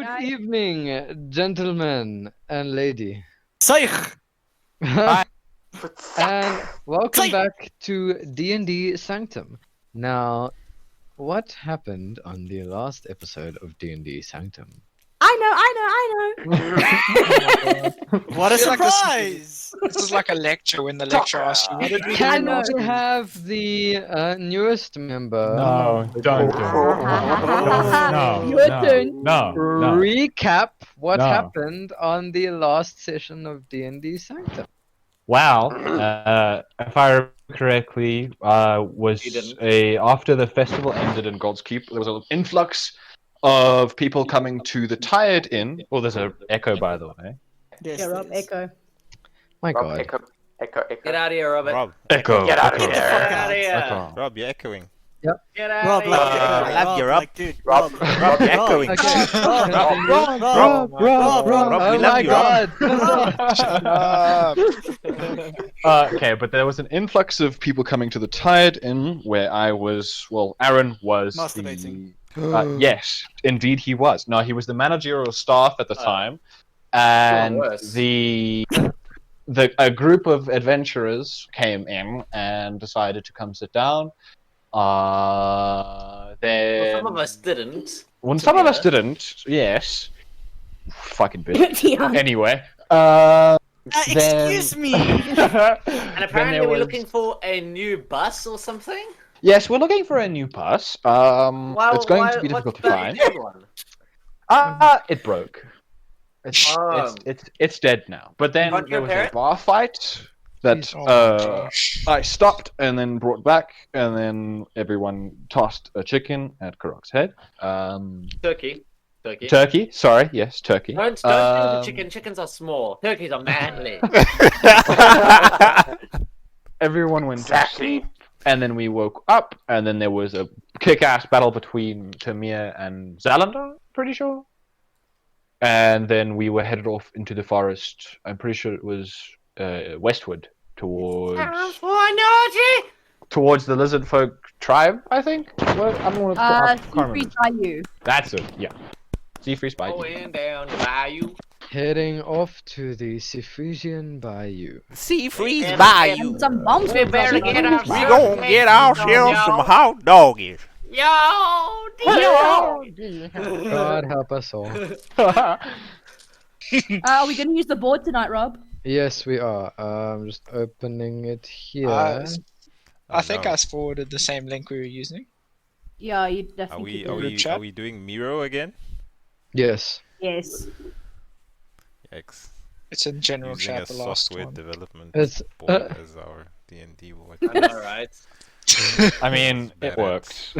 guys. evening, gentlemen and lady. Psych! And welcome back to D&D Sanctum. Now, what happened on the last episode of D&D Sanctum? I know. What a I feel like surprise! This is like a lecture when the lecturer asks you, what did we do Can last we week? have the newest member No, don't do it. No, Your no, turn. No, no. recap what No. happened on the last session of D&D Sanctum? Wow. If I remember correctly, after the festival ended in God's Keep, there was an influx of people coming to the Tired Inn. Well, there's an echo, by the way. Yes, Yeah, Rob, there is. echo. My Rob, God. echo. Get out of here, Robert. Rob, Echo. Get out of echo, here. Get out of here. echo. Rob, you're echoing. Get out Rob, of like, here. I love you, Rob. like, dude, Rob, Rob, you're echoing. Okay. Rob, Rob, Rob, we oh love my you, Rob. God. Shut up. Okay, but there was an influx of people coming to the Tired Inn where Aaron was Masturbating. yes, indeed he was. No, he was the managerial staff at the time, and worse. a group of adventurers came in and decided to come sit down. Then Well, some of us didn't. When some of us didn't, yes, fucking bitch. Tiaan. Anyway, Excuse me! And apparently there we're was- looking for a new bus or something. Yes, we're looking for a new bus. It's going to be difficult to find. It broke. It's dead now. But then Can't you there was repair a it? bar fight that Oh my gosh. I stopped and then brought back, and then everyone tossed a chicken at Kurok's head. Turkey. Turkey. Sorry, yes, turkey. Don't do the chicken. Chickens are small. Turkeys are manly. Everyone went to sleep, and then we woke up, and then there was a kick-ass battle between Timur and Zalander, pretty sure. And then we were headed off into the forest. I'm pretty sure it was westward towards the lizard folk tribe, I think. What? I don't want to. I can't remember. Seafreeze Bayou. That's it. Yeah. Seafreeze Bayou. Going down the bayou. Heading off to the Sifusian Bayou. Sea freeze Yeah. bayou. And some bombs We were better dropping. get our We gon' get ourselves some hot doggies. Yo, God help us all. Are we going to use the board tonight, Rob? Yes, we are. I'm just opening it here. I think I forwarded the same link we were using. Yeah, you Are definitely we did. chat? are we doing Miro again? Yes. Yes. Yikes. It's in general Using chat, a the last software one. development It's, board as our D&D watch. I know, right? I mean, it Badass. works.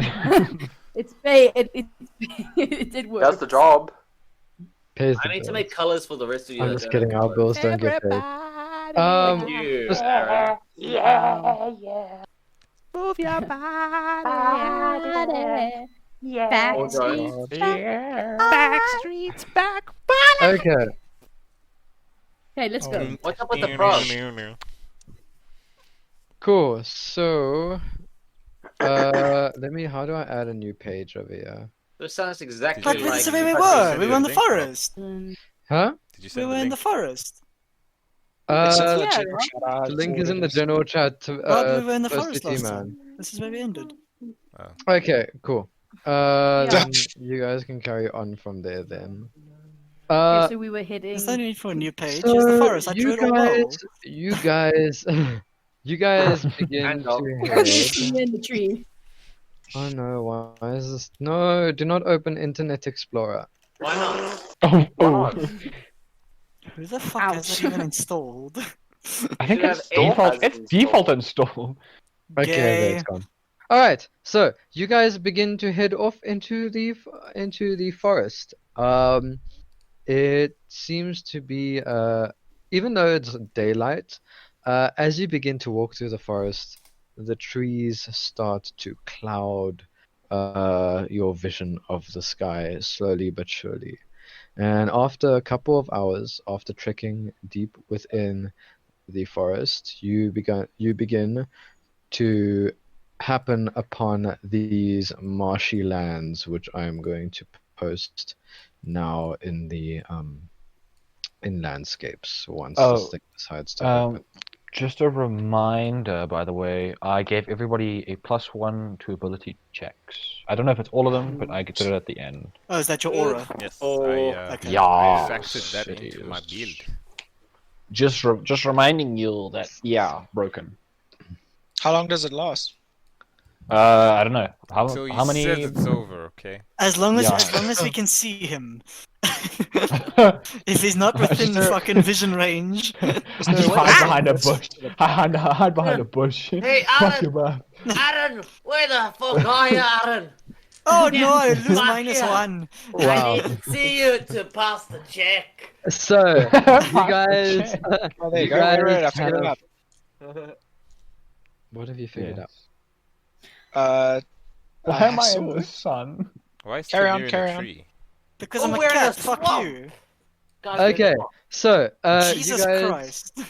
It did work. That's the job. Pays I the need to bills. make colors for the rest of you. I'm that just don't kidding. have Our colors. bills don't get paid. Thank you, just- Aaron. Move your body. Back Hold on. Back streets back. Okay. Okay, let's go. What's up with the frog? Cool. So, how do I add a new page over here? This sounds exactly But like. that's the way we you were. We send were in me the a link, Rob? forest. Huh? Did you We send were the in the link? forest. It's in the yeah, general chat. I the link is in forwarded the it. general chat. Rob, we were in the first forest city, last man. time. This is where we ended. Okay, cool. Yeah. Then you guys can carry on from there then. Okay, so we were heading. There's no need for a new page. So It's the forest. I drew it all well. you guys begin Hand off. to We're head. in the tree. Oh no, why is this? No, do not open Internet Explorer. Why not? Oh. Who the fuck has Ouch. that even installed? I think Should it's have default. has It's installed. default installed. Okay, there Gay. it's gone. All right, so you guys begin to head off into the forest. It seems to be even though it's daylight, as you begin to walk through the forest, the trees start to cloud your vision of the sky slowly but surely. And after a couple of hours, after trekking deep within the forest, you begin to happen upon these marshy lands, which I am going to post now in the in landscapes once Oh, this thing decides to open. Just a reminder, by the way, I gave everybody a +1 to ability checks. I don't know if it's all of them, but I did it at the end. Oh, is that your aura? Yes, Oh, okay. Yeah, I factored that into my it build. is. Just reminding you that broken. How long does it last? I don't know how So you how many. said it's over, okay? As long Yeah. as we can see him. If he's not within Just- fucking vision range. I just hide behind a bush. I hide behind a bush. Hey, Fuck Aaron! you, man. Aaron, where the fuck are you, Aaron? Oh no, I lose Fuck minus yeah. 1. I Wow. need to see you to pass the check. So you guys, Oh, there you you go. Wait, guys I figured it out. what have you figured out? Why am I in the sun? Why is Carry on, Timur in carry a on. tree? Because Oh, I'm a we're in cat, a fuck swamp. you. Guys, we're in Okay, the swamp. so Jesus you guys. Christ.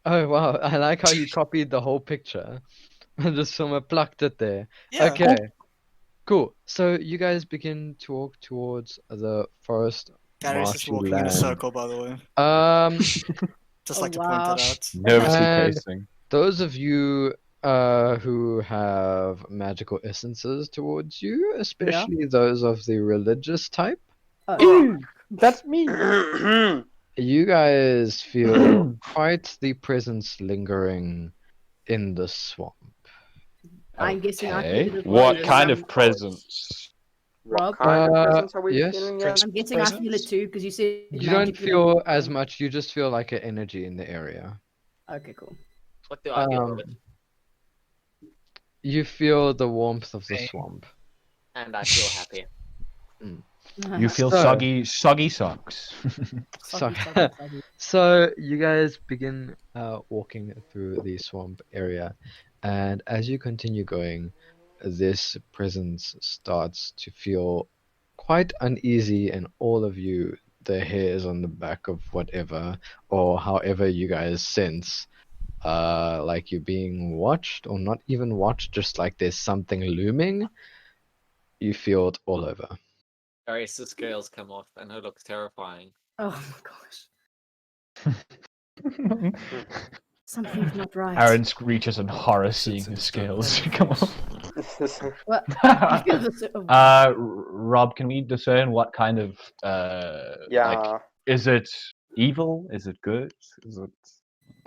Oh wow, I like how you copied the whole picture. Just someone plucked it there. Yeah. Okay, cool. So you guys begin to walk towards the forest. Darius is marshy walking in a land. circle, by the way. Just Oh, like to point wow. that out. Nervously And- pacing. Those of you who have magical essences towards you, especially those of the religious type, Oh, That's me. you guys feel quite the presence lingering in the swamp. I'm guessing I Okay. feel it as well. What kind of presence? Rob? What kind of presence are we yes. feeling again? I'm guessing I feel it too because you said You don't magical feel and- as much, you just feel like an energy in the area. Okay, cool. What do I feel of it? You feel the warmth of the Okay. swamp. And I feel happy. You feel So- soggy socks. So, Soggy. so you guys begin walking through the swamp area, and as you continue going, this presence starts to feel quite uneasy, and all of you, the hairs on the back of whatever, or however you guys sense, like you're being watched, or not even watched, just like there's something looming. You feel it all over. Darius' scales come off and it looks terrifying. Oh my gosh. Something's not right. Aaron reaches in horror seeing the scales. Come on. What? I feel the Rob, can we discern what kind of yeah. like, is it evil? Is it good? Is it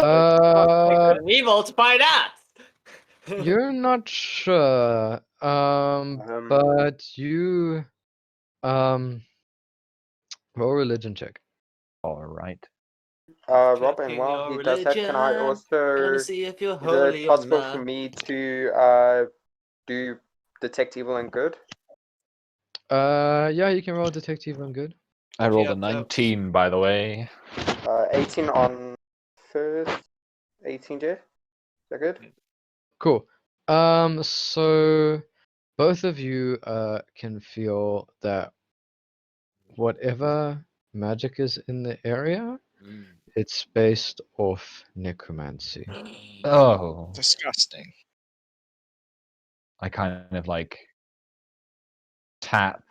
An evil to find out! You're not sure, but you, roll religion check. all right? Robin, Checking while your he does that, can I religion. also... Gonna see if you're Is holy it or possible not. for me to do detect evil and good? Yeah, you can roll detective and good. I rolled a Yep, yep. 19, by the way. 18 on first. 18, Jeff? Is that good? Cool. So both of you can feel that whatever magic is in the area, it's based off necromancy. Oh, Disgusting. I kind of like tap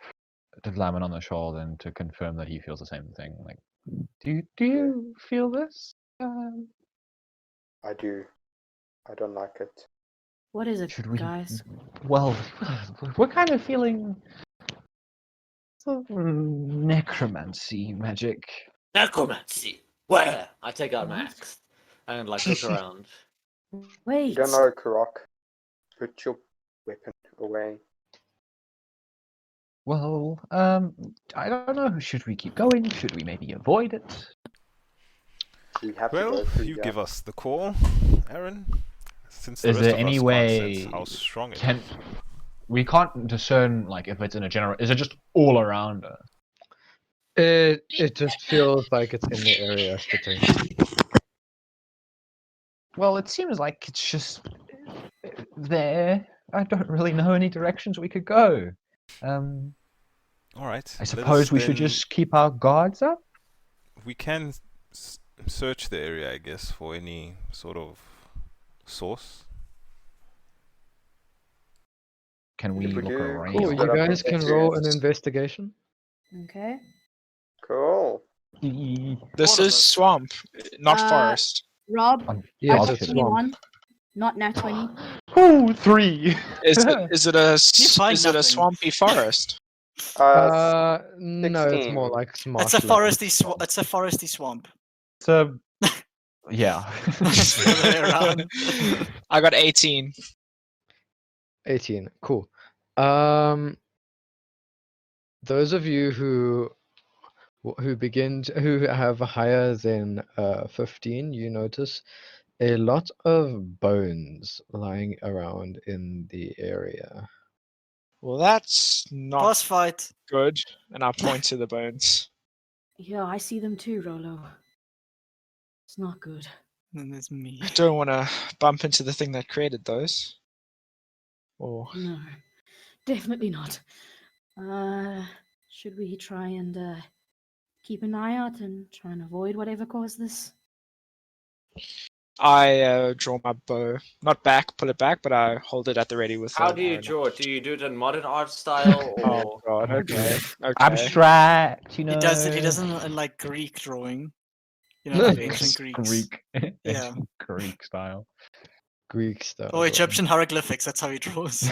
Davlamin on the shoulder and to confirm that he feels the same thing. Like, do you feel this? I do. I don't like it. What is it, Should we? guys? Well, we're kind of feeling some necromancy magic. Necromancy! Where? I take out my axe and like look around. You Wait. don't know, Kurok. Put your weapon away. Well, I don't know. Should we keep going? Should we maybe avoid it? We have to Well, go through you here. give us the call, Aaron. Since the Is rest there of any us way can't sense how strong it Can is. we can't discern like if it's in a general? Is it just all around us? It just feels like it's in the area spitting. Well, it seems like it's just there. I don't really know any directions we could go. All right. I suppose we should just keep our guards up. We can search the area, I guess, for any sort of source. Can we If we look do, around? Cool, Split you up guys into can roll an two. investigation. Okay. Cool. This All of is us. swamp, not Uh, forest. Rob, Yes, I I'll got it's shit. swamp. 21. Not nat 20. Ooh, 3. Is it a find is it a nothing. swampy forest? No, it's more 16. like It's a marshland. It's a foresty swamp. So, yeah. It's the other way around. I got 18. 18. Cool. Those of you who have higher than 15, you notice a lot of bones lying around in the area. Well, that's not Boss fight. good. And I point to the bones. Yeah, I see them too, Rolo. It's not good. And there's me. I don't want to bump into the thing that created those. Or No, definitely not. Should we try and keep an eye out and try and avoid whatever caused this? I draw my bow, not back, pull it back, but I hold it at the ready with. How do you draw it? Do you do it in modern art style Oh or? god. Okay. Okay. Abstract, you know. He does it. He doesn't like Greek drawing. You know, like ancient Greeks. Greek. Yeah. Ancient Greek style. Greek style. Or Egyptian hieroglyphics. That's how he draws.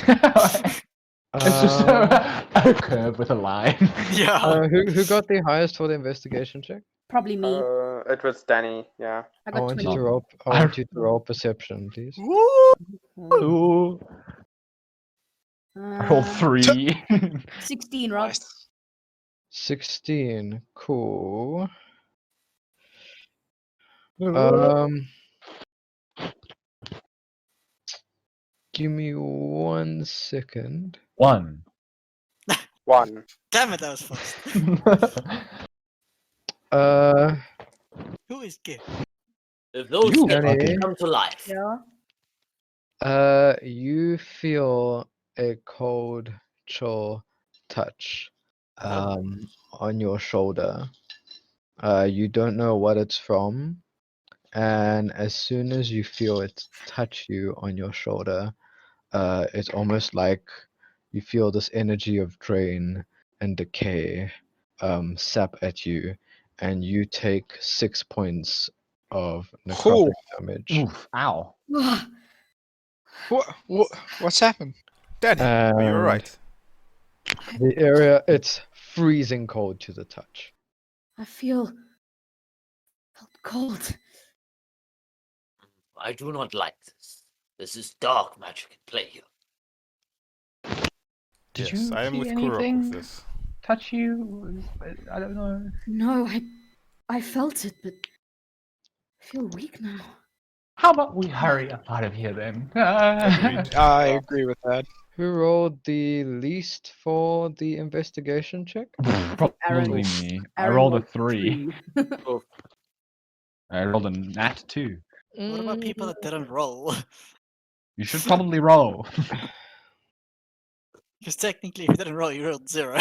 It's just a curve with a line. Yeah. Who got the highest for the investigation check? Probably me. It was Danny, yeah. I I got want you 20. to roll. I want you to roll perception, please. Ooh. I rolled 3. 16, Rob. Nice. 16. Cool. Give me 1 second. 1. 1. Damn it, that was fast. Who is gay? If those You things Danny. come to life. Yeah. You feel a cold, chill touch on your shoulder. You don't know what it's from, and as soon as you feel it touch you on your shoulder, it's almost like you feel this energy of drain and decay sap at you, and you take 6 points of necrotic damage. Oof, ow. What's happened? Danny, are you And alright? The area, it's freezing cold to the touch. I felt cold. I do not like this. This is dark magic at play here. Did Yes, you I am see with Kurok anything with this. touch you? I don't know. No, I felt it, but I feel weak now. How about we hurry up out of here then? Agreed. I agree with that. Who rolled the least for the investigation check? Probably Aaron- me. I Aaron rolled a rolled 3. Oh, I rolled a nat 2. What about people that didn't roll? You should probably roll. Because technically, if you didn't roll, you rolled 0.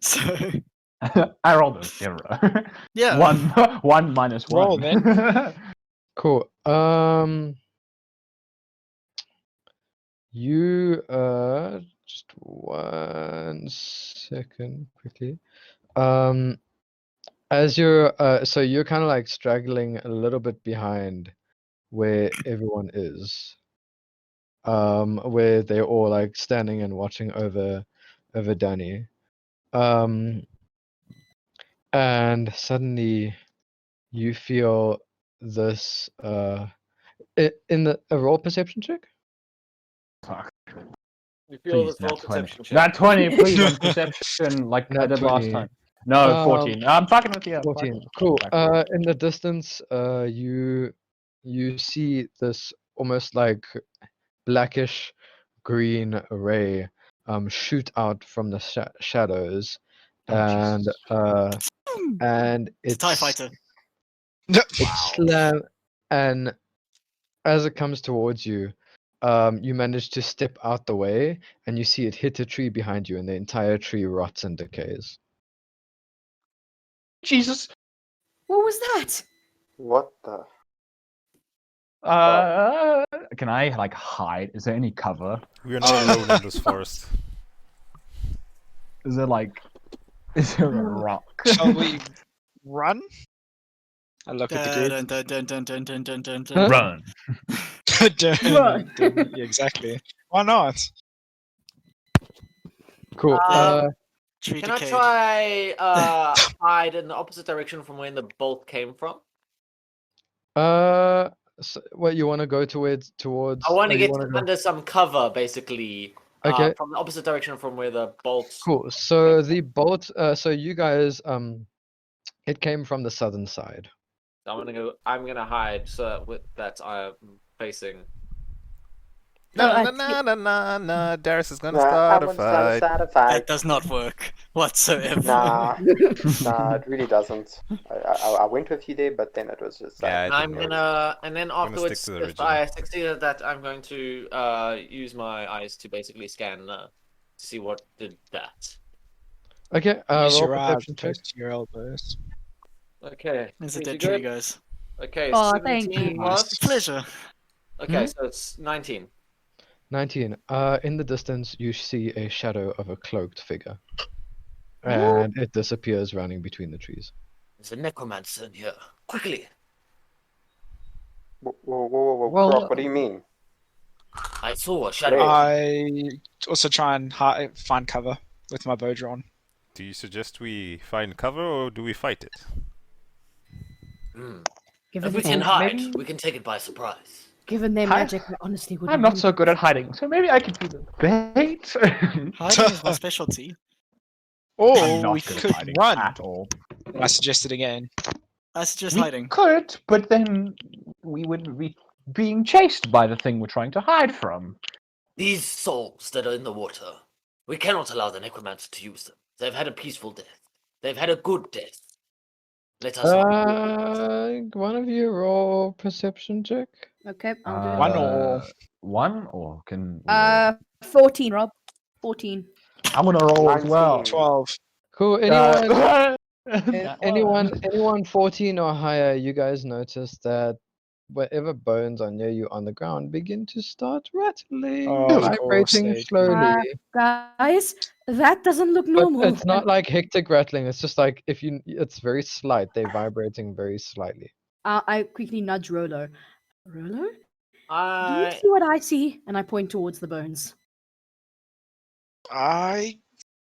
So I rolled a 0. yeah. 1 minus 1. Roll, then. Cool. You just 1 second quickly. As you're so you're kind of like straggling a little bit behind where everyone is. Where they're all like standing and watching over Danny. And suddenly you feel this in a roll perception check? Fuck. you feel Please, this roll nat 20. perception check. Nat 20, please, on perception, like I Nat did last 20. time. No, 14. I'm fucking with you. I'm 14. fucking- Cool. Backwards. In the distance, you see this almost like blackish green ray shoot out from the shadows, Oh, and Jesus. and It's a TIE it's fighter. and as it comes towards you, you manage to step out the way, and you see it hit a tree behind you, and the entire tree rots and decays. Jesus. What was that? What the? Can I like hide? Is there any cover? We are not alone in this forest. Is there like It's a rock. Shall we run? I look at the group. Dun, dun, dun, dun, dun, dun, dun, dun, dun. Run. Run. Yeah, exactly. Why not? Cool. Tree Can I decayed. try hide in the opposite direction from where the bolt came from? What you want to go towards? I want to you get wanna go- under some cover, basically. Okay. From the opposite direction from where the bolts. Cool. So the bolt. So you guys. It came from the southern side. I'm gonna hide so with that I'm facing. No, Na I na na na na na. Darius is gonna Nah, start I a want to start fight. a That fight. does not work whatsoever. Nah, nah, it really doesn't. I went with you there, but then it was just like, Yeah, it I'm didn't work. gonna, and then gonna stick afterwards, to the if original. I succeed at that, I'm going to use my eyes to basically scan to see what did that. Okay. Use Roll your eyes perception check. opposed to your elbows. Okay. There's a Pretty dead tree, good. guys. Okay. Oh, thank 17 you. plus. Pleasure. Okay, so it's 19. 19. In the distance, you see a shadow of a cloaked figure, and it disappears running between the trees. There's a necromancer in here. Quickly. whoa, Well, Kurok, what do you mean? I saw a shadow. I also try and find cover with my bow drawn. Do you suggest we find cover or do we fight it? Given If we their- can hide, maybe- we can take it by surprise. Given their Hi- magic, I honestly wouldn't I'm not mind. so good at hiding, so maybe I could be the bait. Hiding is my specialty. I'm Or not we good at could hiding run. at all. And I suggested again. I suggest We hiding. could, but then we would be being chased by the thing we're trying to hide from. These souls that are in the water, we cannot allow the necromancer to use them. They've had a peaceful death. They've had a good death. Let us not. One of you roll perception check. Okay, I'll do it. One or- One, or can we all... 14, Rob. 14. I'm gonna roll as well. 19. 12. Cool. Anyone? That Anyone? one. Anyone 14 or higher? You guys notice that wherever bones are near you on the ground begin to start rattling, Oh, of vibrating course, slowly. Guys, that doesn't look But normal. it's not like hectic rattling. It's just like it's very slight. They're vibrating very slightly. I quickly nudge Rolo. Rolo? Do you I see what I see? And I point towards the bones. I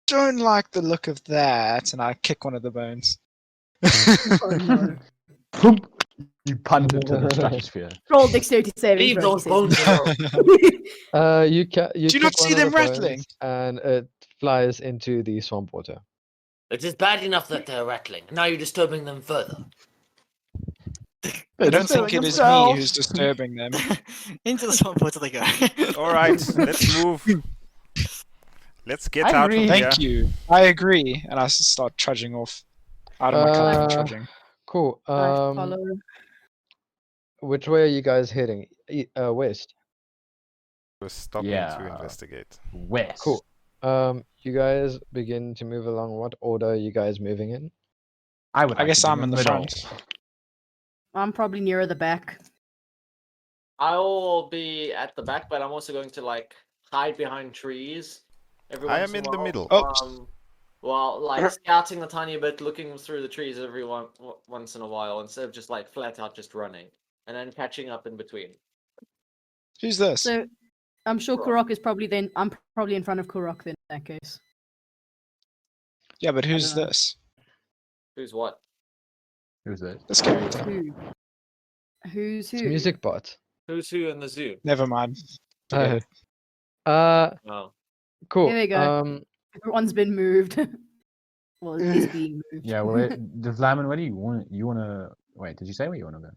don't like the look of that, and I kick one of the bones. Oh no. Boom. You punt it to the stratosphere. Roll dexterity saving leave throw, those he bones says. alone. You Do you kick not one see of the them rattling? bones and it flies into the swamp water. It is bad enough that they're rattling. Now you're disturbing them further. I don't think it is me who's disturbing them. Into the swamp water they go. Alright, let's move. Let's get I out agree. of here. Thank you. I agree, and I start trudging off out of my comfort Uh, trudging. Cool. I follow. Which way are you guys heading? West. We're stopping to Yeah. investigate. West. Cool. You guys begin to move along. What order are you guys moving in? I would. I like guess to be I'm in the middle. front. I'm probably nearer the back. I'll be at the back, but I'm also going to like hide behind trees. Every I once am in in a the while. middle. Well, like scouting a tiny bit, looking through the trees once in a while, instead of just like flat out just running, and then catching up in between. Who's this? So I'm sure Kurok is probably then. I'm probably in front of Kurok then in that case. Yeah, but who's don't know. this? Who's what? Who's this? This Who's character. who? Who's who? It's Music Bot. Who's who in the zoo? Never mind. Oh. Forget it. Oh. Cool. Here we go. Everyone's been moved. Well, it is being moved. Yeah. Well, Davlamin, where do you want? You want to? Wait. Did you say where you want to go?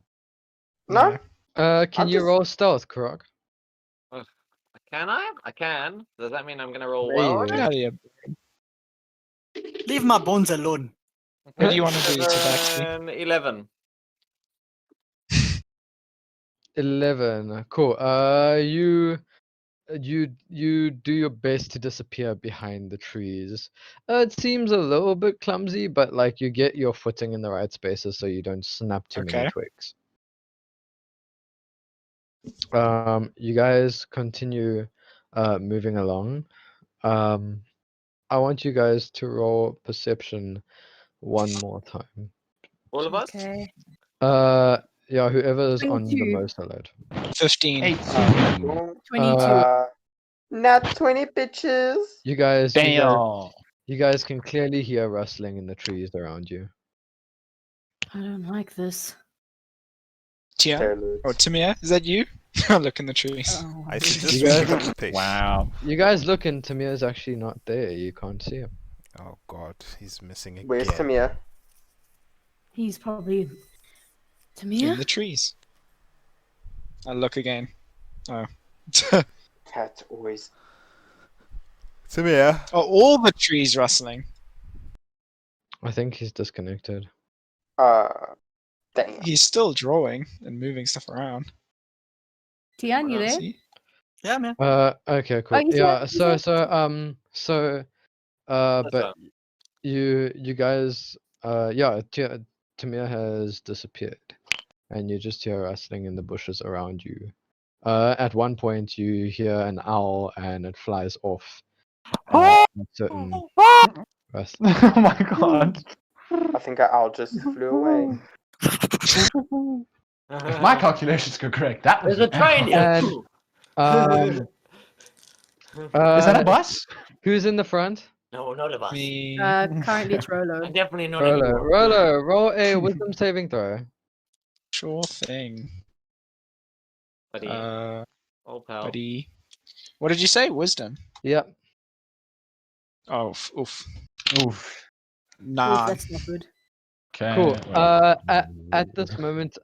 No? Can I'm you just- roll stealth, Kurok? Can I? I can. Does that mean I'm gonna roll There well? you Get out of here. Leave my bones alone. What do you want to do, Tabaxi? 11. 11. Cool. You do your best to disappear behind the trees. It seems a little bit clumsy, but like you get your footing in the right spaces so you don't snap too many Okay. twigs. You guys continue moving along. I want you guys to roll perception one more time. All of us? Okay. Yeah, whoever is on the 22. most alert. 15. 18. Boom. 22. Nat 20 bitches. You guys, Damn. you guys can clearly hear rustling in the trees around you. I don't like this. Tiaan? Interludes. Or Timur? Is that you? I look in the trees. Oh, I suggest You we guys- pick up the pace. Wow. You guys look and Tamir's actually not there. You can't see him. Oh god, he's missing again. Where's Timur? he's probably In Timur. the trees. I look again. Oh. Cat always. Timur. Oh, all the trees rustling. I think he's disconnected. Damn. He's still drawing and moving stuff around. Tiaan, you What else there? he- Yeah, man. Okay, cool. he's Yeah, there, he's but That's you guys, yeah, Timur has disappeared, and you just hear rustling in the bushes around you. At one point, you hear an owl, and it flies off. Certain rust. Oh my god. I think our owl just flew away. If my calculations go correct, that was There's a train here. And- too. Is that a bus? Who's in the front? No, not a bus. Me. Currently it's Rolo. I'm definitely not Rolo. anyone. Rolo, roll a wisdom saving throw. Sure thing. Buddy. Uh, Oh, pal. buddy. What did you say? Wisdom. Yep. Oh, oof. Oof. Nah. That's not good. Okay. Cool. wait. At this moment,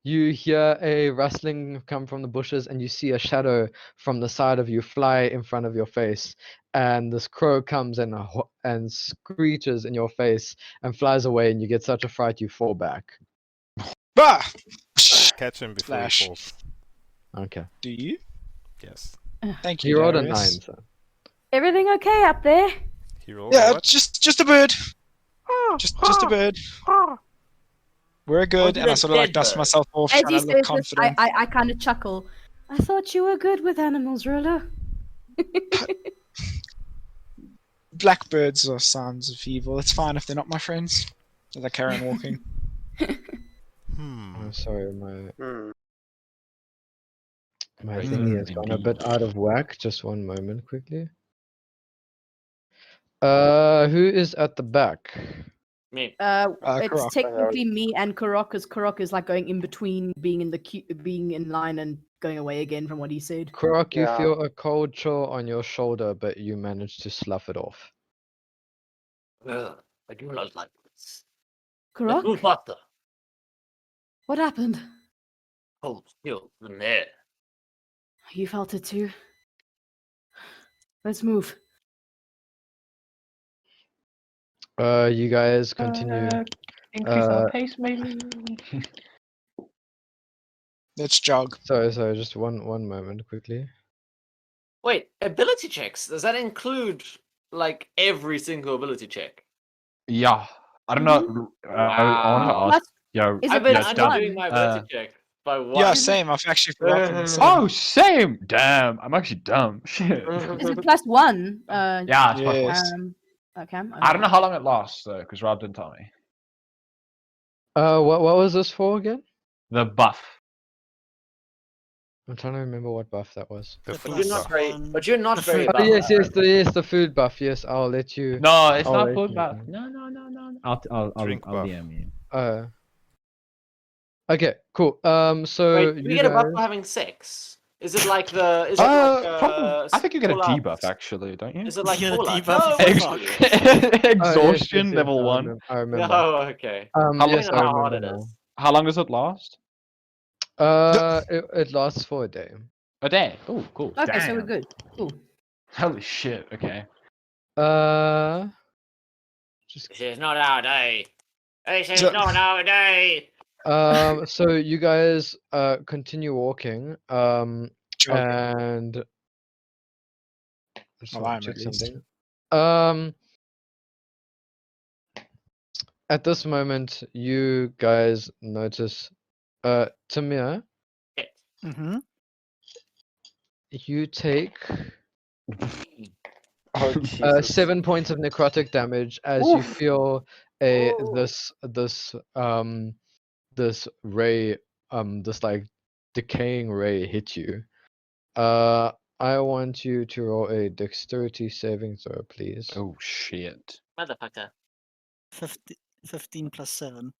you hear a rustling come from the bushes, and you see a shadow from the side of you fly in front of your face. And this crow comes and screeches in your face and flies away, and you get such a fright you fall back. Bah! Catch him before Flash. he falls. Okay. Do you? Yes. Thank You you. rolled a Darius. 9, so. Everything okay up there? He rolled Yeah, what? just a bird. Just a bird. We're good, Was and it I a sort of like dead dust bird? myself off, As trying he to says look this, confident. I kind of chuckle. I thought you were good with animals, Rolo. Blackbirds are signs of evil. It's fine if they're not my friends. As I carry on walking. Hmm. I'm sorry, my Hmm. Right. thingy has gone a Indeed. bit out of whack. Just one moment, quickly. Who is at the back? Me. It's Kurok. technically me and Kurok, because Kurok is like going in between being in the being in line and going away again from what he said. Kurok, you Yeah. feel a cold chill on your shoulder, but you manage to slough it off. Ugh, I do not like this. Let's Kurok, move faster. what happened? Hold still in there. You felt it too. Let's move. You guys continue. Increase our Uh, pace, maybe. Let's jog. Sorry, just one moment, quickly. Wait, ability checks. Does that include like every single ability check? Yeah. I don't know. I want to Wow. ask. Yo, Is I've it been plus underdoing one? my ability check by one. Yeah, same. I've actually forgotten. Uh, Same. Oh, same. Damn. I'm actually dumb. Shit. Is it plus one? Yeah, it's plus one. Yes. Okay. I don't know how long it lasts though, because Rob didn't tell me. What was this for again? The buff. I'm trying to remember what buff that was. The The food But you're not plus buff. very. one. But you're not The very. food- Oh, buff, yes, the food buff. Yes, I'll let you. No, it's Oh, not wait, food wait, buff. wait. No. I'll Drink buff. DM you. Okay, cool. So Wait, do we you get a buff guys- for having sex? Is it like the? Is it Probably. I think you get a Fallout? debuff actually, don't you? Is it like You get a Fallout? debuff No, if you wait. fuck. Oh, yes, Exhaustion yes, level I 1. I remember. No, okay. How Yes, long- I how hard remember it now. is. How long does it last? It lasts for a day. A day. Oh, cool. Okay, so we're Damn. good. Cool. Holy shit. Okay. Just This is not our day. This is So- not our day. so you guys continue walking. Jogging. And I just Well, want I'm to check at least. something. At this moment, you guys notice, Timur, Mm-hmm. you take Oh, Jesus. 7 points of necrotic damage as you feel this ray, this like decaying ray hit you. I want you to roll a dexterity saving throw, please. Oh shit. Motherfucker. 15 plus 7.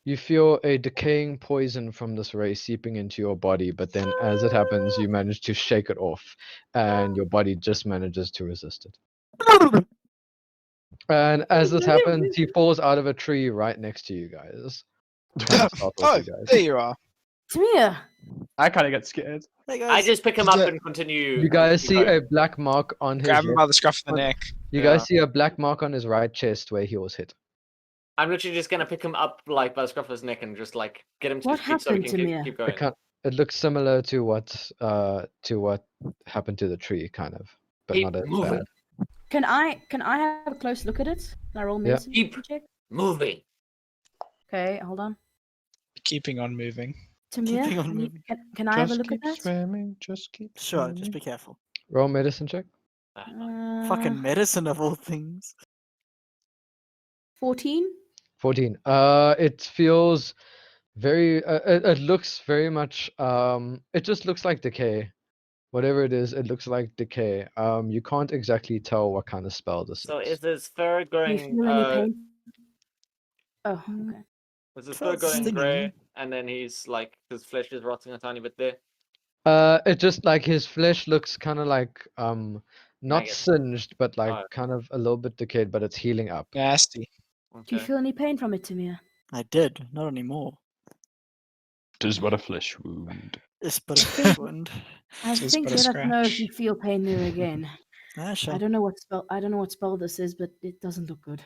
You feel a decaying poison from this ray seeping into your body, but then as it happens, you manage to shake it off, and your body just manages to resist it. And as this happens, he falls out of a tree right next to you guys. Kinda startles Oh, you guys. there you are. Timur. I kind of get scared. Hey guys. I just pick him He's up dead. and continue. You guys see going. a black mark on his. Grab him by left- the scruff of the neck. You Yeah. guys see a black mark on his right chest where he was hit. I'm literally just gonna pick him up like by the scruff of his neck and just like get him to What his feet so he happened can to keep, me? keep It, going. can't, it looks similar to what happened to the tree, kind of, but Keep not as moving. bad. Can I have a close look at it? Can I roll medicine Keep- check? Moving. Okay, hold on. Keeping on moving. Timur, Keeping on can, you- moving. can I have a look at that? swimming, just keep Sure, just be careful. Roll medicine check. Fucking medicine of all things. 14? 14. It feels very. It looks very much. It just looks like decay. Whatever it is, it looks like decay. You can't exactly tell what kind of spell this So is. is his fur Do you going? feel any pain? Oh, okay. Is his Felt fur going stinging. grey? And then he's like his flesh is rotting a tiny bit there. It just like his flesh looks kind of like not Maggot. singed, but like Oh. kind of a little bit decayed, but it's healing up. Nasty. Do you Okay. feel any pain from it, Timur? I did, not anymore. Tis but a flesh wound. It's but a fish wound. I Just think but a let us know if scratch. you feel pain there again. Ah, sure. I don't know what spell this is, but it doesn't look good.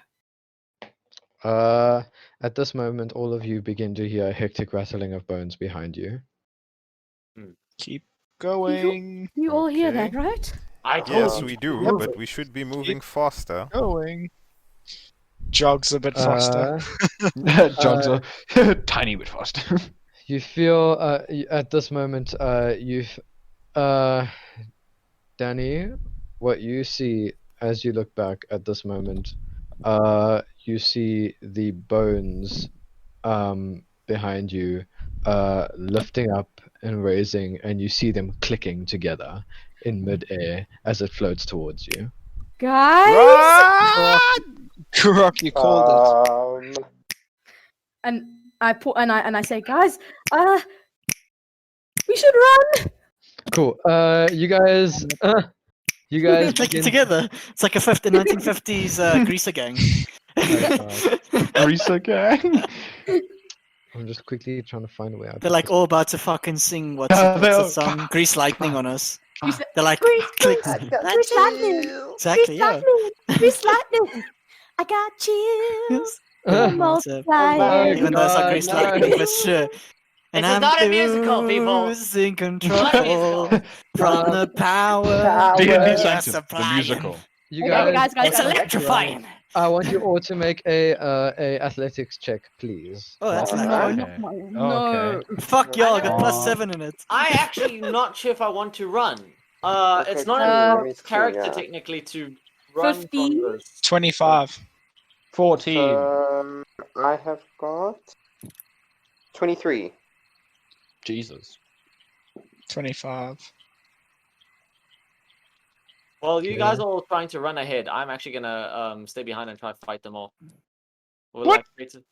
At this moment, all of you begin to hear a hectic rattling of bones behind you. Keep going. You all hear that, Okay. right? I told Yes, you. we do, Yeah. but we should be moving faster. Going. Jogs a bit faster. Jogs a tiny bit faster. You feel at this moment, Danny, what you see as you look back at this moment, you see the bones behind you lifting up and raising, and you see them clicking together in midair as it floats towards you. Guys! Kurok, you called And I say, guys, we should run. Cool. You guys Like begin- together. It's like a 1950s Greaser gang. Greaser gang. I'm just quickly trying to find a way out. They're of like this. all about to fucking sing what's some grease lightning on us. They're like, click. Grease lightning. Exactly, yeah. Grease lightning. I got chills. my Even though it's not God, grease no. lightning, but sure. And This is I'm not a musical, people. losing Not a control musical. from the power. D&D we're Sanctum, the supplying. musical. You Okay, guys, It's electrifying. I want you all to make a athletics check, please. Oh, that's Alright. nice. No, Okay. not my, no. Okay. Fuck y'all, I got Aw. plus 7 in it. I actually not sure if I want to run. Okay, It's not let in me see, character yeah. technically to run 15? from this. 25. 14. I have got 23. Jesus. 25. Well, you Okay. guys are all trying to run ahead. I'm actually gonna stay behind and try to fight them all. Or, What? like, creative-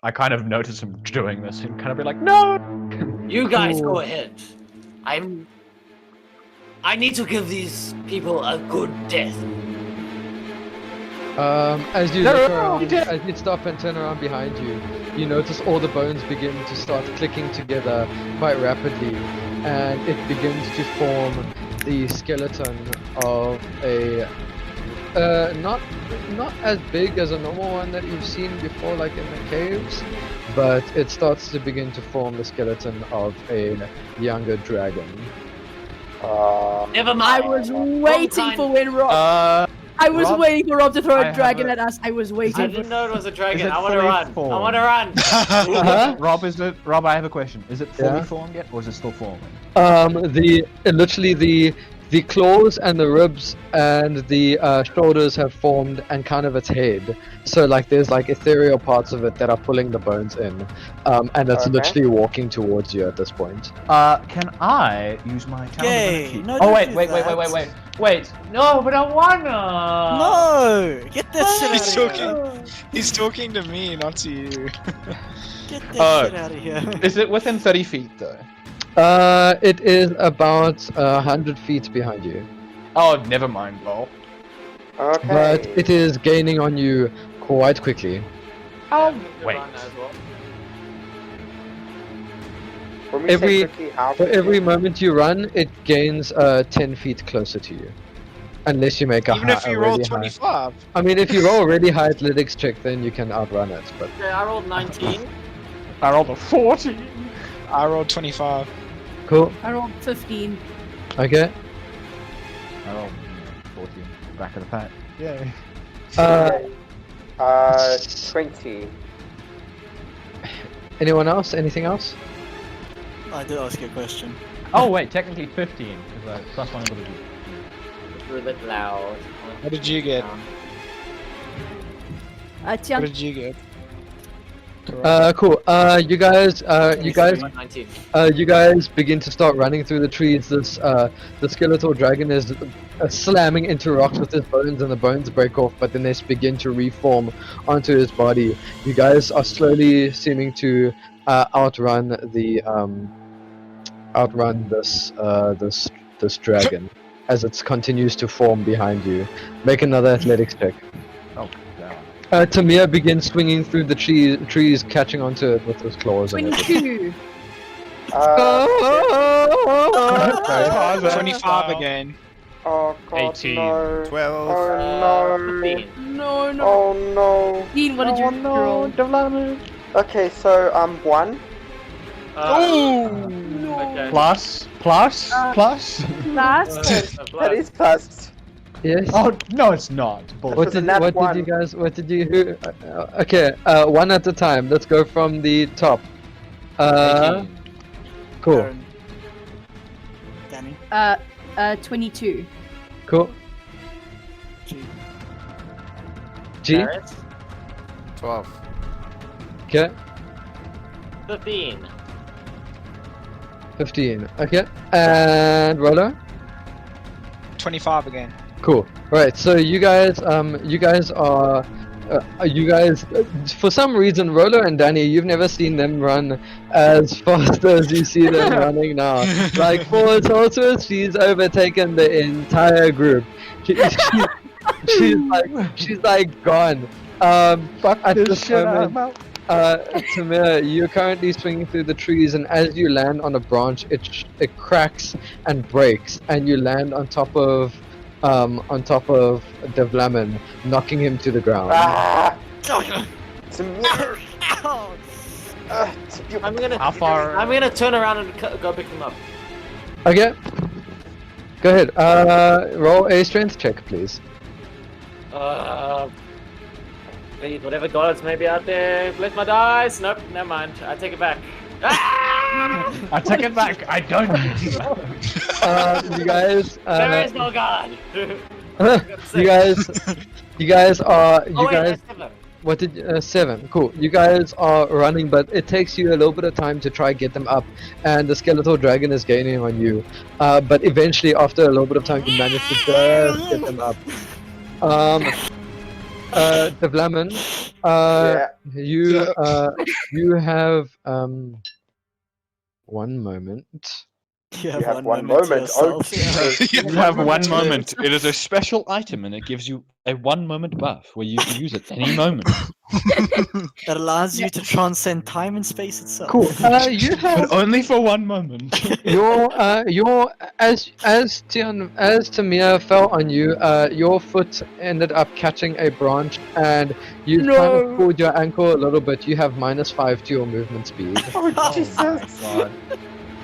I kind of notice him doing this and kind of be like, no! You guys Cool. go ahead. I need to give these people a good death. As you No, look no, around, you did- as you stop and turn around behind you, you notice all the bones begin to start clicking together quite rapidly, and it begins to form the skeleton of a not as big as a normal one that you've seen before, like in the caves, but it starts to begin to form the skeleton of a younger dragon. Never I mind. was waiting for when Rob. I was Rob, waiting for Rob to throw I a have dragon a- at us. I was I waiting for. didn't know it was a dragon. it I want to fully run. I formed? want to run. Uh-huh. Rob, I have a question. Is it fully Yeah? formed yet, or is it still forming? Literally the claws and the ribs and the shoulders have formed and kind of its head. So like there's like ethereal parts of it that are pulling the bones in, and it's Okay. literally walking towards you at this point. Can I use my talent Yay, ability? no, Oh don't wait, do wait. Wait, no, but I wanna. No! Get that shit He's out of talking. here. He's talking to me, not to you. Get that shit out of here. Is it within 30 feet though? It is about 100 feet behind you, Oh, never mind, lol. Okay. but it is gaining on you quite quickly. Oh, wait. When we say every- quickly, how For quickly? every moment you run, it gains 10 feet closer to you. Unless you make a Even if a you roll really high. 25. I mean, if you roll a really high athletics check, then you can outrun it. But Okay, I rolled 19. I rolled a 40. I rolled 25. cool. I rolled 15. Okay. I rolled 14. Back of the pack. Yay. 20. Anyone else? Anything else? I did ask you a question. Oh wait, technically 15 because I plus 1 ability. It's a little bit loud. What did you get? What Tiaan, did you get? Correct. Cool. You guys, you guys begin to start running through the trees. This, the skeletal dragon is slamming into rocks with his bones, and the bones break off, but then they begin to reform onto his body. You guys are slowly seeming to outrun the this dragon as it continues to form behind you. Make another athletics check. Oh, damn. Timur begins swinging through the trees, catching onto it with his claws. And everything. 22. 25 again. Oh god, 18. no. 12. Oh no. 15. No, no. Oh no. Dean, what did you roll? Davlamin. Okay, so 1. Okay. Plus. Last? That is plus. Yes. Oh no, it's not. What was a did nat what one. did you guys? What did you? Who? Okay. One at a time. Let's go from the top. 18. Cool. Aaron. Danny. 22. Cool. G. G. Darius? 12. Okay. 15. 15. Okay. And Rolo. 25 again. Cool. Right. So you guys are. For some reason, Rolo and Danny, you've never seen them run as fast as you see them running now. Like, for Sorceress, she's overtaken the entire group. She's like gone. At this moment, Timur, you're currently swinging through the trees, and as you land on a branch, it cracks and breaks, and you land on top of Davlamin, knocking him to the ground. Ah! Oh, Timur. ow. Timur. How far? I'm gonna turn around and go pick them up. Okay. Go ahead. Roll a strength check, please. Please, whatever gods may be out there, bless my dice. Nope, never mind. I take it back. Ah! I take it back. I don't need you. You guys. There is no god. You guys are. You Oh wait, guys. that's 7. What did 7? Cool. You guys are running, but it takes you a little bit of time to try get them up, and the skeletal dragon is gaining on you. But eventually, after a little bit of time, you manage to just get them up. Davlamin, Yeah. you have 1 moment. You You have one to moment. yourself. Okay. You have 1 moment. It is a special item, and it gives you a 1 moment buff where you can use it any moment. That allows you to transcend time and space itself. Cool. You have But only for 1 moment. your as Timur fell on you, your foot ended up catching a branch, and you kind of pulled your ankle a little bit. You have -5 to your movement speed Oh, Jesus. God.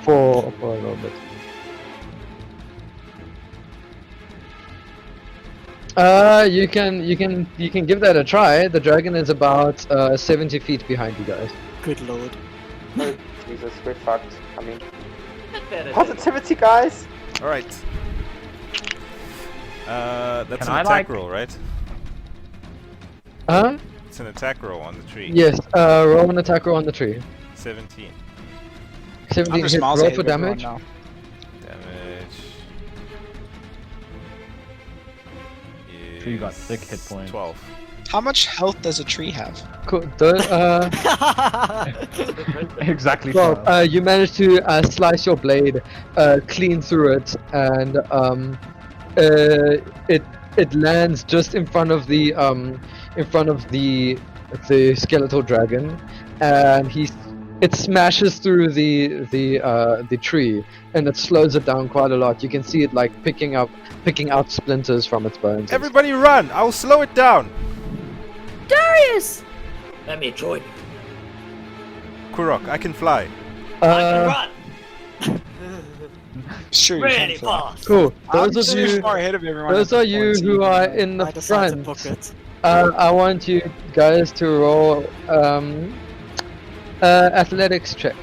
for a little bit. You can give that a try. The dragon is about 70 feet behind you guys. Good lord. Oh, Jesus, we're fucked. I mean, positivity, guys. Alright. That's Can an I, attack like- roll, right? Huh? It's an attack roll on the tree. Yes. Roll an attack roll on the tree. 17 17 I'm just hits. miles Roll ahead for of everyone damage. now. damage. Tree got is 6 hit points. 12. How much health does a tree have? Cool. Exactly. Well, 12. you manage to slice your blade clean through it, and it lands just in front of the skeletal dragon, and it smashes through the tree, and it slows it down quite a lot. You can see it like picking out splinters from its bones. Everybody run! I'll slow it down! Darius! Let me join you. Kurok, I can fly. I can run. Sure, you Really can fly. fast. Cool. I'm Those of too you, far ahead of everyone. those at are this you point, who even are though- in the I decided to front. book it. I want you guys to roll athletics check.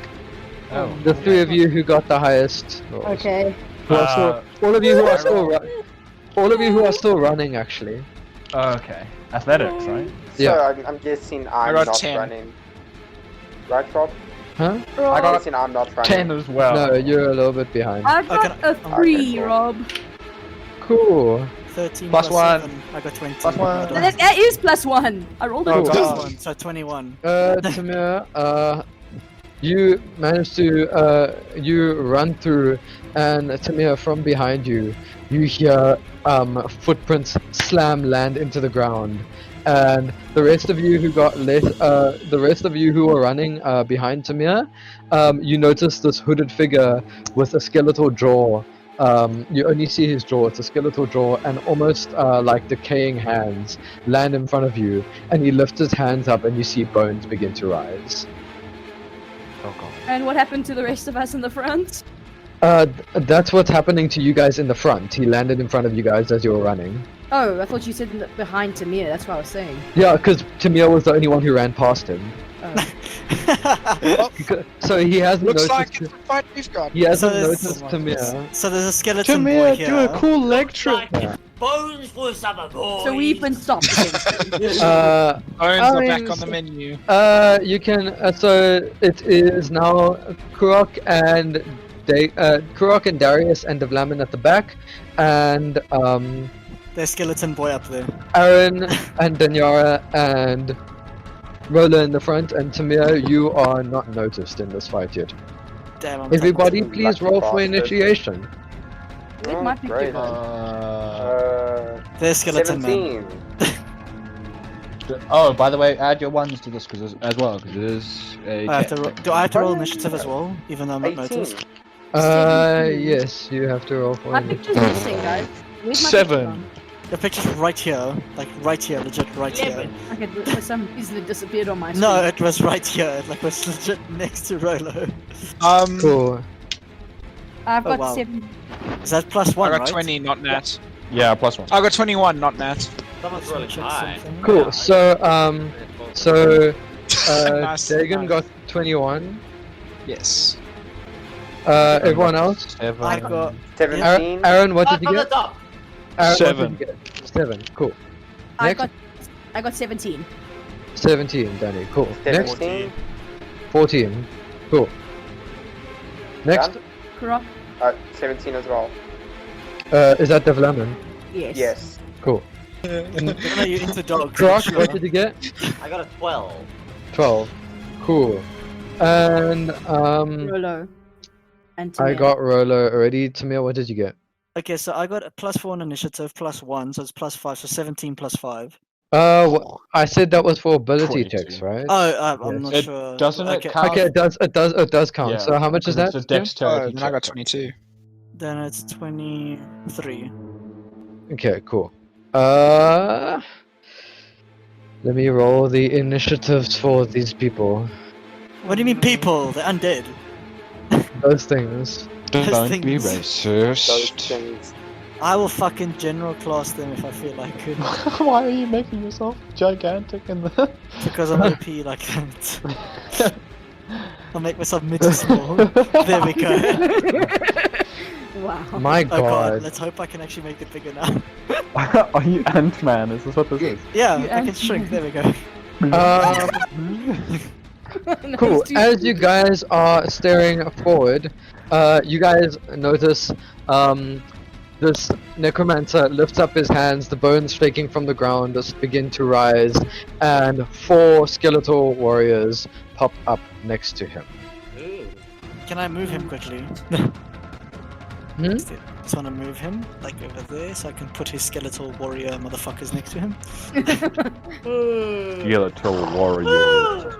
Oh. The three of you who got the highest rolls. Okay. Who are still, all of you who are still all of you who are still running, actually. Okay. Athletics, right? Yeah. So I'm guessing I'm got not 10. running. Right, Rob? Huh? I I'm got guessing I'm not running. 10 as well. No, you're a little bit behind. I got Okay. a 3, cool. Rob. Cool. 13 Plus 1. 7. I got 20. Plus 1. I don't- That is +1. I rolled a Oh, two. Plus God. 1, so 21. Timur, you manage to, you run through, and Timur, from behind you, you hear, footprints slam land into the ground. And the rest of you who got the rest of you who were running, behind Timur, you notice this hooded figure with a skeletal jaw. You only see his jaw, it's a skeletal jaw, and almost like decaying hands land in front of you, and he lifts his hands up and you see bones begin to rise. Oh god. And what happened to the rest of us in the front? That's what's happening to you guys in the front. He landed in front of you guys as you were running. Oh, I thought you said behind Tamir, that's what I was saying. Yeah, because Timur was the only one who ran past him. Oh. So he hasn't Looks noticed. like it's a fight we've got. He hasn't So there's- noticed Timur. So there's a skeleton boy here. cool leg trip. Like bones for summer boys. So we've been stopped. Bones I are mean, back on the menu. You can. So it is now Kurok and Kurok and Darius and Davlamin at the back, and There's skeleton boy up there. Aaron and Daniara and Rolo in the front, and Timur, you are not noticed in this fight yet. Damn, I'm Everybody, Lucky please roll for bastard. initiation. It might be great. given. There's skeleton man. 17. Oh, by the way, add your ones to this as well, because it is a. I have to do I have to roll initiative as well, even though I'm not 18. noticed? Yes, you have to roll for My initiative. picture's missing, guys. Where's my 7. picture gone? The picture's right here, like right here, legit right here. Okay, for some reason it disappeared on my screen. No, it was right here, like was legit next to Rolo. Cool. I've Oh, got wow. 7. Is that plus I 1, got right? 20, not Nat. Yeah, plus 1. I got 21, not Nat. Someone's rolling Check high. something. Cool. So Nice, Daegan nice. got 21. Yes. Everyone else? 7. I got 17. Aaron, what Up did from you the get? top. Aaron, what 7. did you get? 7. Cool. I Next. got 17. 17, Danny. Cool. Next, 17. 14. Cool. Next, Done? Kurok? 17 as well. is that Davlamin? Yes. Yes. Cool. I know you're into dogs. Kurok, sure. what did you get? I got a 12. 12. Cool. And Rolo. And I Tamir. got Rolo already. Tamir, what did you get? Okay, so I got a plus 4 on initiative, plus 1, so it's plus 5, so 17 plus 5. I said that was for ability 22. checks, right? Oh, I'm Yes. not It sure. doesn't it Okay, count? Okay, it does count. Yeah, So how much is 'cause that? It's a Tim? dexterity Then I got check. 22. then it's 23. Okay, cool. Let me roll the initiatives for these people. What do you mean people? They're undead. Those things. Those Don't be things. Those racist. things. I will fucking general class them if I feel like it. Why are you making yourself gigantic in the... Because I'm OP like that. I'll make myself middle small. There we go. Wow. My Oh god, god. let's hope I can actually make it bigger now. Are you Ant-Man? Is this what this is? Yeah, You I can and- shrink. There we go. No, Cool. it's too As big. you guys are staring forward, you guys notice this necromancer lifts up his hands, the bones shaking from the ground just begin to rise, and 4 skeletal warriors pop up next to him. Ooh. Can I move him quickly? Hmm? Just want to move him, like over there, so I can put his skeletal warrior motherfuckers next to him. Skeletal warrior.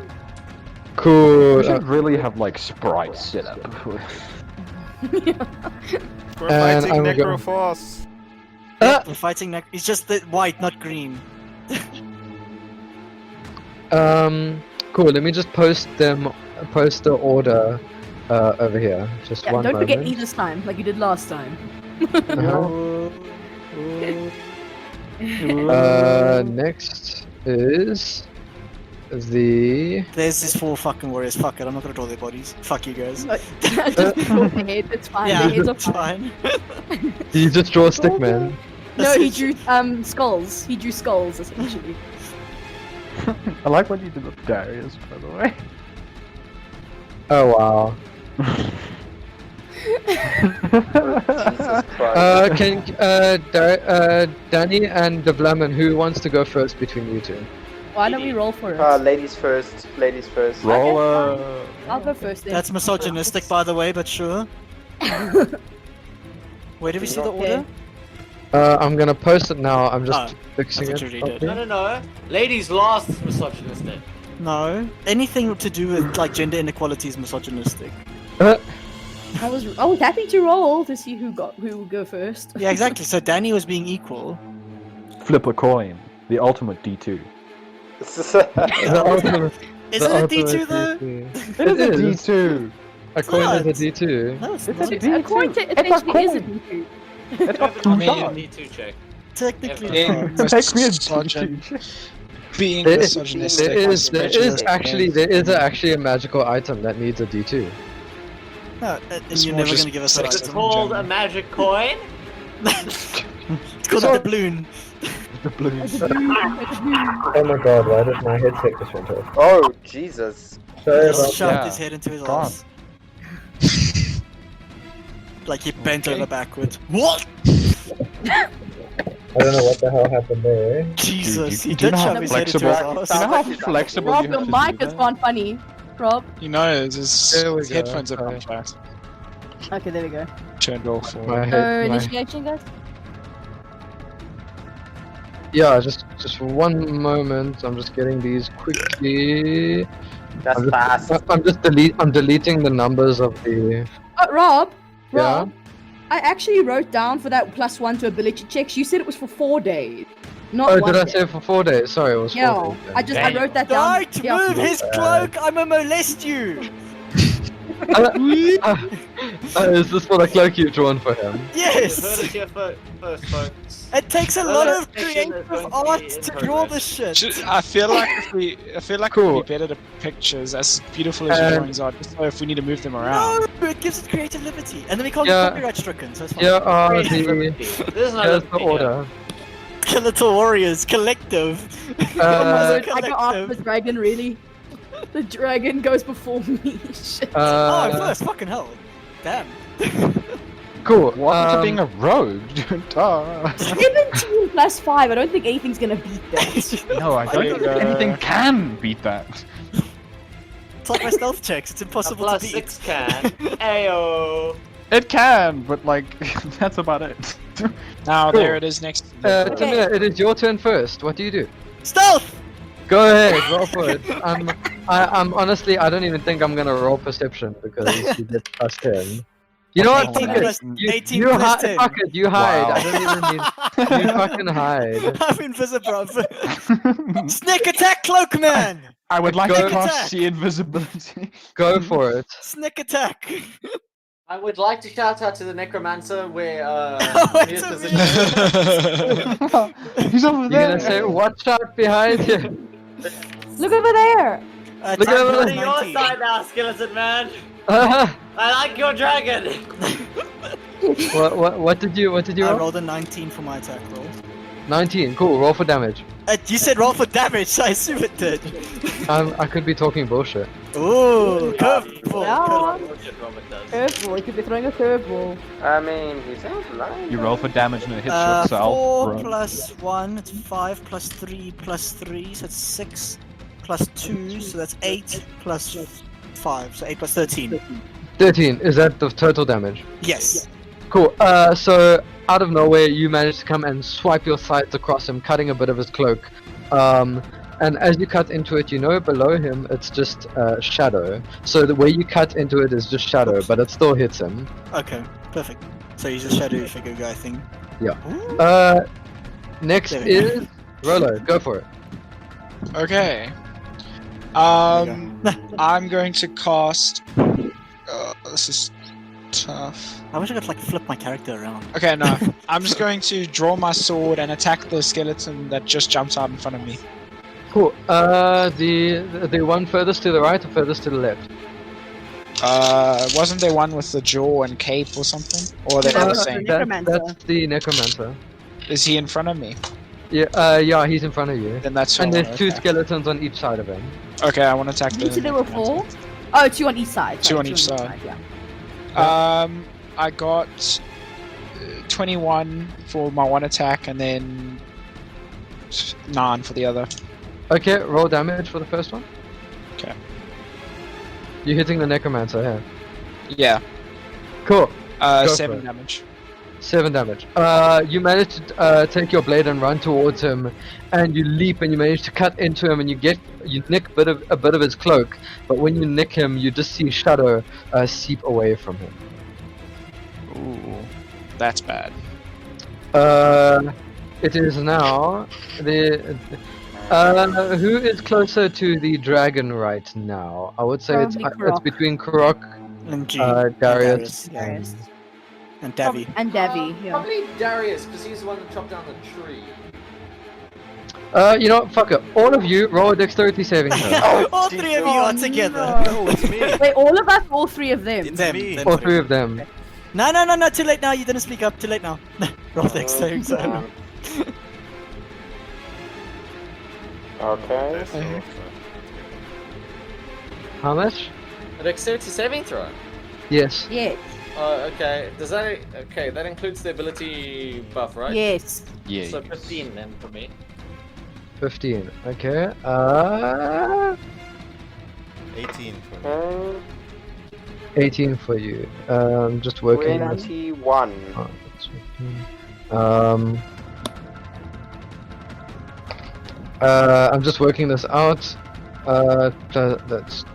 Cool. We should really have like sprites set up. We're And fighting I'm go- Necroforce. Ah! We're fighting next. It's just the white, not green. Cool. Let me just post the order over here. Just Yeah, one don't moment. forget me this time, like you did last time. Next is the. There's these 4 fucking warriors. Fuck it, I'm not gonna draw their bodies. Fuck you guys. Just draw the head, it's fine. Yeah, the heads are it's fine. fine. You just draw stickman. No, he drew skulls. He drew skulls essentially. I like what you did with Darius, by the way. Oh wow. Jesus Christ. Danny and Davlamin, who wants to go first between you two? Why don't we roll for it? Ladies first. Ladies first. Roll I'll go first then. That's misogynistic, by the way, but sure. Where do we see the order? I'm gonna post it now. I'm just Oh, fixing I it. thought you already did. Okay. No. Ladies last is misogynistic. No. Anything to do with like gender inequality is misogynistic. I was happy to roll to see who will go first. Yeah, exactly. So Danny was being equal. Flip a coin. The ultimate D2. The ultimate- Is the it a ultimate D2 though? D2. It is a is. D2. A coin not. is a D2. No, it's It's not. a A D2. coin It's a essentially is a coin. D2. It's got Have two an shots. D2 check. Technically, Yeah. it's not. Take me a Misogyn- D2. Being There misogynistic. there is actually a magical item that needs a D2. No, and It's you're more never just gonna give us that sex It's item. called a general. magic coin. It's called a doubloon. The blue. Oh my god, why did my headset just went off? Oh, Jesus. Sorry Just shoved Yeah. his head into his God. ass. Like he bent over backwards. What? I don't know what the hell happened there. Jesus, Do he you know did how shove his head into flexible? his Do you know ass. how flexible Rob, you your have to mic do has that? gone funny. Rob. He knows his There we go, headphones are sorry. contract. Okay, there we go. Turned off. My Or... head, So my- initiation, guys. Yeah, just one moment. I'm just getting these quickly. That's fast. I'm deleting the numbers of the. Rob. Yeah? Rob. I actually wrote down for that +1 to ability checks. You said it was for 4 days, not Oh, 1 did I day. say for 4 days? Sorry, it was 4 Yeah, days. then. I wrote that down. Don't Yeah. move his cloak! I'ma molest you! Is this for the cloak you've drawn for him? You heard Yes! it here first, folks. It takes a lot of Molestation is creative going to be art in to draw progress. this shit. I feel like it Cool. would be better to pictures, as beautiful as your drawings are, just so if we need to move them around. No, it gives it creative liberty. And then we can't Yeah. get copyright stricken, so it's fine. Here are There's the. no Here's the liberty here. order. Skeletal Warriors Collective. Uh, I go after the dragon, really? The dragon goes before me. Shit. Oh, first, fucking hell. Damn. Cool. What for being a rogue? Duh. 17 + 5. I don't think anything's gonna beat that. No, I don't think anything can beat that. It's like my stealth checks, it's A impossible to beat. +6 can. Ayo. It can, but like that's about it. Now Cool. there it is next. To the Okay. Timur, it is your turn first. What do you do? Stealth! Go ahead, roll for it. I'm honestly, I don't even think I'm gonna roll perception because you get +10. You know what? 18 Fuck it. plus- You, 18 you plus hide. 10. Fuck it. You hide. Wow. I don't even need. You fucking hide. I'm invisible. Sneak attack, cloak man! I would like Go to cast attack. see invisibility. Go for it. Sneak attack! I would like to shout out to the necromancer where Wait his a position. He's over You're there. gonna say, "Watch out behind you." Look over there! Look Attack over I'm on there. your 19. side now, skeleton man. Uh, I like your dragon. What did you I roll? rolled a 19 for my attack roll. 19. Cool. Roll for damage. You said roll for damage, so I assume it did. I could be talking bullshit. Ooh, curveball. Yeah. Bullshit Robert does. Curveball. He could be throwing a curveball. I mean, he sounds lying. You roll for damage and it hits yourself. 4 bro. plus 1, it's 5 plus 3 plus 3, so it's 6 plus 2, so that's 8 plus 5, so 8 plus 13. 13. Is that the total damage? Yes. Cool. So out of nowhere, you manage to come and swipe your scythe across him, cutting a bit of his cloak. And as you cut into it, below him it's just shadow. So the way you cut into it is just shadow, but it still hits him. Okay, perfect. So he's a shadowy figure guy thing. Yeah. Ooh. Next There we go. is Rolo. Go for it. Okay. There I'm going to cast. This is tough. I wish I could like flip my character around. Okay, no. I'm just going to draw my sword and attack the skeleton that just jumps out in front of me. Cool. The one furthest to the right or furthest to the left? Wasn't there one with the jaw and cape or something? Or they're That the was same? the necromancer. That's the necromancer. Is he in front of me? Yeah, he's in front of you. Then that's And all, there's two okay. skeletons on each side of him. Okay, I want to attack Did the you say there were necromancer. 4? Oh, 2 on each side. Two Sorry, on each side. Yeah. I got 21 for my one attack and then 9 for the other. Okay, roll damage for the first one. Okay. You're hitting the necromancer, yeah. Yeah. Cool. Go 7 for it. damage. 7 damage. You manage to take your blade and run towards him, and you leap and you manage to cut into him, and you nick a bit of his cloak. But when you nick him, you just see shadow seep away from him. Ooh, that's bad. It is now the. Who is closer to the dragon right now? I would say it's Probably Kurok. between Kurok, And G. Darius, Darius. And Davy. And Davy, yeah. Probably Darius, because he's the one that chopped down the tree. Fuck it. All of you roll a dexterity saving throw. All 3 of you are together. No, it's me. Wait, all of us, all 3 of them. It's Them, me. them. All 3 of them. No, too late now, you didn't speak up, too late now. Roll the saving throw. Okay. That's all. How much? A dexterity saving throw. Yes. Yes. Okay. Does that? Okay, that includes the ability buff, right? Yes. Yeah. So 15 then for me. 15. Okay. 18 for me. Okay. 18 for you. Just working. 21. Oh, that's 15. I'm just working this out. That's.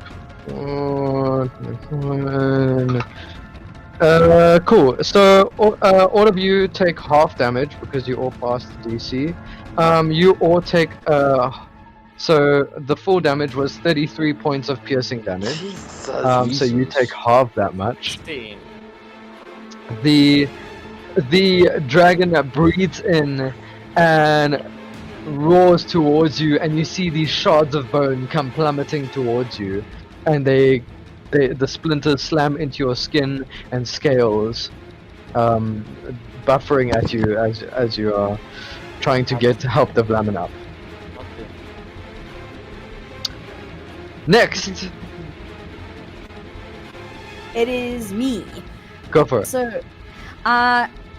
Cool. So all of you take half damage because you all passed the DC. You all take so the full damage was 33 points of piercing damage. So you take half that much. 15. The dragon that breathes in and roars towards you, and you see these shards of bone come plummeting towards you, and the splinters slam into your skin and scales, buffering at you as you are trying to help Davlamin up. Okay. Next, It is me. go for it. So,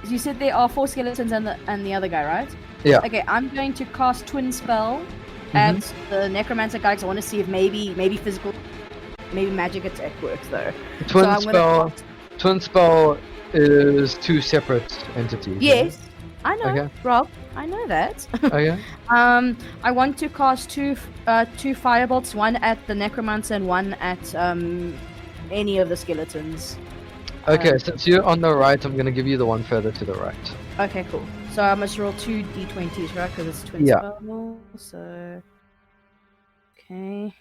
you said there are 4 skeletons and the other guy, right? Yeah. Okay, I'm going to cast Twin Spell at the Necromancer guy because I want to see if maybe physical, maybe magic attack works though. Twin so I'm spell. Gonna... Twin spell is 2 separate entities. Yes, I know, Okay. Rob. I know that. Okay. I want to cast two firebolts, one at the Necromancer and one at any of the skeletons. Okay, since you're on the right, I'm gonna give you the one further to the right. Okay, cool. So I must roll 2 d20s, right? Because it's twin Yeah. spell. So okay.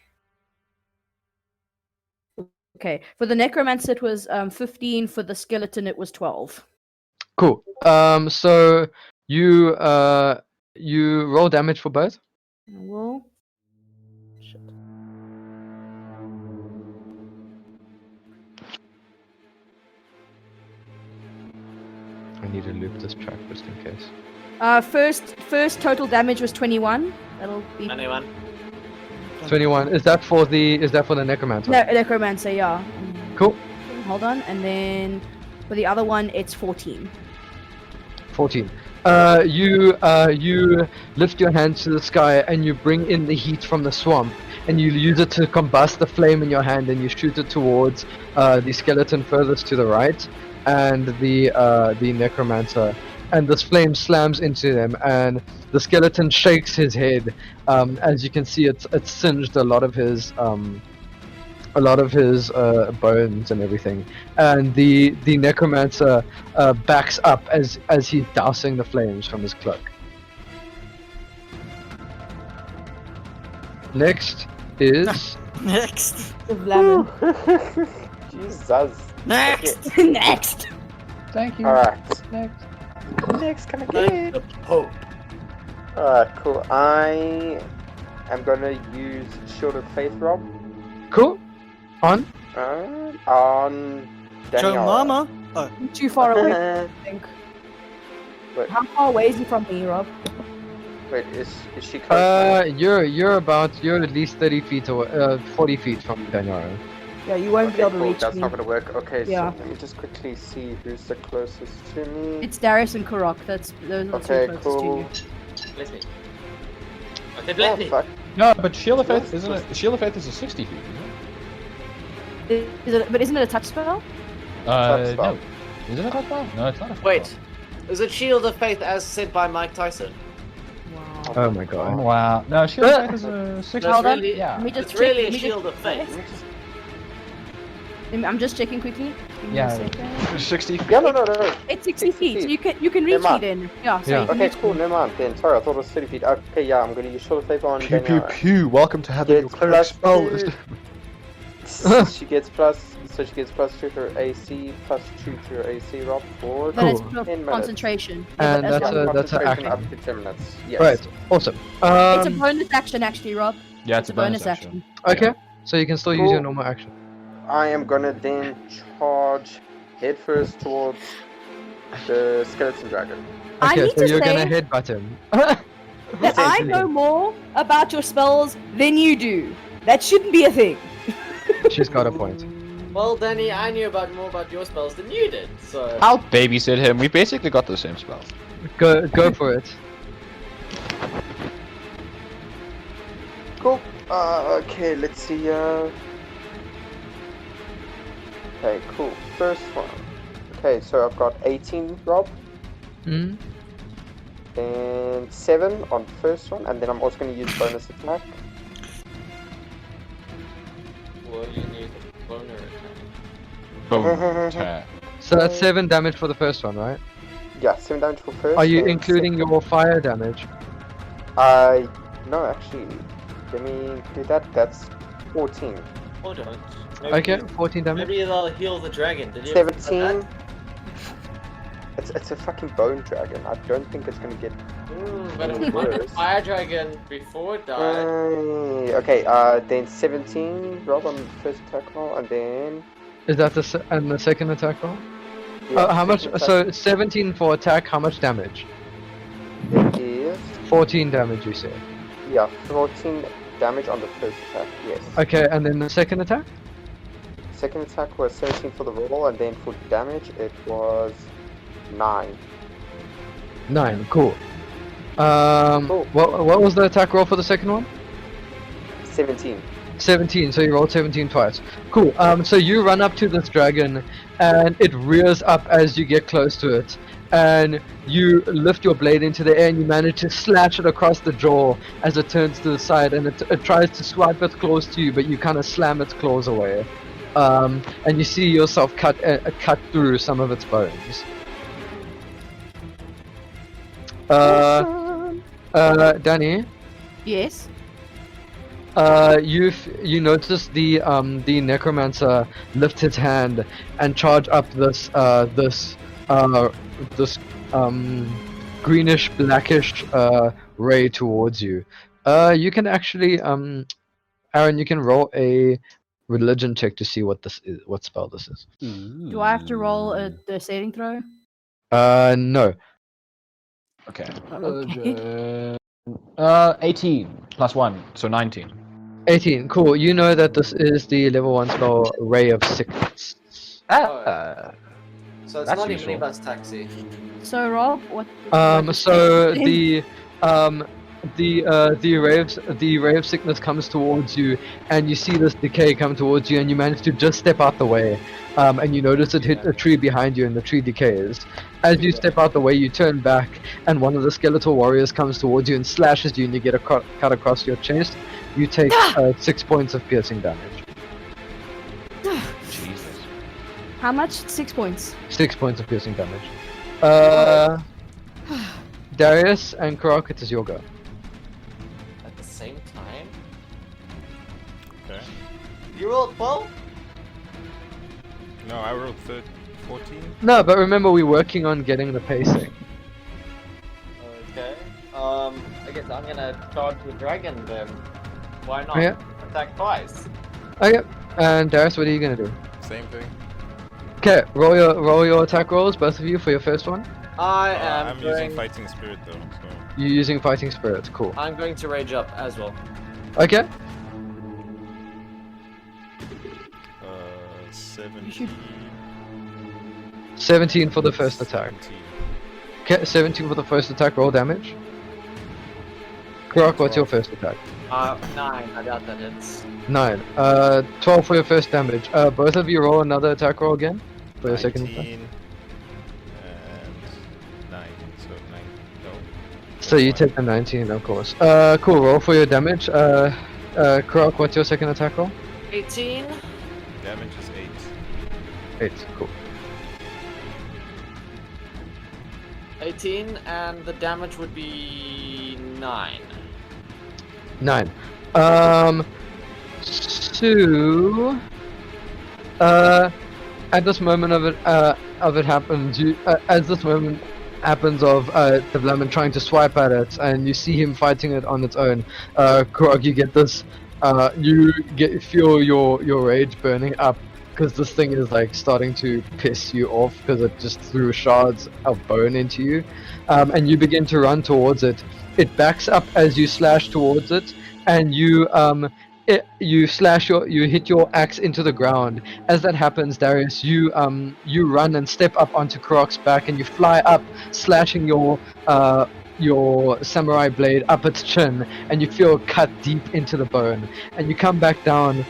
Okay, for the Necromancer it was 15. For the skeleton it was 12. Cool. So you roll damage for both. Well, shit. need to loop this track just in case. First total damage was 21. That'll be 21. 21. Is that for the necromancer? no, necromancer. Yeah. Cool. Hold on, and then for the other one, it's 14. 14. You lift your hands to the sky and you bring in the heat from the swamp and you use it to combust the flame in your hand and you shoot it towards the skeleton furthest to the right and the necromancer, and this flame slams into them and the skeleton shakes his head. As you can see, it's singed a lot of his bones and everything, and the necromancer backs up as he's dousing the flames from his cloak. Next is Next. Davlamin. Jesus. Next. Next. Thank you. Alright. Next. Next, can I get Thank it? the Pope. Alright, cool. I am gonna use Shield of Faith, Rob. cool. On. On Joe Daniela. Mama. Too far away, I think. Wait. How far away is he from me, Rob? Wait, is she close? You're at least 30 feet or 40 feet from Daniara. Yeah, you won't be able to cool. reach That's me. not gonna work. Okay, Yeah. so let me just quickly see who's the closest to me. It's Darius and Kurok. Those are the Okay, two closest cool. Bless me. Okay, bless Oh, me. fuck. No, but Shield of Faith Yes, isn't yes. it? Shield of Faith is a 60 feet, isn't it? But isn't it a touch spell? Touch spell. No. Is it a touch spell? No, it's not a touch Wait. spell. Is it Shield of Faith as said by Mike Tyson? Wow. Oh my Oh, god. wow. No, Shield of Faith is a 60 That's Hold on. really, Yeah. Let me just it's check- really let a me just- Shield of Faith. I'm just checking quickly. Give me a Yeah. second. 60 feet. Yeah, no. It's 60 feet. So you can reach Never me mind. then. Yeah. So Yeah. you can Okay, reach cool. me. Never mind. Then sorry, I thought it was 30 feet. Okay, yeah, I'm gonna use Shield of Faith on Pew pew Daniela. pew. Welcome to having your Gets cleric plus spell. 2. she gets plus 2 to her AC, plus 2 to her AC, Rob, for Then it's Cool. 12 10 minutes. concentration. And Yeah, that's but a- that's an concentration action. up to 10 minutes. Yes. Right. Awesome. it's a bonus action actually, Rob. Yeah, It's a bonus action. Okay. So you can still use Cool. your normal action. I am gonna then charge headfirst towards the skeleton dragon. I Okay, need so to you're say gonna headbutt him. that I Essentially. know more about your spells than you do. That shouldn't be a thing. She's got a point. Well, Danny, I knew more about your spells than you did, so... I'll babysit him. We basically got the same spells. Go for it. Cool. Okay, let's see. Okay, cool. First one. Okay, so I've got 18, Rob, Hmm. and 7 on first one, and then I'm also gonna use bonus attack. Well, you need a boner attack. Boom. Tap. So that's 7 damage for the first one, right? Yeah, 7 damage for first. Are you and including your fire damage? No, actually, let me include that. That's 14. Or don't. Okay, 14 damage. Maybe they'll heal the dragon. Did you ever think about 17. It's a fucking bone dragon. I don't think it's gonna get. that? But it Any was a worse. fire dragon before it died. Okay, then 17, Rob, on the first attack roll, and then. Is that and the second attack roll? Yeah, How much? second So attack 17 for attack. How much damage? is 14 damage, you said. 14 damage on the first attack. Yes. Okay, and then the second attack? Second attack was 17 for the roll, and then for damage it was 9. 9. Cool. Cool. What was the attack roll for the second one? 17. 17, so you rolled 17 twice. Cool. So you run up to this dragon, and it rears up as you get close to it, and you lift your blade into the air, and you manage to slash it across the jaw as it turns to the side, and it tries to swipe its claws to you, but you kind of slam its claws away, and you see yourself cut through some of its bones. Danny. Yes. You notice the necromancer lift his hand and charge up this greenish blackish ray towards you. You can actually Aaron, you can roll a religion check to see what this is, what spell this is. Do I have to roll the saving throw? No. Okay. Okay. 18 plus 1, so 19. 18. Cool. You know that this is the level 1 spell Ray of Sickness. Ah, So it's That's not useful. even a bus taxi. So Rob, what? So the ray of sickness comes towards you, and you see this decay come towards you, and you manage to just step out the way, and you notice it hit a tree behind you, and the tree decays. As you step out the way, you turn back, and one of the skeletal warriors comes towards you and slashes you, and you get a cut across your chest. You take 6 points of piercing damage. Jesus. How much? 6 points. 6 points of piercing damage. Darius and Kurok, it is your go. At the same time? Okay. You rolled 12? No, I rolled 14. No, but remember we're working on getting the pacing. Okay. I guess I'm gonna charge the dragon then. Why not? Yeah. Attack twice. Okay, and Darius, what are you gonna do? Same thing. Okay, roll your attack rolls, both of you, for your first one. I am I'm going... using fighting spirit though, so. You're using fighting spirit, cool. I'm going to rage up as well. Okay, 17. 17 for the first attack. 17. Okay, 17 for the first attack, roll damage. Kurok, what's your first attack? 9. I doubt that hits. 9. 12 for your first damage. Both of you roll another attack roll again for your second attack. 19 and 9, so 9. No. So you take the 19, of course. Cool, roll for your damage. Kurok, what's your second attack roll? 18. Damage is 8. 8, cool. 18, and the damage would be 9. 9. So at this moment of it happens, as this moment happens of Davlamin trying to swipe at it, and you see him fighting it on its own. Kurok, you get this. Feel your rage burning up, because this thing is like starting to piss you off because it just threw shards of bone into you, and you begin to run towards it. It backs up as you slash towards it, and you hit your axe into the ground. As that happens, Darius, you run and step up onto Kurok's back, and you fly up, slashing your samurai blade up its chin, and you feel it cut deep into the bone. And you come back down.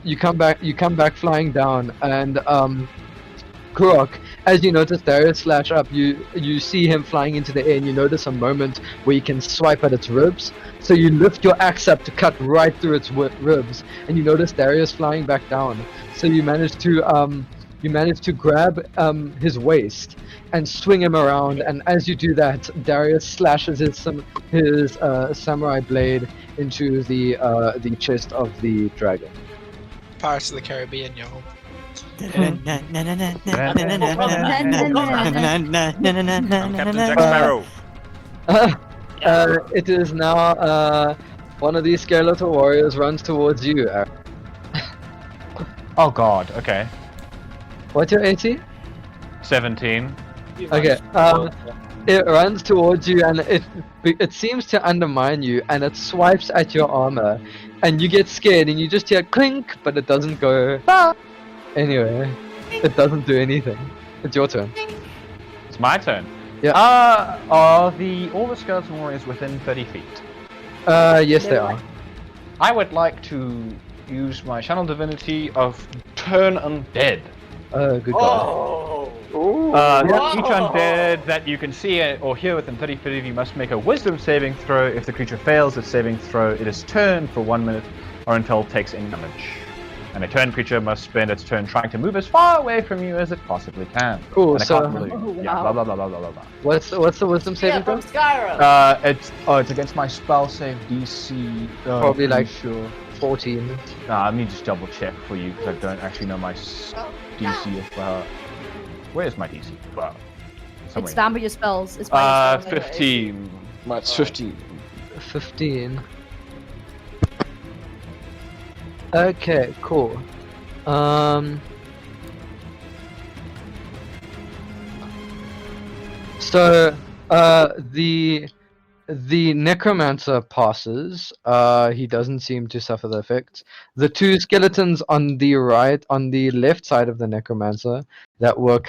You come back flying down, and Kurok, as you notice Darius slash up, you see him flying into the air, and you notice a moment where you can swipe at its ribs. So you lift your axe up to cut right through its ribs, and you notice Darius flying back down. So you manage to grab his waist and swing him around, and as you do that, Darius slashes his samurai blade into the chest of the dragon. Pirates of the Caribbean, yo. I'm Captain Jack Sparrow. It is now one of these skeletal warriors runs towards you. Oh god, okay. What's your AC? 17. Okay. It runs towards you, and it seems to undermine you, and it swipes at your armor, and you get scared, and you just hear clink, but it doesn't go. Anyway, it doesn't do anything. It's your turn. It's my turn. Yeah. Are all the skeleton warriors within 30 feet? Yes they are. I would like to use my channel divinity of Turn Undead. Good guy. Oh! Each undead that you can see or hear within 30 feet of you must make a wisdom saving throw. If the creature fails its saving throw, it is turned for 1 minute or until it takes any damage. And a turned creature must spend its turn trying to move as far away from you as it possibly can. Cool, And it so- can't really- yeah, blah blah blah blah blah blah blah. What's the wisdom Yeah, saving from throw? Skyrim! It's against my spell save DC. Probably pretty like sure. 14. Let me just double check for you because I don't actually know my DC of where's my DC? Wow. It's down by your spells. It's by your spells. 15. That's 15. 15. Okay, cool. So, the necromancer passes. He doesn't seem to suffer the effects. The two skeletons on the left side of the necromancer that were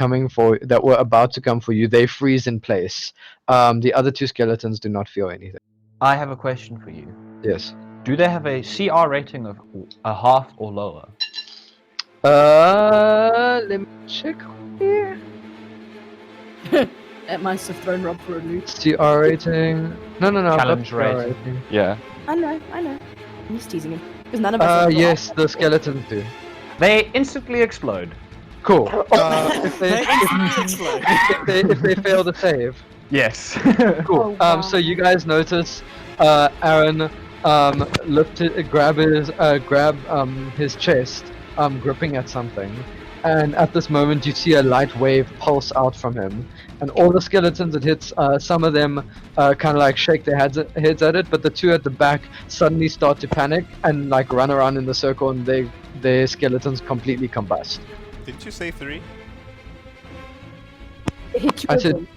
about to come for you, they freeze in place. The other two skeletons do not feel anything. I have a question for you. Yes. Do they have a CR rating of a half or lower? Let me check here. That must have thrown Rob for a loop. CR rating. No. I've got Challenge CR rating. Yeah. I know. I'm just teasing him. Because none of us have yes, the skeletons do. They instantly explode. Cool. If They instantly explode. if they fail to save. Yes. Cool. Oh, wow. So you guys notice Aaron grab his chest, gripping at something, and at this moment you see a light wave pulse out from him, and all the skeletons it hits, some of them kind of like shake their heads at it, but the two at the back suddenly start to panic and like run around in the circle, and their skeletons completely combust. Didn't you say 3? It hit you I with said- them.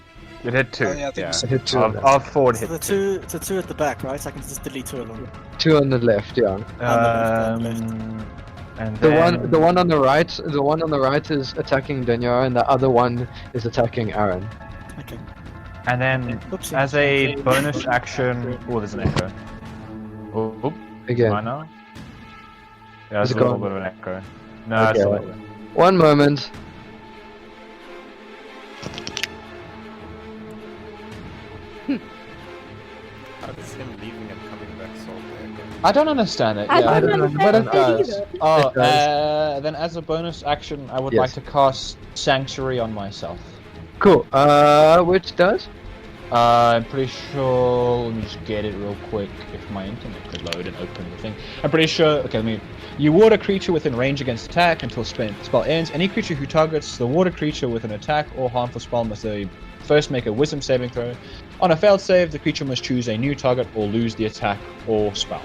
It hit 2. Oh, yeah, I think so. I hit two of them. Our forward So hit the two at the back, right? So I can just delete two of them. Two on the left, yeah. And The then... one on the right is attacking Daniara, and the other one is attacking Aaron. Okay. And then, Oopsie. as a bonus action... Oh, there's an echo. Oh, Again. I know. Yeah, there's Is a it little gone? bit of an echo. No, Okay. it's still there. One moment. How does him leaving and coming back solve the echo? I don't understand it. I Yeah, don't know, understand but it that does. either. Oh, It does. then as a bonus action, I would Yes. like to cast Sanctuary on myself. Cool. Which does? I'm pretty sure. Let me just get it real quick. If my internet could load and open the thing, I'm pretty sure. Okay, let me. You ward a creature within range against attack until spell ends. Any creature who targets the water creature with an attack or harmful spell must first make a Wisdom saving throw. On a failed save, the creature must choose a new target or lose the attack or spell.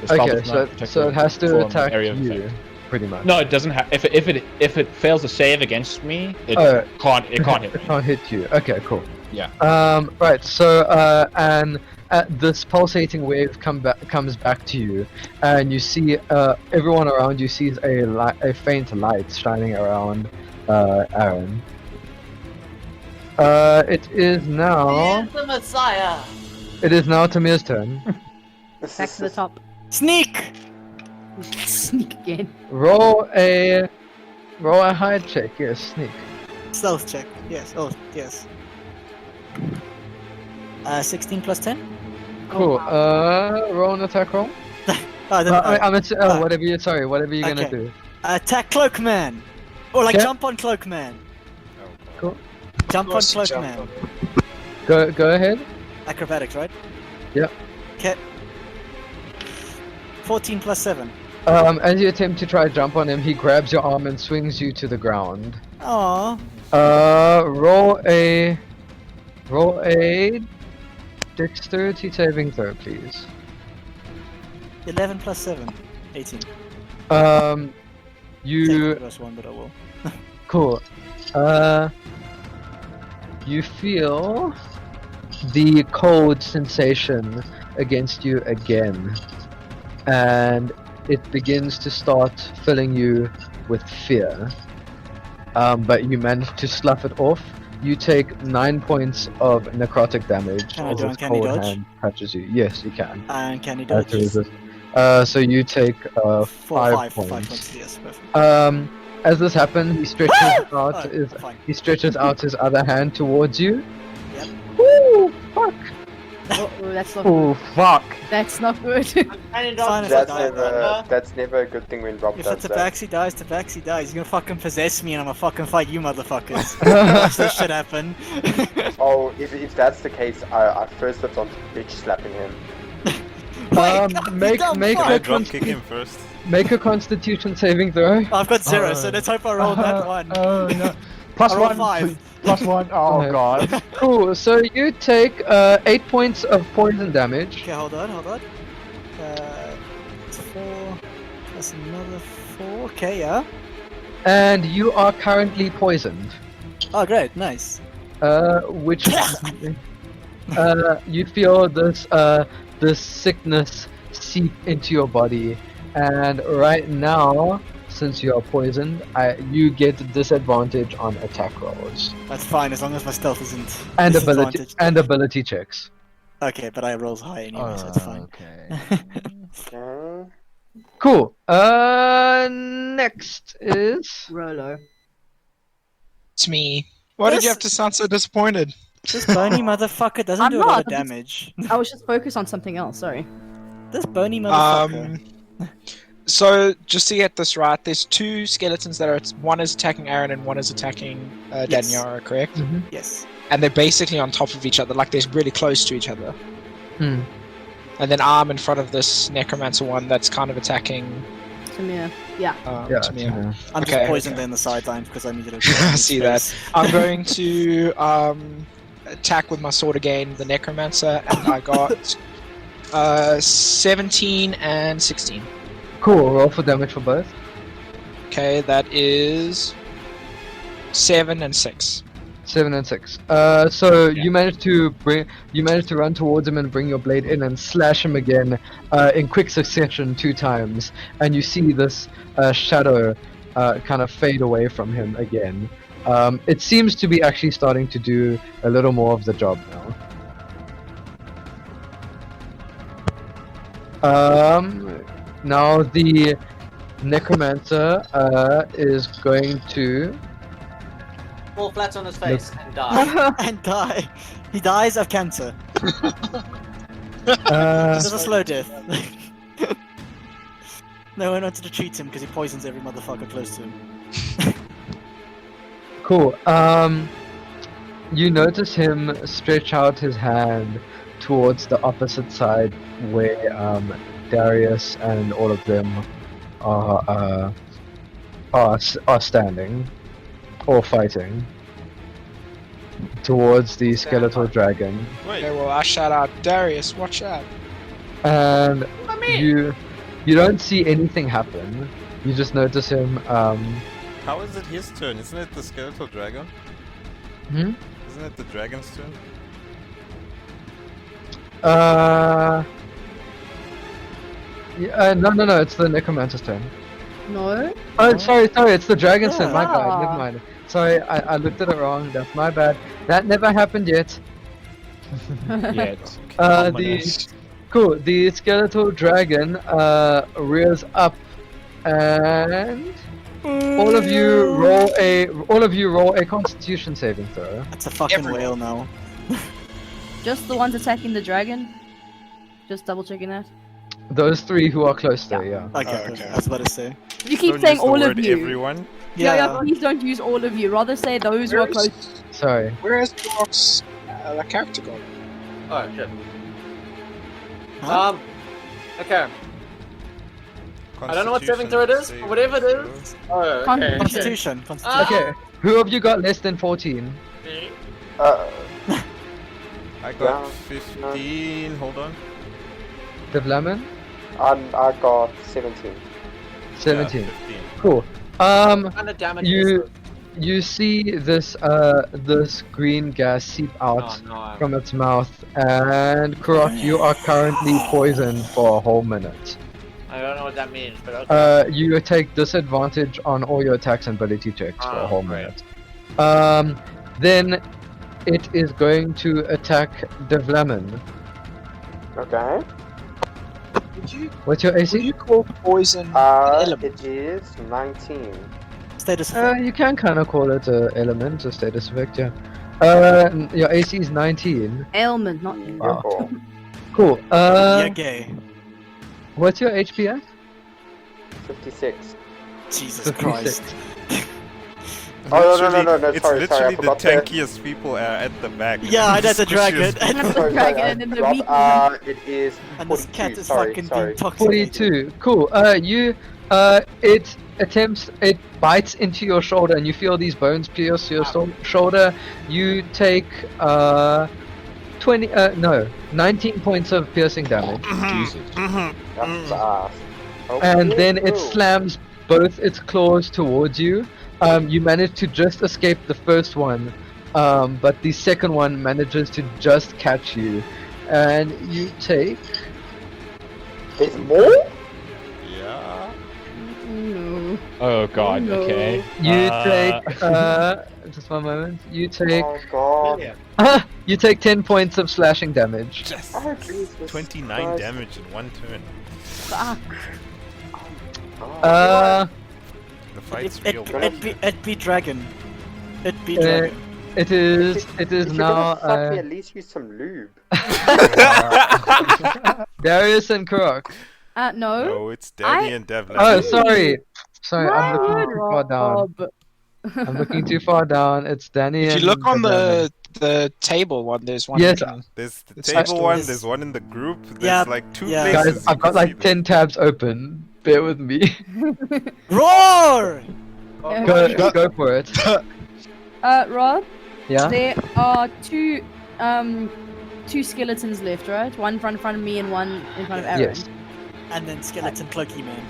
The spell Okay, does not protect so it has to from attack area of you, effect. pretty much. No, it doesn't have. If it fails to save against me, it Oh. can't hit me. It can't hit you. Okay, cool. Yeah. Right. So, and this pulsating wave comes back to you, and you see everyone around you sees a faint light shining around Aaron. It is now. The Messiah. It is now Timir's turn. Back to the top. Sneak! Sneak again. Roll a hide check. Yes, sneak. Stealth check. Yes. Oh, yes. 16 plus 10? Cool. Roll an attack roll. Oh, then, Whatever you're gonna okay. do. Attack Cloakman! Or like Okay. jump on Cloakman. Oh, Cool. Jump on Plus you jump Cloakman. Go ahead. Acrobatics, right? Yep. Okay. 14 plus 7. As you attempt to try to jump on him, he grabs your arm and swings you to the ground. Aww. Roll a dexterity saving throw, please. 11 plus 7. 18. You Technically plus 1, but I will. cool. You feel the cold sensation against you again, and it begins to start filling you with fear. But you manage to slough it off. You take 9 points of necrotic damage Can I as do this uncanny cold dodge? hand touches you. Yes, you can. And can he To dodge? resist. So you take 5 5 points. points, yes, perfect. As this happens, he stretches out Oh, fine. he stretches out his other hand towards you. Yep. Woo! Fuck! Oh, that's not Oh good. fuck! That's not good. And Fine if I That's die, never, that's never a good thing when Rob If does the that. Tabaxi dies, Tabaxi dies. He's gonna fucking possess me and I'm gonna fucking fight you motherfuckers. Watch this shit happen. Oh, if that's the case, I first stepped on bitch slapping him. Make Can I a drop kick him first? make a Constitution saving throw. I've got 0, so let's hope I roll that one. Oh no! Plus I rolled 1. 5. Plus 1. Oh Okay. god. Cool. So you take 8 points of poison damage. Okay, hold on. It's 4 plus another 4. Okay, yeah. And you are currently poisoned. Oh, great, nice. which you feel this sickness seep into your body, and right now, since you are poisoned, you get disadvantage on attack rolls That's fine as long as my stealth isn't and disadvantaged. ability checks. Okay, but I rolls high anyway, so it's fine. Okay. Cool. Next is Rolo. It's me. Why did you This- have to sound so disappointed? This bony motherfucker doesn't I'm do a lot not, of I'm just- damage. I was just focused on something else. Sorry. This bony motherfucker. So just to get this right, there's two skeletons that are. One is attacking Aaron and one is attacking Yes. Daniara, correct? Yes. And they're basically on top of each other, like they're really close to each other. Hmm. And then I'm in front of this necromancer one that's kind of attacking Timur. Yeah. Timur. I'm Okay, just poisoned okay. in the sidelines because I needed a I see that. space. I'm going to attack with my sword again, the necromancer, and I got 17 and 16. cool. Roll for damage for both. Okay, that is 7 and 6. 7 and 6. So you managed to run towards him and bring your blade in and slash him again, in quick succession 2 times, and you see this shadow kind of fade away from him again. It seems to be actually starting to do a little more of the job now. Now the necromancer is going to. Fall flat on his face and die. And die. He dies of cancer. Uh, This is a slow death. No one wanted to treat him because he poisons every motherfucker close to him. Cool. You notice him stretch out his hand towards the opposite side where Darius and all of them are standing or fighting towards the skeletal dragon, Wait, Okay, well I shout out, Darius, watch out. and you don't see anything happen. You just notice him. how is it his turn? Isn't it the skeletal dragon? Hmm? Isn't it the dragon's turn? No, it's the necromancer's turn. No. Oh, sorry, it's the dragon's turn. My bad. Ah. Never mind. Sorry, I looked at it wrong. That's my bad. That never happened yet. Yet. The skeletal dragon rears up, and all of you roll a Constitution saving throw. That's a fucking Everyone. whale now. Just the ones attacking the dragon. Just double checking that. Those 3 who are close there, yeah. Okay, Oh, perfect. okay. I was about to say. You keep Don't saying use the all of word you. everyone. Yeah, please don't use all of you. Rather say those who are close. Sorry. Where is Kurok's character gone? Oh shit. Huh? Okay. I don't know what saving throw it is, but whatever it is. Oh, okay. Constitution. Constitution. Okay, who of you got less than 14? I got 15. Hold on. Davlamin? I got 17. 17. Yeah, 15. Cool. What kind of damage is You see this green gas seep out it? Oh no. from its mouth, and Kurok, you are currently poisoned for a whole minute. I don't know what that means, but okay. You take disadvantage on all your attacks and ability checks for a Oh, whole great. minute. Then it is going to attack Davlamin. Okay. What's your Would AC? you call poison an element? It is 19. Status effect. You can kind of call it an element, a status effect, yeah. Your AC is 19. Ailment, not you. Wow. Cool. Cool. You're gay. What's your HP at? 56. Jesus 56. Christ. Oh, no, It's sorry, I literally the forgot tankiest people are at the back. Yeah, I know the dragon. That's the Sorry, dragon I and then the forgot. weak one. It is And this 42. cat is sorry, fucking sorry. being toxicated. 42. Cool. It bites into your shoulder, and you feel these bones pierce your shoulder. You take 19 points of piercing damage, That's ass. and Okay, then it cool. slams both its claws towards you. You manage to just escape the first one, but the second one manages to just catch you, and you take. There's more? Yeah. No. Oh god, no. okay. You take. Just one moment. You take. Oh god. You take 10 points of slashing damage. Yes. Oh, Jesus 29 Christ. damage in one turn. Fuck. Uh, The fight's It real. be dragon. It be Uh, dragon. it is. It is If you're now. gonna fuck me, at least use some lube. Darius and Kurok. No. No, it's Danny and Davlamin. Oh, sorry. Sorry, I'm looking Good, too far down. Rob. I'm looking too far down. It's Danny If and you look on Davlamin. the table one, there's one. Yes. you can- There's the It's table next one, to- there's one in the group, there's Yeah, like two yeah. places. Guys, you I've got can like see 10 tabs open. Bear with me. Roar! Go for it. Rob, Yeah? there are two skeletons left, right? One in front of me and one in front of Aaron. Yes. And then skeleton cloaky man.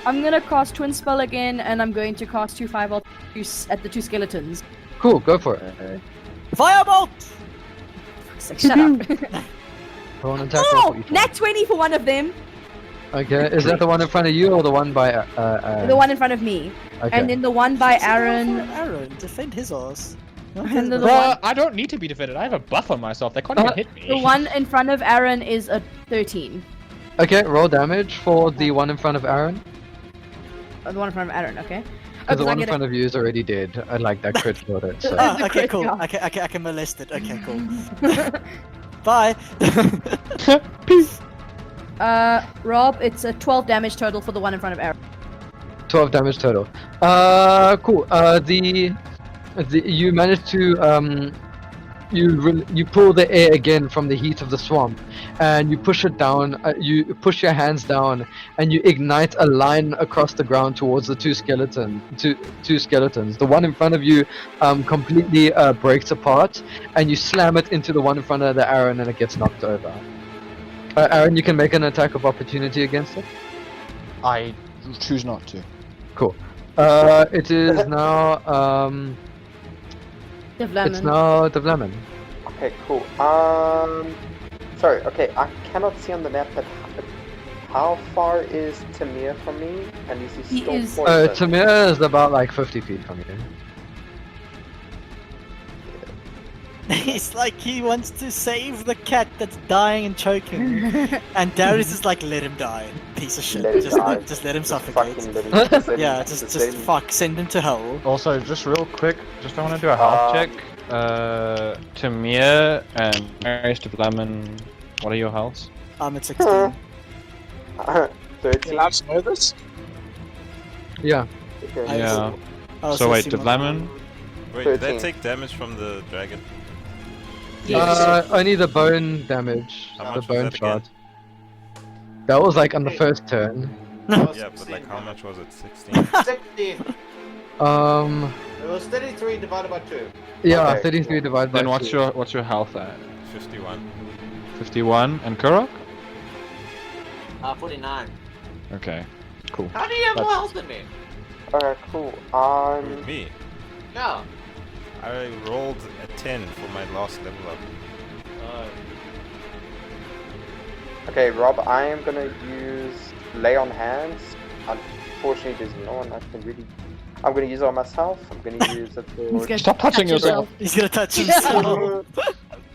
I'm gonna cast Twin Spell again, and I'm going to cast 2 firebolts at the two skeletons. Cool, go for it. Firebolt! Shut up. Go on and attack roll Oh! for each Nat 20 for one of them. one. Okay, is that the one in front of you or the one by The one in front of me. Okay. And then the one by Aaron. Aaron, defend his ass. And the Bruh, one, I don't need to be defended. I have a buff on myself. They can't even hit me. the one in front of Aaron is a 13. Okay, roll damage for the one in front of Aaron. The one in front of Aaron, okay. Because the I one in get front of you is already dead. I like that crit killed it. So. Ah, The okay, crit, cool. yeah. I can molest it. Okay, cool. Bye. Rob, it's a 12 damage total for the one in front of Aaron. 12 damage total. Cool. You managed to you pull the air again from the heat of the swamp, and you push it down. You push your hands down, and you ignite a line across the ground towards the two skeletons. The one in front of you completely breaks apart, and you slam it into the one in front of the Aaron, and it gets knocked over. Aaron, you can make an attack of opportunity against it. I choose not to. Cool. It is now Davlamin. it's now Davlamin. Okay, cool. Sorry. Okay, I cannot see on the map that how far is Timur from me, and is he still is- poisoned? Timur is about like 50 feet from you. He's like he wants to save the cat that's dying and choking, and Darius is like, let him die, piece of shit. Let him Just die. let him Just suffocate. fucking let him- just let him- Yeah, just let him- fuck, send him to hell. Also, just real quick, just I want to do a health check. Timur and Darius Davlamin, what are your healths? I'm at 16. 13. Allowed to know this? Yeah. Okay. Yeah. Oh, So wait, Simon. Davlamin? Wait, did 13. that take damage from the dragon? Only the bone damage. How The much was bone that again? shot. That was like on the first turn. Yeah, but like how much was it? 16? 16. Um. It was 33 divided by 2. Yeah, Okay. 33 divided by Then what's 2. your health at? 51. 51 and Kurok? 49. Okay, cool. How do you have more health than me? Alright, cool. Me? No. I rolled a 10 for my last level up. Okay, Rob, I am gonna use Lay on Hands. Unfortunately, there's no one I can really. I'm gonna use it on myself. I'm gonna use it He's for. gonna Stop touching touch yourself. He's gonna touch himself.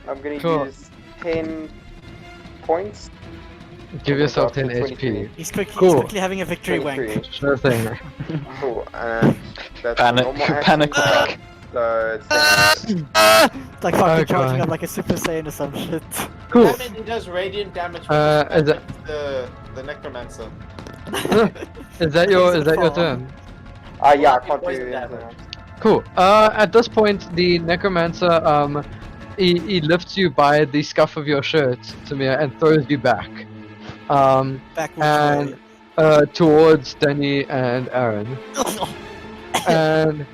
I'm gonna Cool. use 10 points. Give yourself 10 23. HP. He's quickly, Cool. he's quickly having a victory wank. 23. Sure thing. Cool. And that's a Panic, normal action. panic attack. So it's It's like fucking Oh, charging God. up like a Super Saiyan or some shit. Cool. That means he does radiant damage from Is that the necromancer. is that your Fall. turn? yeah, I can't do Poison anything damage. else. Cool. At this point, the necromancer he lifts you by the scuff of your shirt, Timur, and throws you back. Backwards And towards Danny and Aaron. And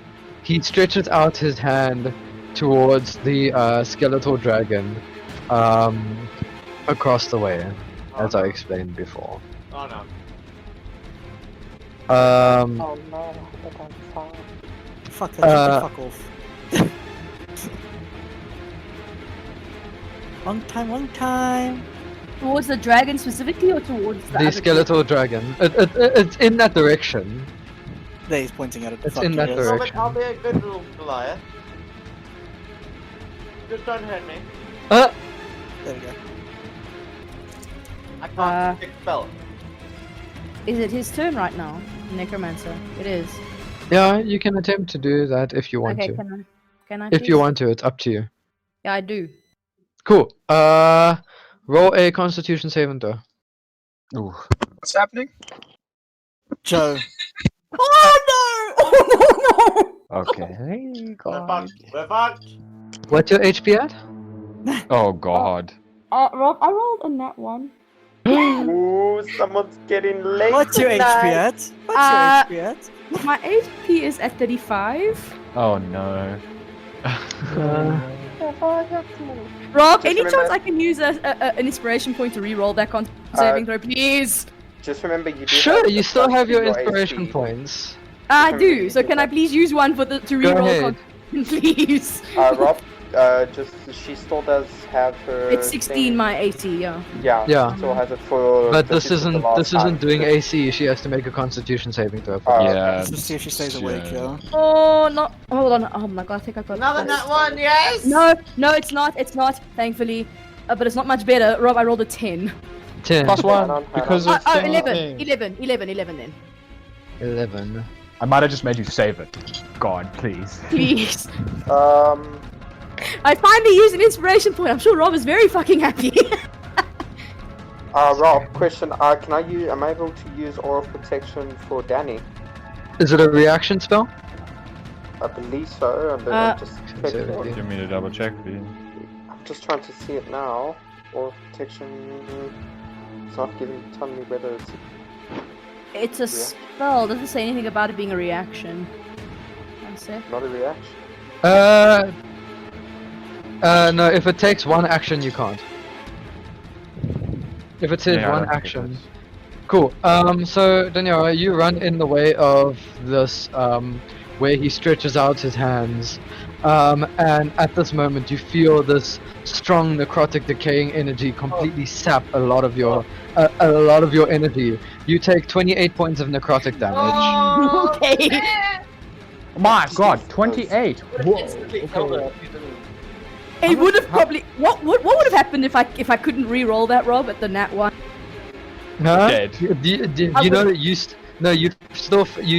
he stretches out his hand towards the skeletal dragon across the way, as I explained before. Oh no. Oh no, I hope I'm fine. Fuck that, Uh, fuck off. Long time. Towards the dragon specifically, or towards the The other skeletal dragon. It's in that direction. There, he's pointing at it. It's Fuck, in that yes. direction. I'll be a good little Goliath. Just don't hurt me. There we go. I can't expel. Is it his turn right now, Necromancer? It is. Yeah, you can attempt to do that if you want Okay, to. can I? If you please? want to, it's up to you. Yeah, I do. Cool. Roll a Constitution saving throw. Ooh. What's happening? Joe. Oh no! Okay. We're fucked. We're fucked. What's your HP at? Oh god. Rob, I rolled a nat 1. Ooh, someone's getting late. What's your HP tonight. at? What's your HP at? My HP is at 35. Oh no. Rob, Just any chance remember- I can use an inspiration point to re-roll that con saving throw, please? Just remember, you do. Sure, have you the still plus have to your inspiration HP. points. I Can do. we So do can I that? please use one for the to Go re-roll ahead. Constitution, please? Rob, she still does have her. It's 16 thing. my AC, yeah. Yeah. She still has it for. But this is the last time. isn't doing AC. She has to make a Constitution saving throw. Oh, Yeah. Let's just see if she stays awake, yo. Oh no! Hold on. Oh my god! I think I got Another nat one, yes. No, it's not. It's not. Thankfully, but it's not much better. Rob, I rolled a 10. 10. Plus Hang 1 on. because Oh, of 11 then. 11. I might have just made you save it. God, please. Please. Um, I finally used an inspiration point. I'm sure Rob is very fucking happy. Rob, question. Can I use? Am I able to use Aura of Protection for Danny? Is it a reaction spell? I believe so. But I'm just checking. so- Give me to double check, please. I'm just trying to see it now. Aura of Protection. It's not telling me whether it's. It's a spell. Doesn't say anything about it being a reaction. One sec. Not a reaction. No, if it takes one action, you can't. If it says Yeah, I one don't think action. it's- Cool. So, Daniara, you run in the way of this, where he stretches out his hands. And at this moment, you feel this strong necrotic decaying energy completely sap a lot of your energy. You take 28 points of necrotic damage. Okay. My god, 28! Whoa. Instantly killed her. It would have probably. What would have happened if I couldn't re-roll that, Rob, at the nat 1? Huh? Dead. You know that you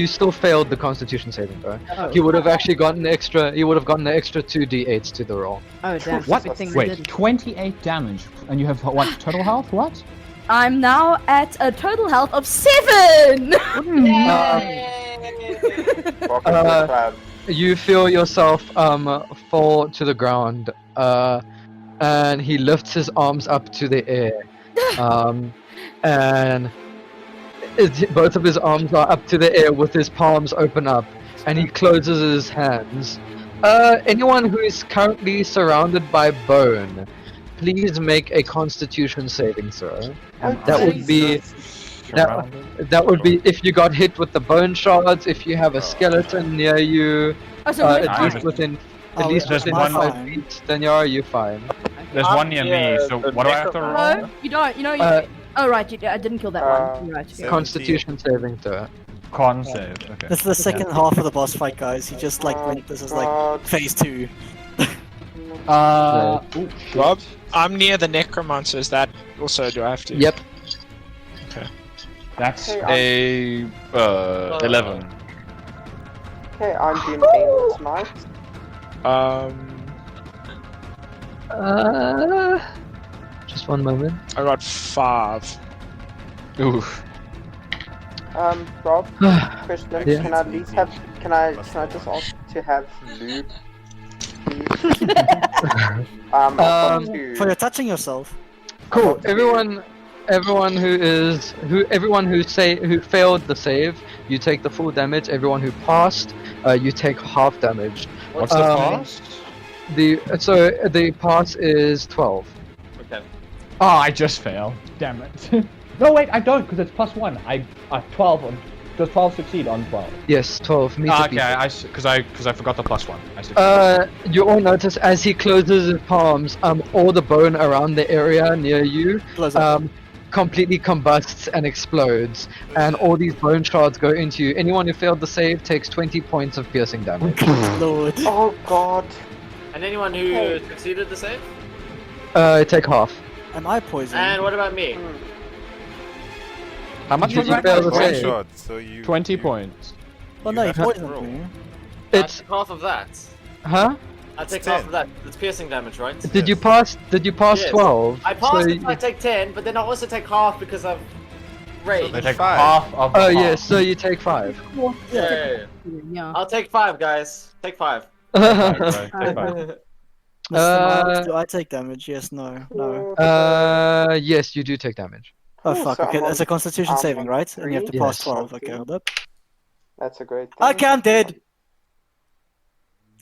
still failed the Constitution saving throw. He would have actually gotten the extra. He would have gotten the extra 2d8s to the roll. Oh damn! What? Good thing I Wait, didn't. 28 damage, and you have what, total health? What? I'm now at a total health of 7. Welcome to the club. You feel yourself fall to the ground, and he lifts his arms up to the air, and both of his arms are up to the air with his palms open up, and he closes his hands. Anyone who is currently surrounded by bone, please make a Constitution saving throw. That would be that would be if you got hit with the bone shards, if you have a skeleton near you, Oh, so we're at fine. least within Oh, there's am one I 5 fine? feet, then you're fine. There's one near me, so what do I have to roll? No, you don't. You know. Oh right, I didn't kill that one. You're right. Okay. Constitution saving throw. Con save, okay. This is the second half of the boss fight, guys. He just went. This is like phase 2. Oh, Rob, I'm near the necromancer. Is that also? Do I have to? Yep. that's Hey, a 11. Okay, I'm doing aim tonight. Just one moment. I got 5. Oof. Rob, question. Yeah. Can I at least have? Can I just ask to have lube? Please? I've got two. For you're touching yourself. Cool. Everyone who failed the save, you take the full damage. Everyone who passed, you take half damage. What's the cost? The pass is 12. Okay. Oh, I just failed. Damn it. No, wait, I don't, because it's +1. I 12 on Does 12 succeed on 12? Yes, 12. Meet the Okay, beat. because I forgot the +1. I succeeded. You all notice as he closes his palms, all the bone around the area near you, completely combusts and explodes, and all these bone shards go into you. Anyone who failed the save takes 20 points of piercing damage. Lord. Oh god. And anyone who succeeded the save? Take half. Am I poisoned? And what about me? How much Did was you that? fail the One save? shot, so you 20 you- points. Well, you no, you have to poisoned roll. me. It's half of that. huh? I take It's half 10. of that. It's piercing damage, right? Did you pass? Did you pass Yes. 12? I passed So if I take 10, but then I also take half because I've rage. They take 5. half of the Oh half. yes, so you take 5. Yeah. I'll take 5, guys. Take 5. Right, take five. Mr. Miles, do I take damage? Yes, no. Yes, you do take damage. Oh Cool, fuck, so okay, I'm that's a constitution I'm saving, on right? And you have to 3. pass Yes. 12. Okay, hold up. That's a great thing. Okay, I'm dead!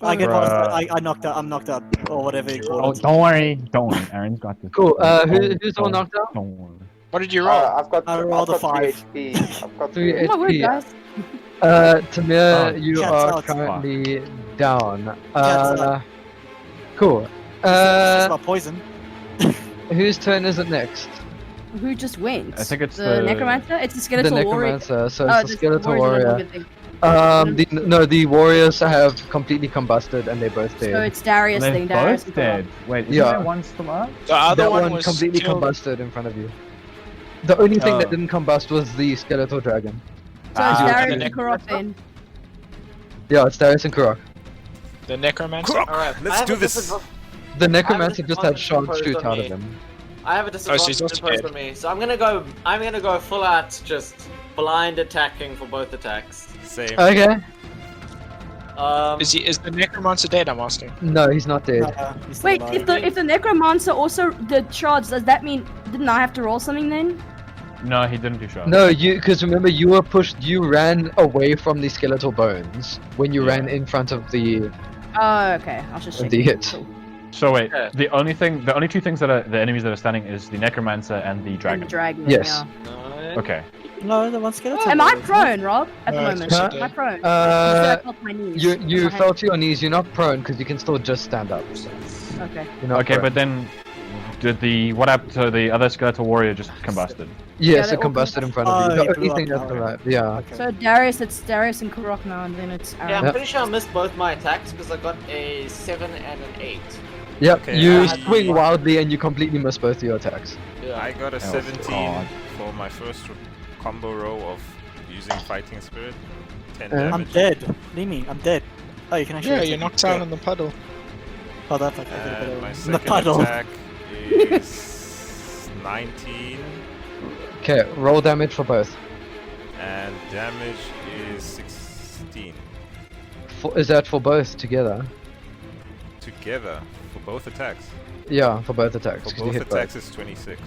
I get past Bruh. I knocked out, I'm knocked out. Or whatever you call Oh, it. don't worry. Aaron's got this. Cool. Don't- Who's all knocked out? Don't worry. What did you roll? I've got I rolled a 3 5. HP. I've got 3 3 Oh, we're HP. guys. Tamir, Oh, you cat's are out. currently down. Cat's out. Cool. That's about poison. Whose turn is it next? Who just went? I think it's the the- necromancer. It's the The skeletal warrior. necromancer. So Oh, it's the skeletal warrior. The, The warriors have completely combusted and they're both so dead. it's Darius They're thing. Darius both dead. Wait, isn't Yeah. there one still up? The other That one one was completely killed. combusted in front of you. The only thing that Oh. didn't combust was the skeletal dragon. So it's Ah, Darius the and Kurok then. Yeah, it's Darius and Kurok. The necromancer. Alright, Let's do this. The necromancer just had disadvantage shards imposed shoot on out me. of him. I have a so he's disadvantage also imposed dead. on me, so I'm gonna go full out, just blind attacking for both attacks. Same. Okay. Is the necromancer dead? I'm asking. No, he's not dead. He's still Wait, alive. if the necromancer also the shards, does that mean didn't I have to roll something then? No, he didn't do shots. No, because remember you were pushed. You ran away from the skeletal bones when you ran in front of the. Oh, okay. I was just The checking. hit. Cool. So wait, Okay. the only two things that are the enemies that are standing is the necromancer and the And dragon. the dragon. Yes. Yeah. Okay. No, the one skeleton. Am I warrior. prone, Rob? At the No, moment, it's am I prone? Uh, I felt my knees. You My hand- fell to your knees. You're not prone because you can still just stand up. Okay. You're not Okay, prone. but then what happened to the other skeletal warrior? Just combusted. Yes, they're it all combusted in front of Oh, you. he The blew only thing up that's now. alive. Yeah. Okay. So Darius, it's Darius and Kurok now, and then it's Aaron. Yeah, I'm Yep. pretty sure I missed both my attacks because I got a 7 and an 8. Yep. Okay, You I- swing wildly and you completely miss both of your attacks. Yeah. I got a Oh, 17 God. for my first combo row of using fighting spirit. 10 I'm I'm damage. dead. Leave me, I'm dead. Oh, you can actually. Yeah, attack you're me. knocked out in the puddle. Oh, that's like And my in the second puddle. attack is 19, Okay, roll damage for both. and damage is 16. Is that for both together? Together for both attacks. Yeah, for both attacks. For 'cause you both hit attacks is 26.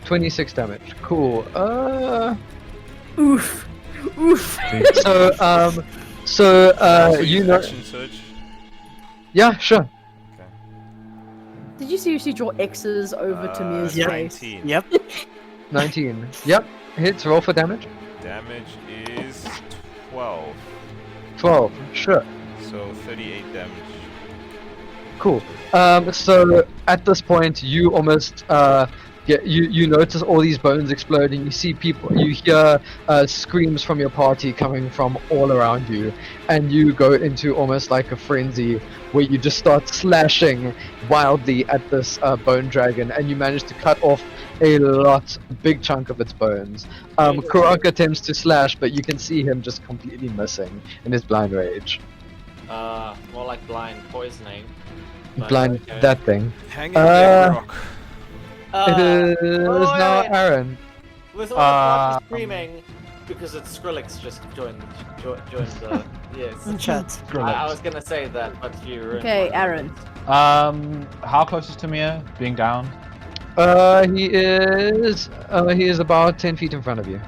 26 damage. Cool. Oof. Oof. You know. Action surge. Yeah, sure. Did you seriously draw X's over to Mia's Yep. face? 19. Yep. 19. Yep. Hits. Roll for damage. Damage is 12. 12. Sure. So 38 damage. Cool. So at this point, you almost you notice all these bones exploding. You see people. You hear screams from your party coming from all around you, and you go into almost like a frenzy where you just start slashing wildly at this bone dragon, and you manage to cut off a big chunk of its bones. Kurok attempts to slash, but you can see him just completely missing in his blind rage. More like blind poisoning. But Blind okay. that thing. Hang in there, Rock. It is wait, now wait. Aaron. With all the party screaming, because it's Skrillex just joined the yes. Chat. I was gonna say that, but you ruined Okay, my Aaron. How close is Timur being down? He is about 10 feet in front of you.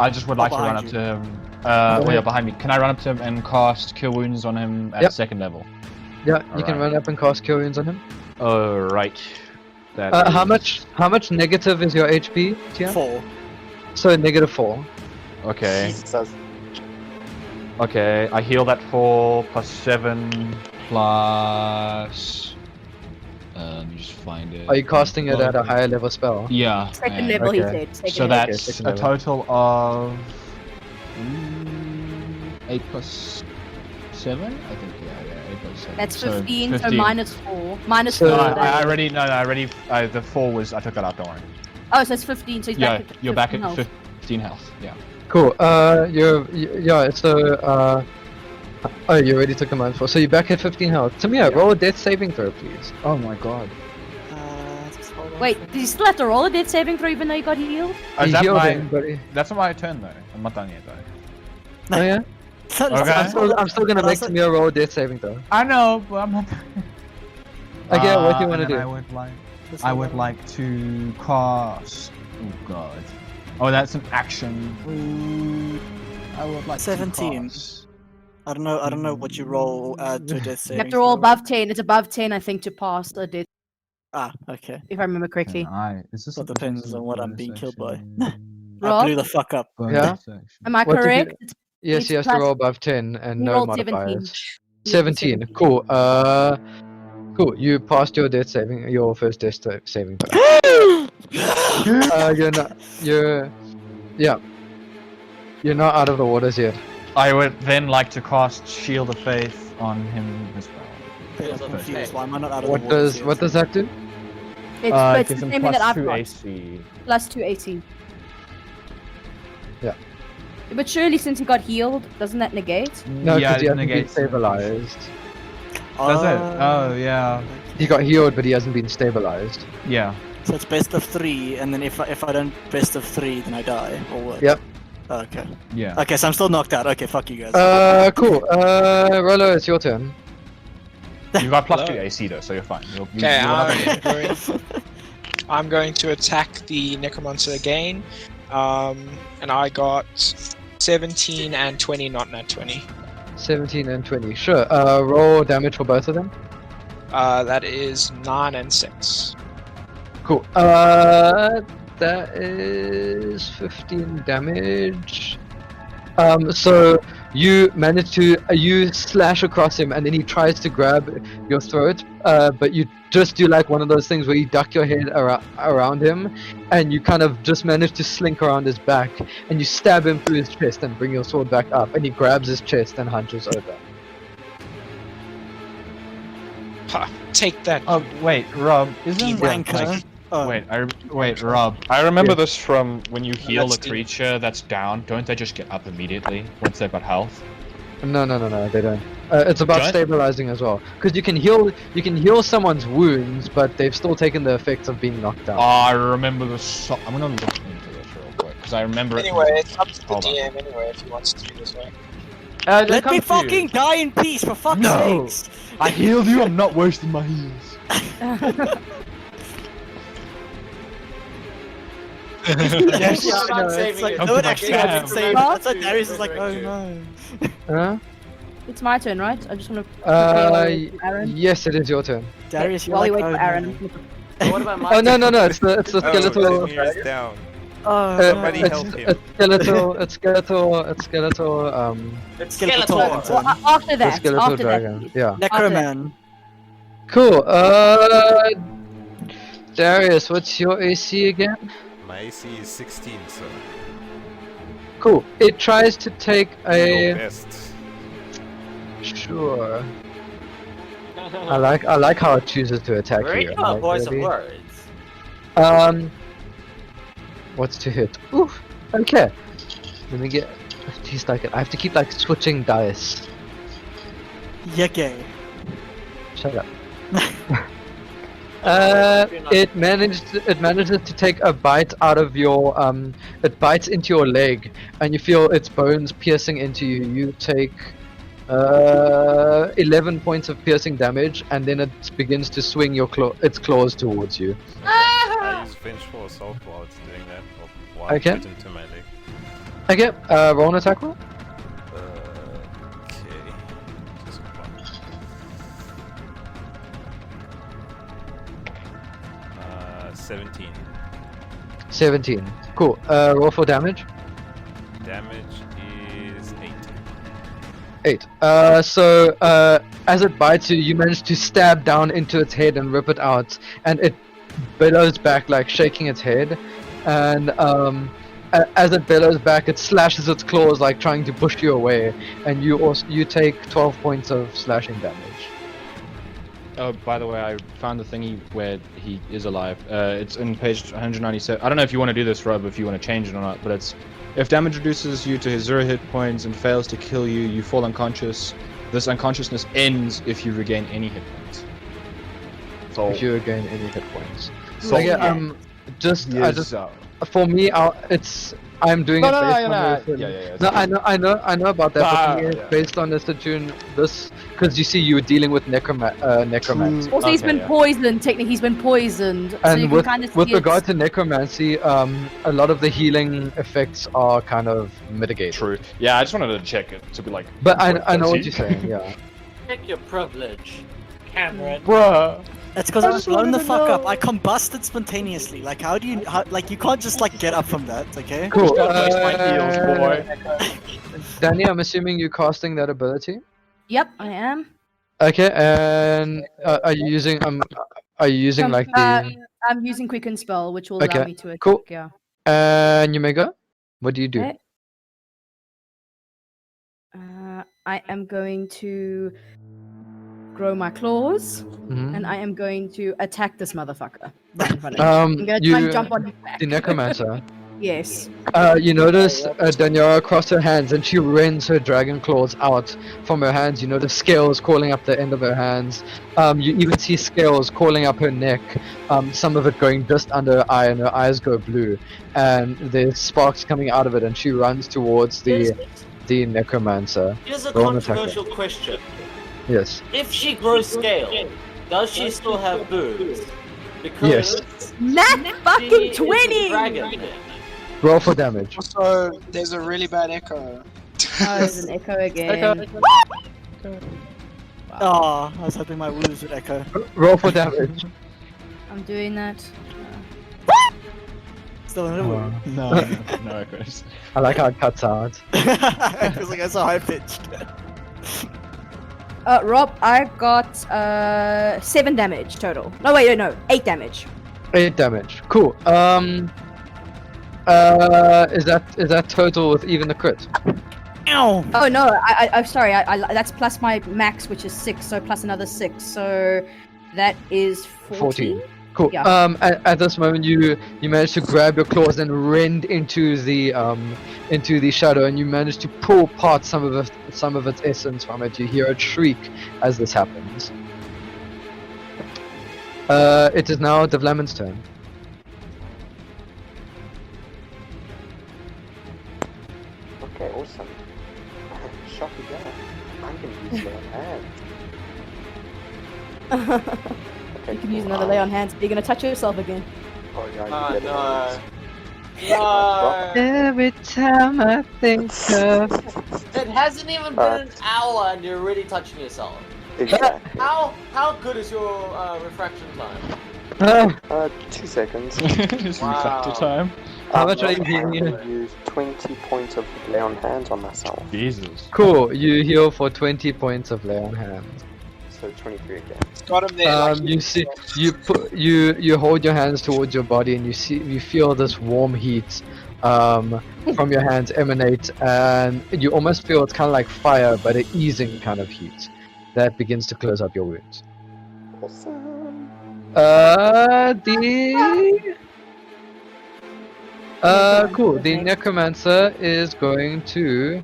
I just would like to run behind up to him. Well, yeah, behind me. Can I run up to him and cast Cure Wounds on him at Yep. second level? Yeah, you can Alright. run up and cast Cure Wounds on him. Alright. How much negative is your HP, Tiaan? 4. So -4. Okay. Jesus. Okay, I heal that 4 plus 7 plus. Let me just find it. Are you casting it at a higher level spell? Yeah. I Second am. level, he Okay. said. Second So level. that's second a level. total of 8 plus 7. I think 8 plus 7. That's So 15, so minus 4. Minus So- 4. No, I that- already the 4 was I took that out. Don't worry. Oh, so it's 15. So he's Yeah, back at you're back 15 at health. 15 health. Yeah. Cool. Yeah. So oh, you already took a minus 4. So you're back at 15 health. Timur, roll a death saving throw, please. Oh my god. Just hold on. Wait, did you still have to roll a death saving throw even though you got healed? Oh, is He that healed my? him, but he- That's not my turn though. I'm not done yet though. Oh yeah. Okay. I'm still gonna make Timur roll a death saving throw. I know, but I'm not. Okay, what do you And want to then do? I would like to cast. Oh god. Oh, that's an action. I would like 17. To cast. I don't know what you roll to a death You saving have to roll throw. above 10. It's above 10, I think, to pass a death, Ah, okay. if I remember correctly. Is this Well, depends on what I'm being killed by. I Rob? blew the fuck up. Yeah? Am I What did you- correct? Yes, It's he has to plus- roll above 10 and he no rolled modifiers. 17. 17. Cool. Cool. You passed your first death saving throw. Yeah. You're not out of the waters yet. I would then like to cast Shield of Faith on him as well. I'm confused. Why am I not out of What the water? does that do? It's gives the him same thing that I've plus 2 got. AC. Plus 2 AC. Yeah. But surely since he got healed, doesn't that negate? No, Yeah, because he it hasn't been negates- stabilized. Does it? Oh yeah. He got healed, but he hasn't been stabilized. Yeah. So it's best of 3, and then if I don't best of 3, then I die, or what? Yep. Okay. Yeah. Okay, so I'm still knocked out. Okay, fuck you guys. Cool. Rolo, it's your turn. You've got plus 2 Hello. AC though, so you're fine. Okay, I'm going to attack the Necromancer again. And I got 17 and 20, not nat 20. 17 and 20. Sure. Roll damage for both of them. That is 9 and 6. Cool. That is 15 damage. So you manage to you slash across him, and then he tries to grab your throat. But you just do like one of those things where you duck your head around him, and you kind of just manage to slink around his back, and you stab him through his chest and bring your sword back up, and he grabs his chest and hunches over. Ha, take that. Oh wait, Rob, isn't Wanker. Oh. Wait, Rob. I remember Yeah. this from when you heal That's a the- creature that's down. Don't they just get up immediately once they've got health? No, they don't. It's about Don't? stabilizing as well, because you can heal someone's wounds, but they've still taken the effects of being knocked down. Oh, I remember this. I'm gonna look into this real quick because I remember. Anyway, it's up to the Hold on. DM anyway if he wants to do this way. Let me fucking die in peace, for fuck's No. sakes! I healed you. I'm not wasting my heals. Yes, Yeah, I I'm know, not it's saving like, it. no Don't one give a actually damn. hasn't saved it. That's why Darius is like, oh no. Huh? It's my turn, right? I just want to. Aaron. Yes, it is your turn. Darius, you're While we like, wait oh for Aaron. no. What about my Oh no, it's the Oh, skeletal. Timir's down. Oh, Somebody no. help him. It's skeletal. It's Skeletal. Skeletor. Well, after The that. skeletal After dragon. that. Yeah. Necroman. Cool. Darius, what's your AC again? My AC is 16, so Cool. It tries to take your a. best. Sure. I like how it chooses to attack Very you. calm Like, voice of really. words. What's to hit? Oof. Okay. Let me get. Jeez, like I have to keep like switching dice. You're gay. Shut up. It manages to take a bite out of your it bites into your leg, and you feel its bones piercing into you. You take 11 points of piercing damage, and then it begins to swing its claws towards you. I use Vengeful Assault while it's doing that, or while Okay. it's into my leg. Okay, roll an attack roll. Okay. Just one. 17. 17. Cool. Roll for damage. damage is 8. 8. As it bites you, you manage to stab down into its head and rip it out, and it bellows back, like shaking its head. And as it bellows back, it slashes its claws, like trying to push you away. And you take 12 points of slashing damage. Oh, by the way, I found the thingy where he is alive. It's in page 197. I don't know if you want to do this, Rob, if you want to change it or not, but it's if damage reduces you to his 0 hit points and fails to kill you, you fall unconscious. This unconsciousness ends if you regain any hit points. So If you regain any hit points. So For me, I'm doing it based on yeah. No, I know about that. But for me, it's based on this to tune this, because you see, you were dealing with necromancy. Also, he's been poisoned. Technically, he's been poisoned. So you And can with kind of see regard to necromancy, a lot of the healing effects are kind of mitigated. True. Yeah, I just wanted to check it to be like. But I know what you're saying. Yeah. Check your privilege, Cameron. Bruh. That's because I was blown the fuck up. I combusted spontaneously. Like, you can't just like get up from that, okay? Cool. my heels, boy. Danny, I'm assuming you're casting that ability. Yep, I am. Okay, and are you using like the? I'm using Quicken Spell, which will allow Okay, me to attack. cool. Yeah. And Yumega, what do you do? Okay. I am going to grow my claws, Mhm. and I am going to attack this motherfucker. Right in front of me. I'm gonna try and jump on his back. The necromancer. Yes. You notice Daniara cross her hands and she rends her dragon claws out from her hands. You notice scales crawling up the end of her hands. You even see scales crawling up her neck. Some of it going just under her eye, and her eyes go blue. And there's sparks coming out of it, and she runs towards the necromancer. Here's a Roll an attack. controversial question. Yes. If she grows scale, does she still have boobs? Because Yes. Nat fucking she is a 20! dragon. Roll for damage. Also, there's a really bad echo. Oh, there's an echo again. Oh, I was hoping my wounds would echo. Roll for damage. I'm doing that. Still in a wound. No echoes. I like how it cuts out. It feels like I'm so high pitched. Rob, I got 7 damage total. No, wait, no, 8 damage. 8 damage. Cool. Is that total with even the crit? Ow! Oh no, I'm sorry. I that's plus my max, which is 6, so plus another 6, so that is 14. Cool. Yeah. At this moment, you manage to grab your claws and rend into the shadow, and you manage to pull apart some of its essence from it. You hear it shriek as this happens. It is now Davlamin's turn. Okay, awesome. Shot again. I'm gonna use lay on hands. Okay, You can use another lay on hands, but you're gonna touch yourself again. Oh yeah, Ah, you get no. it. No. Every time I think of It hasn't even been an hour and you're already touching yourself. Exactly. How good is your refraction time? 2 seconds. It's refactor time. How much are you I'm healing you? gonna use 20 points of lay on hands on myself. Jesus. Cool. You heal for 20 points of lay on hands. So 23 again. Got him there. You see, you hold your hands towards your body, and you feel this warm heat from your hands emanate, and you almost feel it's kind of like fire, but an easing kind of heat that begins to close up your wounds. Awesome. Cool. The necromancer is going to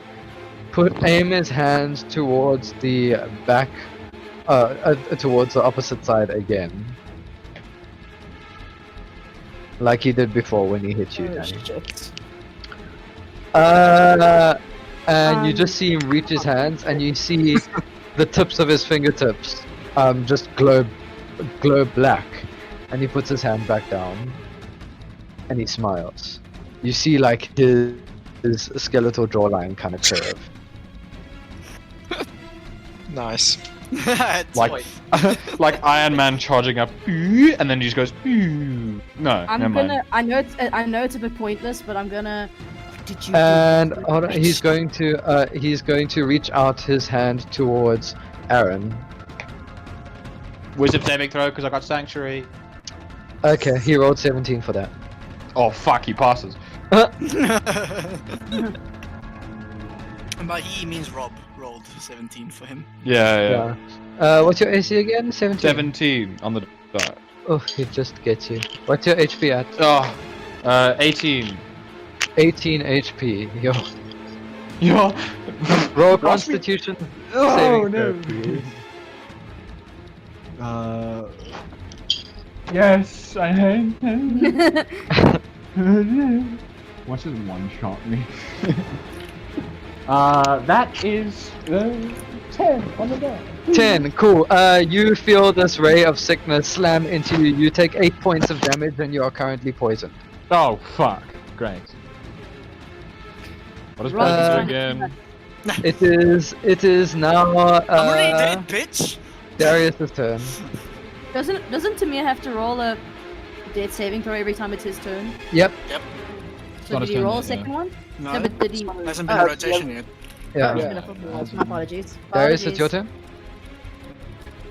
aim his hands towards the back, towards the opposite side again, like he did before when he hit you, Danny. And you just see him reach his hands, and you see the tips of his fingertips just glow black, and he puts his hand back down, and he smiles. You see like his skeletal jawline kind of curve. Nice. Like, like Iron Man charging up, "Ooh," and then he just goes, "Ooh." No, never mind. I know it's a bit pointless, but I'm gonna did you And do? hold on, he's going to reach out his hand towards Aaron. Wisdom saving throw because I got sanctuary. Okay, he rolled 17 for that. Oh fuck, he passes. And by he means Rob rolled 17 for him. Yeah. What's your AC again? 17. 17 on the dot. Oh, he just gets you. What's your HP at? Oh, 18. 18 HP. Yo. Yo. Roll Constitution saving throw, please. Yes, I hate him. Watch this one shot me. That is 10 on the dot. 10, cool. You feel this ray of sickness slam into you. You take 8 points of damage and you are currently poisoned. Oh fuck. Great. What does Roll poison this do one. again? It is now I'm already dead, bitch! Darius' turn. Doesn't Timur have to roll a death saving throw every time it's his turn? Yep. So not did his he turn roll a yet, second one? No, but did he? hasn't been in rotation yet. Yeah. My apologies. Darius, it's your turn.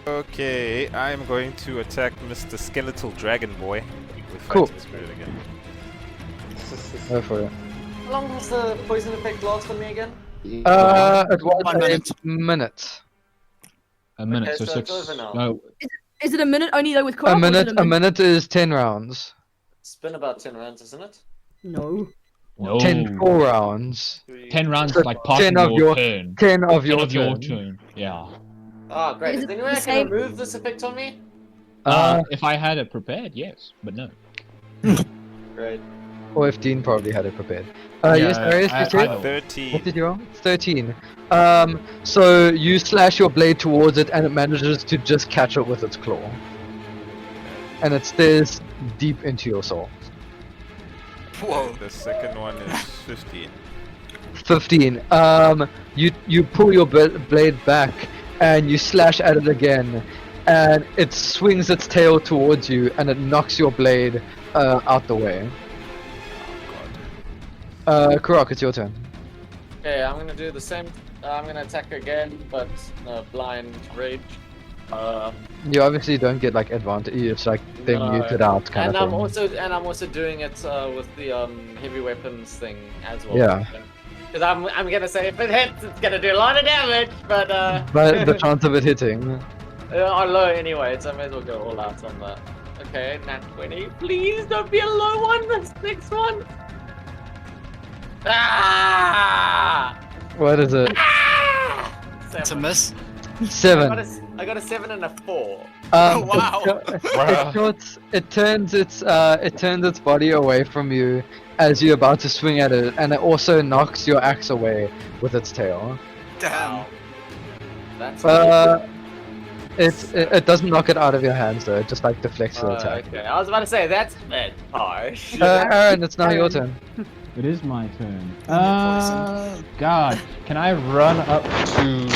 Okay, I'm going to attack Mr. Skeletal Dragon Boy with Cool. Fighting Spirit again. Go for it. How long does the poison effect last on me again? It was 1 minute. a minute. A minute, Okay, so so it's 6. over now. No, Is it a minute only though with Kurok? A or is it minute. A minute is 10 rounds. It's been about 10 rounds, isn't it? No. no. 10 full rounds. 10 rounds So like part 10 of of your your- turn. 10 of 10 your of your turn. turn. Yeah. Ah, great. Is Is it there any way the I can same- remove this effect on me? If I had it prepared, yes, but no. Great. Or if Dean probably had it prepared. Yes, Darius, you said? don't. 13. What did you roll? 13. So you slash your blade towards it and it manages to just catch it with its claw. And it stares deep into your soul. Whoa. The second one is 15. 15. You pull your blade back and you slash at it again. And it swings its tail towards you and it knocks your blade out the way. Kurok, it's your turn. Okay, I'm gonna do the same. I'm gonna attack again, but blind rage. You obviously don't get like advantage. It's like they're No. muted out kind And of I'm thing. also doing it with the heavy weapons thing as well. Yeah. Because I'm gonna say if it hits, it's gonna do a lot of damage, but But the chance of it hitting. are low anyway, so I may as well go all out on that. Okay, nat 20. Please don't be a low one. This next one. Ah! What is it? It's a miss. 7. I got a 7 and a 4. Wow. It turns its body away from you as you're about to swing at it, and it also knocks your axe away with its tail. Damn. That's It doesn't knock it out of your hands though. It just like deflects the attack. okay. I was about to say that's a bit harsh. Aaron, it's now your turn. It is my turn. poison. God, can I run up to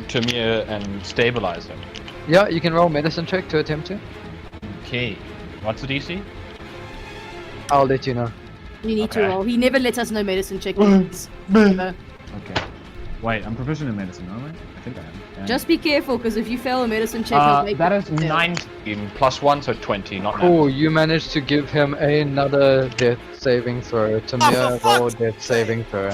Timur and stabilize him? Yeah, you can roll medicine check to attempt to. Okay. What's the DC? I'll let you know. You need to Okay. roll. He never let us know medicine check. Never. Okay. Wait, I'm proficient in medicine, aren't I? I think I am. Yeah. Just be careful, because if you fail a medicine check, he'll make That is you fail. 19 plus 1, so 20, not Cool, you managed to give him another death saving throw. Tamir, fuck! roll death saving throw.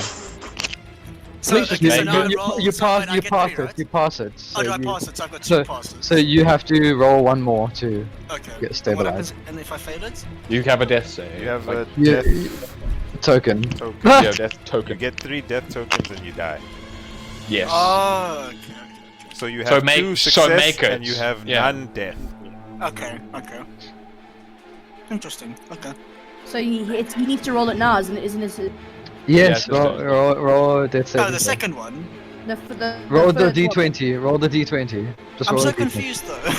So, okay, so now I You roll, you so pass I you get pass 3, it. right? You pass it. So Oh, do I you- pass it? So I've got so- 2 passes. So you have to roll one more to Okay. get What stabilized. happens, and if I fail it? You have a death save. You have like, a You- death token. token. yeah, death You token. get 3 death tokens and you die. Yes. Oh, okay. So you have So make- 2 so success make it. and you have Yeah. none death. Okay, okay. Interesting. Okay. So he needs to roll it now, isn't it? Yes, Yeah, roll death saving Oh, the throw. second one. Roll the first one. D20. Roll the D20. Just I'm roll so the D20. confused though.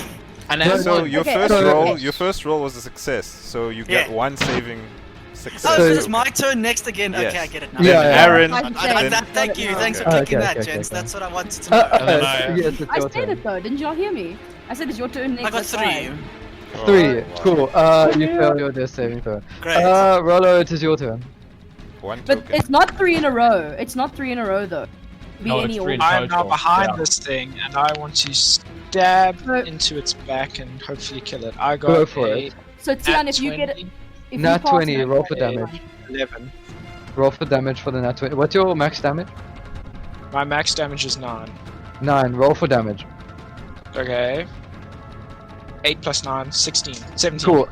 And So- then So your Okay, first okay. roll, your first roll was a success. So you get Yeah. 1 saving success. Oh, so it's token. my turn next again. Yes. Okay, I get it now. Yeah, Then yeah. Aaron. I, thank you. Thanks for Okay, clicking that, okay, gents. okay. That's what I wanted to know. And then I- Yes, it's I your said turn. it though, didn't y'all hear me? I said it's your turn next. I got that's 3. fine. 3. Oh, wow. Cool. You fail your death saving throw. Great. Rolo, it is your turn. One But token. it's not 3 in a row. It's not 3 in a row though. Be No, any it's 3 in order. I am now total. behind Yeah. this thing, and I want to stab So- into its back and hopefully kill it. I got Go for a it. So Tiaan, nat if you get 20, if Nat you pass 20, it- roll for a damage. 11. Roll for damage for the nat 20. What's your max damage? My max damage is 9. 9. Roll for damage. Okay. 8 plus 9, 16. 17. Cool.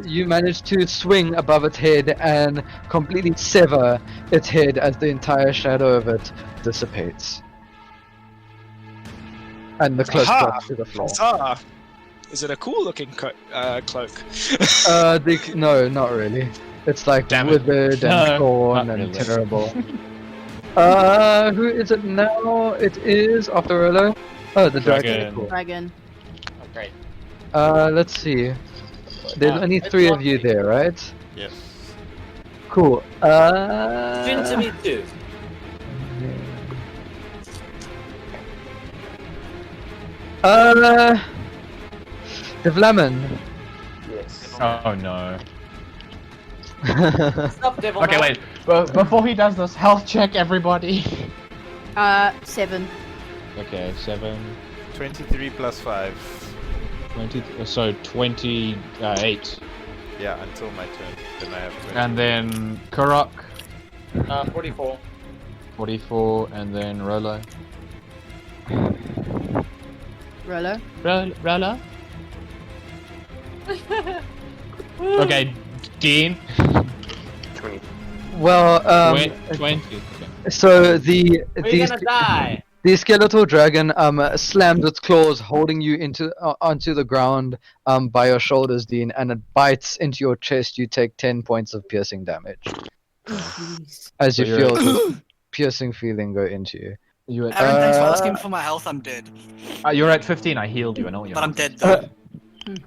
You manage to swing above its head and completely sever its head as the entire shadow of it dissipates. And the cloak Aha! drops to the floor. Huzzah! Is it a cool looking cloak? No, not really. It's like Damn it. withered No, and torn not and really. terrible. Who is it now? It is after Rolo. Oh, the dragon. Dragon. Cool. Dragon. Oh, great. Let's see. There's only 3 of you there, right? Yes. Cool. Soon to me too. Davlamin. Yes. Oh no. Stop, devil. Okay, wait. Before he does this, health check, everybody. 7. Okay, 7, 23 plus 5. 20, so 28. Yeah, until my turn. Then I have 20. And then Kurok, 44. 44, and then Rolo. Rolo. Rolo? Okay, Dean. 20. Well, 20. Okay. so the We're gonna die. the skeletal dragon slams its claws, holding you onto the ground by your shoulders, Dean, and it bites into your chest. You take 10 points of piercing damage Jeez. as So you you're- feel this piercing feeling go into you. You Aaron, thanks for Uh, asking for my health. I'm dead. you're at 15. I healed you. I know you're. But I'm dead though.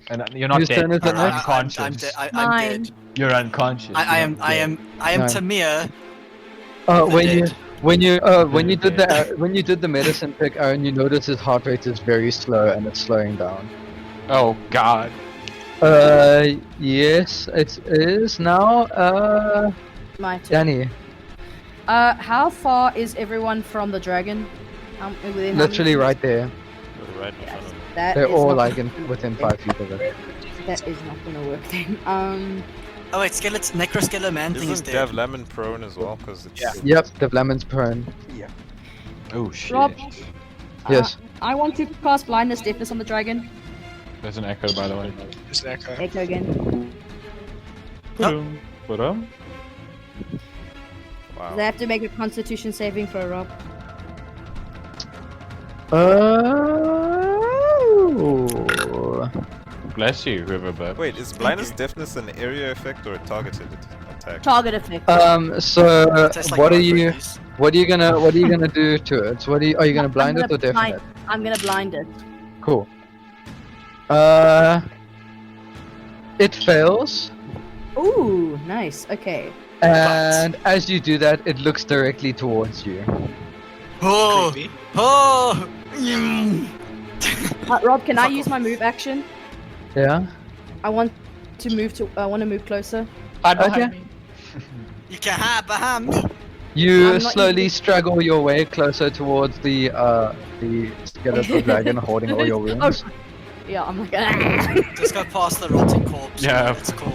And you're not Whose dead. turn is it You're next? unconscious. I'm dead. I'm Mine. dead. You're unconscious. I You're am. not I dead. am. I am No. Tamir. When you dead. when you did the medicine check, Aaron, you notice his heart rate is very slow and it's slowing down. Oh God. Yes, it is now. My turn. Danny, How far is everyone from the dragon? Within how literally many right there. Right in front of me. That They're is all not like gonna within work. 5 feet of it. That is not gonna work then. Oh wait, Necroskeleman thing is Isn't dead. Davlamin prone as well? Because it's Yep, the Davlamin's prone. Oh shit. Rob, Yes. I want to cast blindness deafness on the dragon. There's an echo, by the way. There's an echo. Echo again. Ba-dum. wow. They have to make a Constitution saving throw, Rob. Bless you, Riverbird. Wait, is blindness deafness an area effect or a targeted attack? Target effect. So Tastes like what are rock you cookies. what are you gonna do to it? Are you gonna blind it or deafen it? I'm gonna blind it. Cool. It fails, Ooh, nice. Okay. and as you do that, it looks directly towards you. Oh, Creepy. oh. Mm. Rob, can I Fuck use off. my move action? Yeah. I want to move to. I want to move closer. Okay. You can hide behind me. You I'm not slowly even- struggle your way closer towards the skeletal dragon holding all your wounds. Oh, yeah, I'm like. Just go past the rotting corpse. Yeah. It's cool.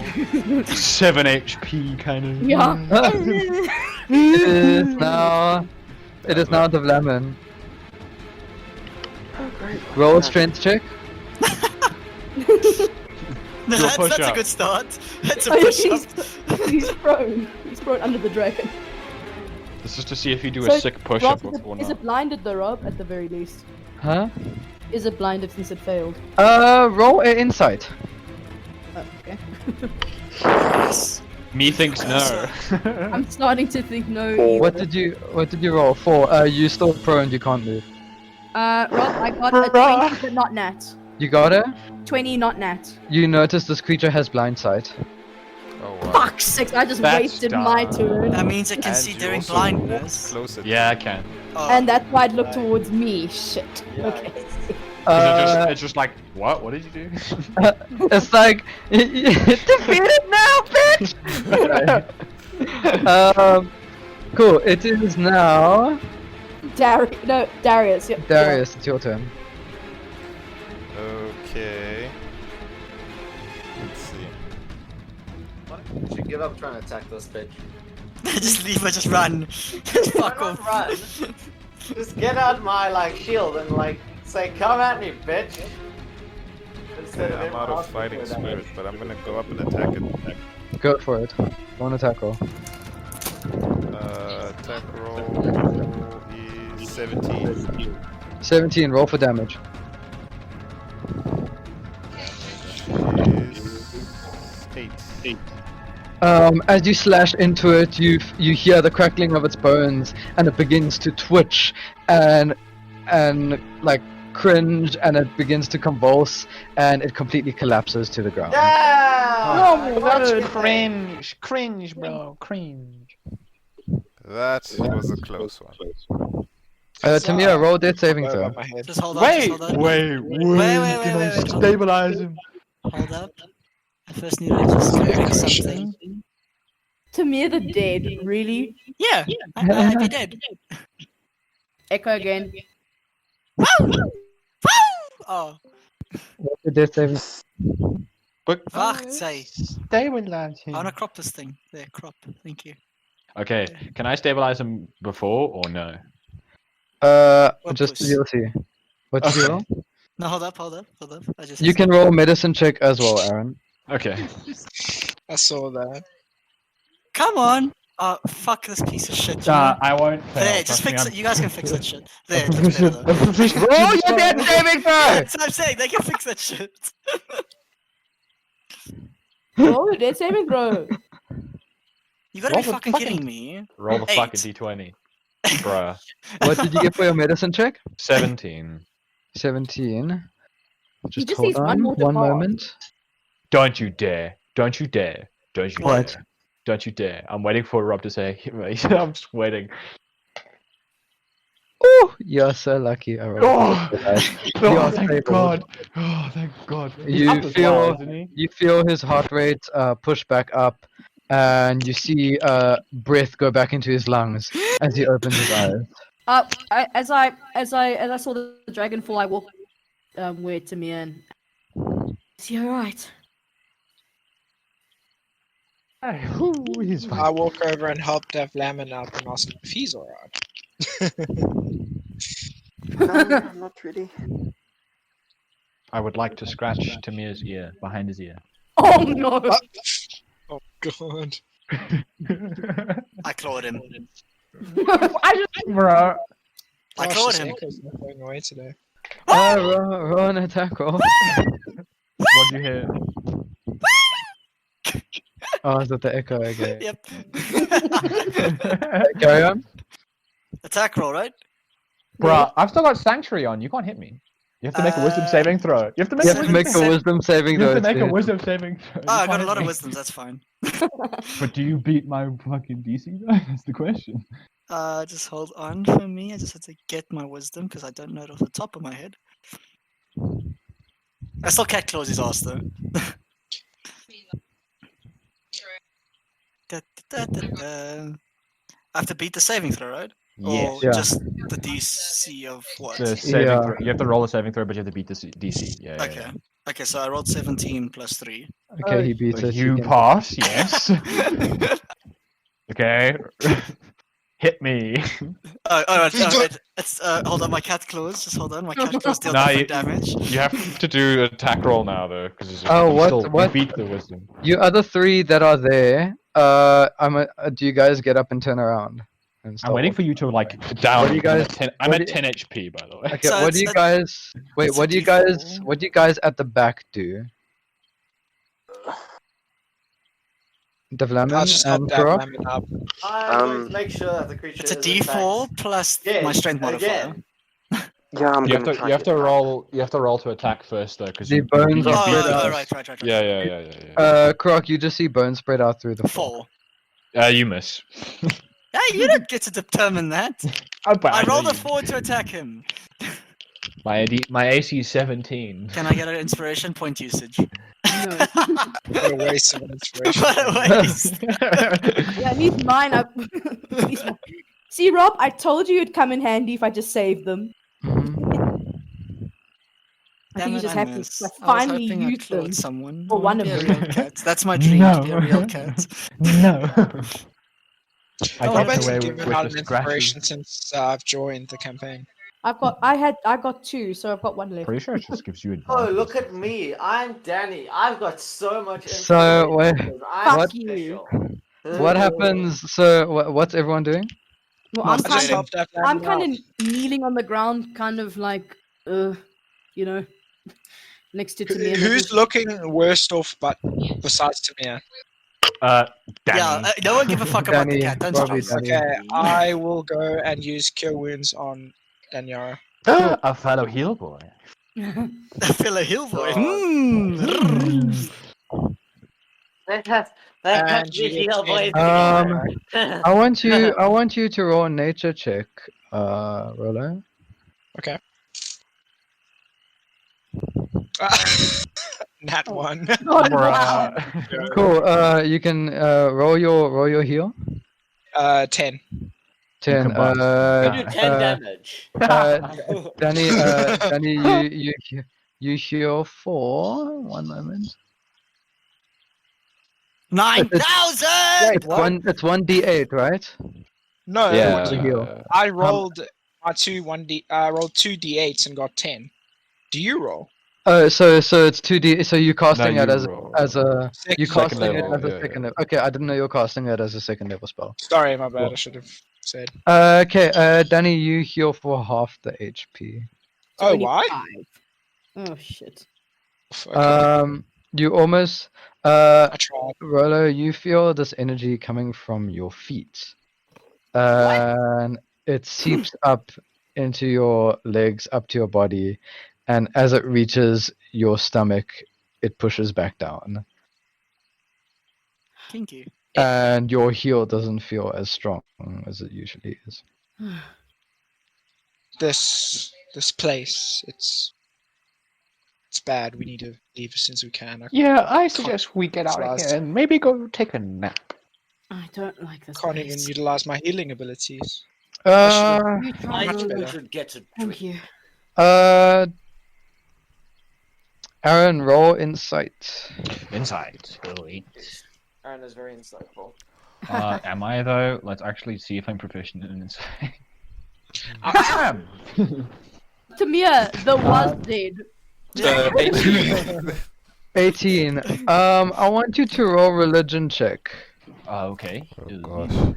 7 HP, kind of. Yeah. It is now the Davlamin. Roll a strength check. No, Do a that's a push-up. good start. That's a Oh, yeah, push up. he's prone. He's prone under the dragon. This is to see if you do So, a sick push-up Rob, or is not. it blinded though, Rob? At the very least. Huh? Is it blinded since it failed? Roll an insight. Oh, okay. Yes. Me thinks no. I'm starting to think no. What did you roll? 4. You still prone. You can't move. Rob, I got a 20, but not nat. You got it. 20, not nat. You notice this creature has blind sight. Oh wow. Fuck's sake! I just That's wasted my dumb. turn. That means it can And see you during also blindness. walked closer to Yeah, I can. Oh. And that's why it looked towards me. Shit. Okay. 'Cause it's just like, what? What did you do? It's like defeat it now, bitch. Cool. It is now Darius. Yep. Darius. It's your turn. Okay. Let's see. You should give up trying to attack this bitch. Just leave her, just run. Just fuck off. Run. Just get out my shield and say, "Come at me, bitch." Instead I'm out of fighting spirit, but I'm gonna go up and attack it. Go for it. One attack roll. Attack roll is 17. 17. Roll for damage. Damage is 8. As you slash into it, you hear the crackling of its bones, and it begins to twitch and cringe, and it begins to convulse, and it completely collapses to the ground. Yeah! Oh, that's cringe, bro, cringe. That was a close one. Tamir, roll death saving throw. Just hold on. Wait, just hold on. wait. Wait. Stabilize him. Hold up. I first need to just check something. Tamir the dead, really? Yeah, I'd be dead. Echo again. Oh, What's the death saving? fuck, say. Stabilize I wanna crop this thing. There, crop. Thank you. Okay, can I stabilize him before or no? Just push? you'll see. What did you roll? No, hold up. I just. You can roll medicine check as well, Aaron. Okay. I saw that. Come on. Oh, fuck this piece of shit. I won't fail. There, just trust me, fix I'm- it. You guys can fix that shit. There, it looks better though. Roll your death saving throw! That's what I'm saying. They can fix that shit. Oh, dead saving throw. You gotta Roll be the fucking fucking- kidding me. Roll the 8. fucking d20. Bruh. What did you get for your medicine check? 17. 17. Just just hold needs one on more to one pass. moment. Don't you dare. Don't you dare. Don't you What? dare. Don't you dare. I'm waiting for Rob to say I'm just waiting. Oh, you're so lucky. I rolled Oh, a dice. oh You're thank stable. God. Oh, thank God. He's You up as feel- well, isn't he? You feel his heart rate push back up, and you see breath go back into his lungs as he opens his eyes. As I saw the dragon fall, I walked where Timur and. Is he alright? He's fine. I walk over and help Davlamin out and ask him if he's alright. No, not really. I would like to scratch Tamir's ear, behind his ear. Oh no! Oh god. I clawed him. Bro. I Gosh, clawed this him. echo's not going away today. Roll an attack roll. What'd you hear? Oh, is that the echo again? Yep. Carry on. Attack roll, right? Bruh, I've still got Sanctuary on. You can't hit me. You have to make a wisdom saving throw. You have to make, You have to make a wisdom saving you have throw. to make a dude. wisdom saving throw. Oh, You I got can't a lot hit of me. wisdoms, that's fine. But do you beat my fucking DC though? That's the question. Just hold on for me. I just have to get my wisdom because I don't know it off the top of my head. I still cat claws his ass though. Da. I have to beat the saving throw, right? Yes. Or Yeah. just the DC of what? The saving Yeah. throw. You have to roll a saving throw, but you have to beat the DC. Yeah. Okay. Okay, so I rolled 17 plus 3. Okay, he beats So it. you can- pass, yes. Okay. Hit me. Oh, alright, alright. It's, hold on, my cat claws. Just hold on, my cat claws deal No, different damage. You have to do an attack roll now, though, because Oh, what- you what? beat the wisdom. You other three that are there, do you guys get up and turn around? And I'm start waiting for walking? you to down. What do you guys- I'm what at do- 10 HP, by the way. Okay, So what do it's you a- guys? Wait, it's a what do you guys? D4. What do you guys at the back do? I'll Davlamin just help and Kurok? Davlamin up. I'm going to make sure that the creature It's a is D4 attacked. plus Again, my strength modifier. again. Yeah, I'm You have gonna to try you have and to get roll you have to roll to attack first, though, because The you bones you are beat spread the- out. right. Yeah. Kurok, you just see bones spread out through the floor. 4. You miss. Hey, you don't get to determine that. But I know rolled a you- 4 to attack him. My AC is 17. Can I get an inspiration point usage? No. What a waste of inspiration. What a waste. Yeah, at least mine. At least mine. See, Rob, I told you it'd come in handy if I just saved them. I think you just have to finally use them. Someone. Or one of Be a them. real cat. That's my dream, to be a real cat. No. I I've get away been with given out an the scratches. inspiration since I've joined the campaign. I got 2, so I've got 1 left. Pretty sure it just gives you advantage. Oh, look at me. I'm Danny. I've got so much So, wait, information. I'm Fuck special. what happens? So, what's everyone doing? Well, I just helped that I'm family kind out. of kneeling on the ground, kind of like, you know, next to Timur. Who's looking worst off but besides Timur? Danny. Yeah, no one give a fuck about the Danny, cat. Don't probably stress. Danny. Okay, I will go and use Cure Wounds on Daniara. A fellow heal boy. I feel a hill boy. That's And the you heal boy. I want you to roll a nature check, Rolo. Okay. Nat 1. Oh, wow. Cool. You can roll your heal. 10. 10. You do 10 damage. Danny, you heal for 1 moment. 9,000! It's 1d8, right? No, Yeah. The heal. I rolled rolled 2 d8s and got 10. Do you roll? Oh, so it's 2d. So you're casting No, it you as roll. a Second you casting it level, as a yeah, second yeah. level. Okay, I didn't know you were casting it as a second level spell. Sorry, my bad. Cool. I should have said. Okay, Danny, you heal for half the HP. Oh, why? 25. Oh shit. Okay. You almost I tried. Rolo, you feel this energy coming from your feet. And it seeps up into your legs, up to your body, and as it reaches your stomach, it pushes back down. Kinky. And your heel doesn't feel as strong as it usually is. This place, it's bad. We need to leave as soon as we can. Yeah, I suggest we get out of Last- here and maybe go take a nap. I don't like this Can't even place. utilize my healing abilities. You I try, think Rolo. we should get to Thank you. Aaron, roll insight. Insight. Aaron is very insightful. Am I though? Let's actually see if I'm proficient in insight. I am. Tamia, the was dead. So 18. 18. I want you to roll religion check. Okay. Oh gosh.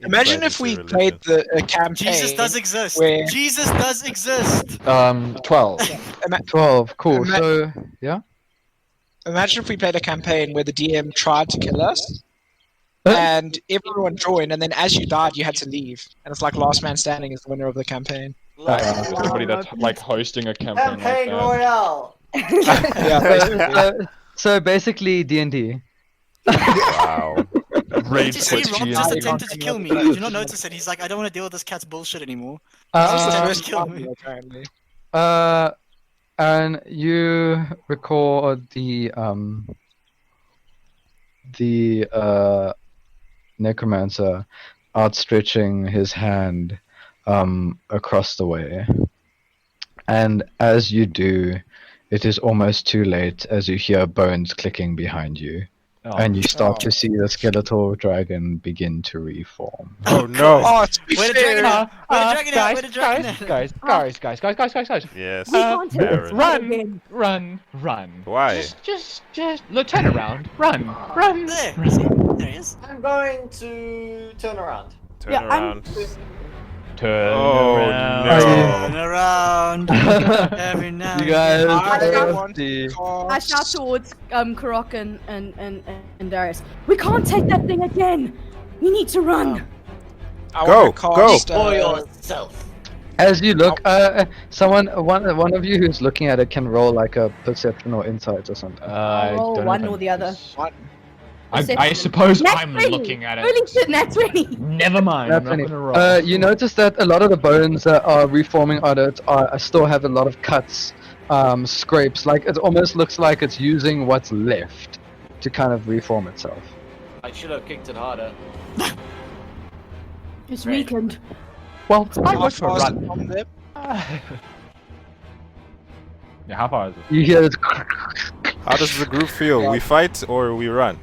Imagine if we played the campaign. Jesus does exist. where- Jesus does exist. 12. 12. Cool. Ima- So, yeah. Imagine if we played a campaign where the DM tried to kill us, and everyone joined, and then as you died, you had to leave, and it's like last man standing is the winner of the campaign. Somebody that's like hosting a campaign like Campaign that. Royale. So basically D&D. Wow. Raid Did you see quit Rob G&D. just attempted to kill me? Did you not notice it? He's like, I don't want to deal with this cat's bullshit anymore. First kill party, me. apparently. And you record the necromancer outstretching his hand across the way. And as you do, it is almost too late as you hear bones clicking behind you. Oh. And you start to see the skeletal dragon begin to reform. Oh no. Oh, to be Where the fair, dragon at? Where the dragon at? Where the dragon at? Guys. Yes. We can't take Aaron. this Run, again. run. Why? Just, look, turn around. Run. There. See? There he is. I'm going to turn around. Turn Yeah, I'm- around. Turn Oh, around. no. Turn around. Every now You and guys, then. I uh, want the- I shout towards Kurok and Darius. We can't take that thing again. We need to run. I Go, want to cast, For yourself. As you look, one of you who's looking at it can roll like a perception or insight or something. I roll don't know one if or I'm the other. One. I suppose Nat I'm 20. looking at it. Holy shit, Nat 20! Never mind. I'm not That's gonna roll. You notice that a lot of the bones that are reforming on it still have a lot of cuts, scrapes. Like it almost looks like it's using what's left to kind of reform itself. I should have kicked it harder. It's Right. weakened. Well, I How went for a far is it run. from there? Yeah, how far is it? You hear it How does the group feel? We fight or we run?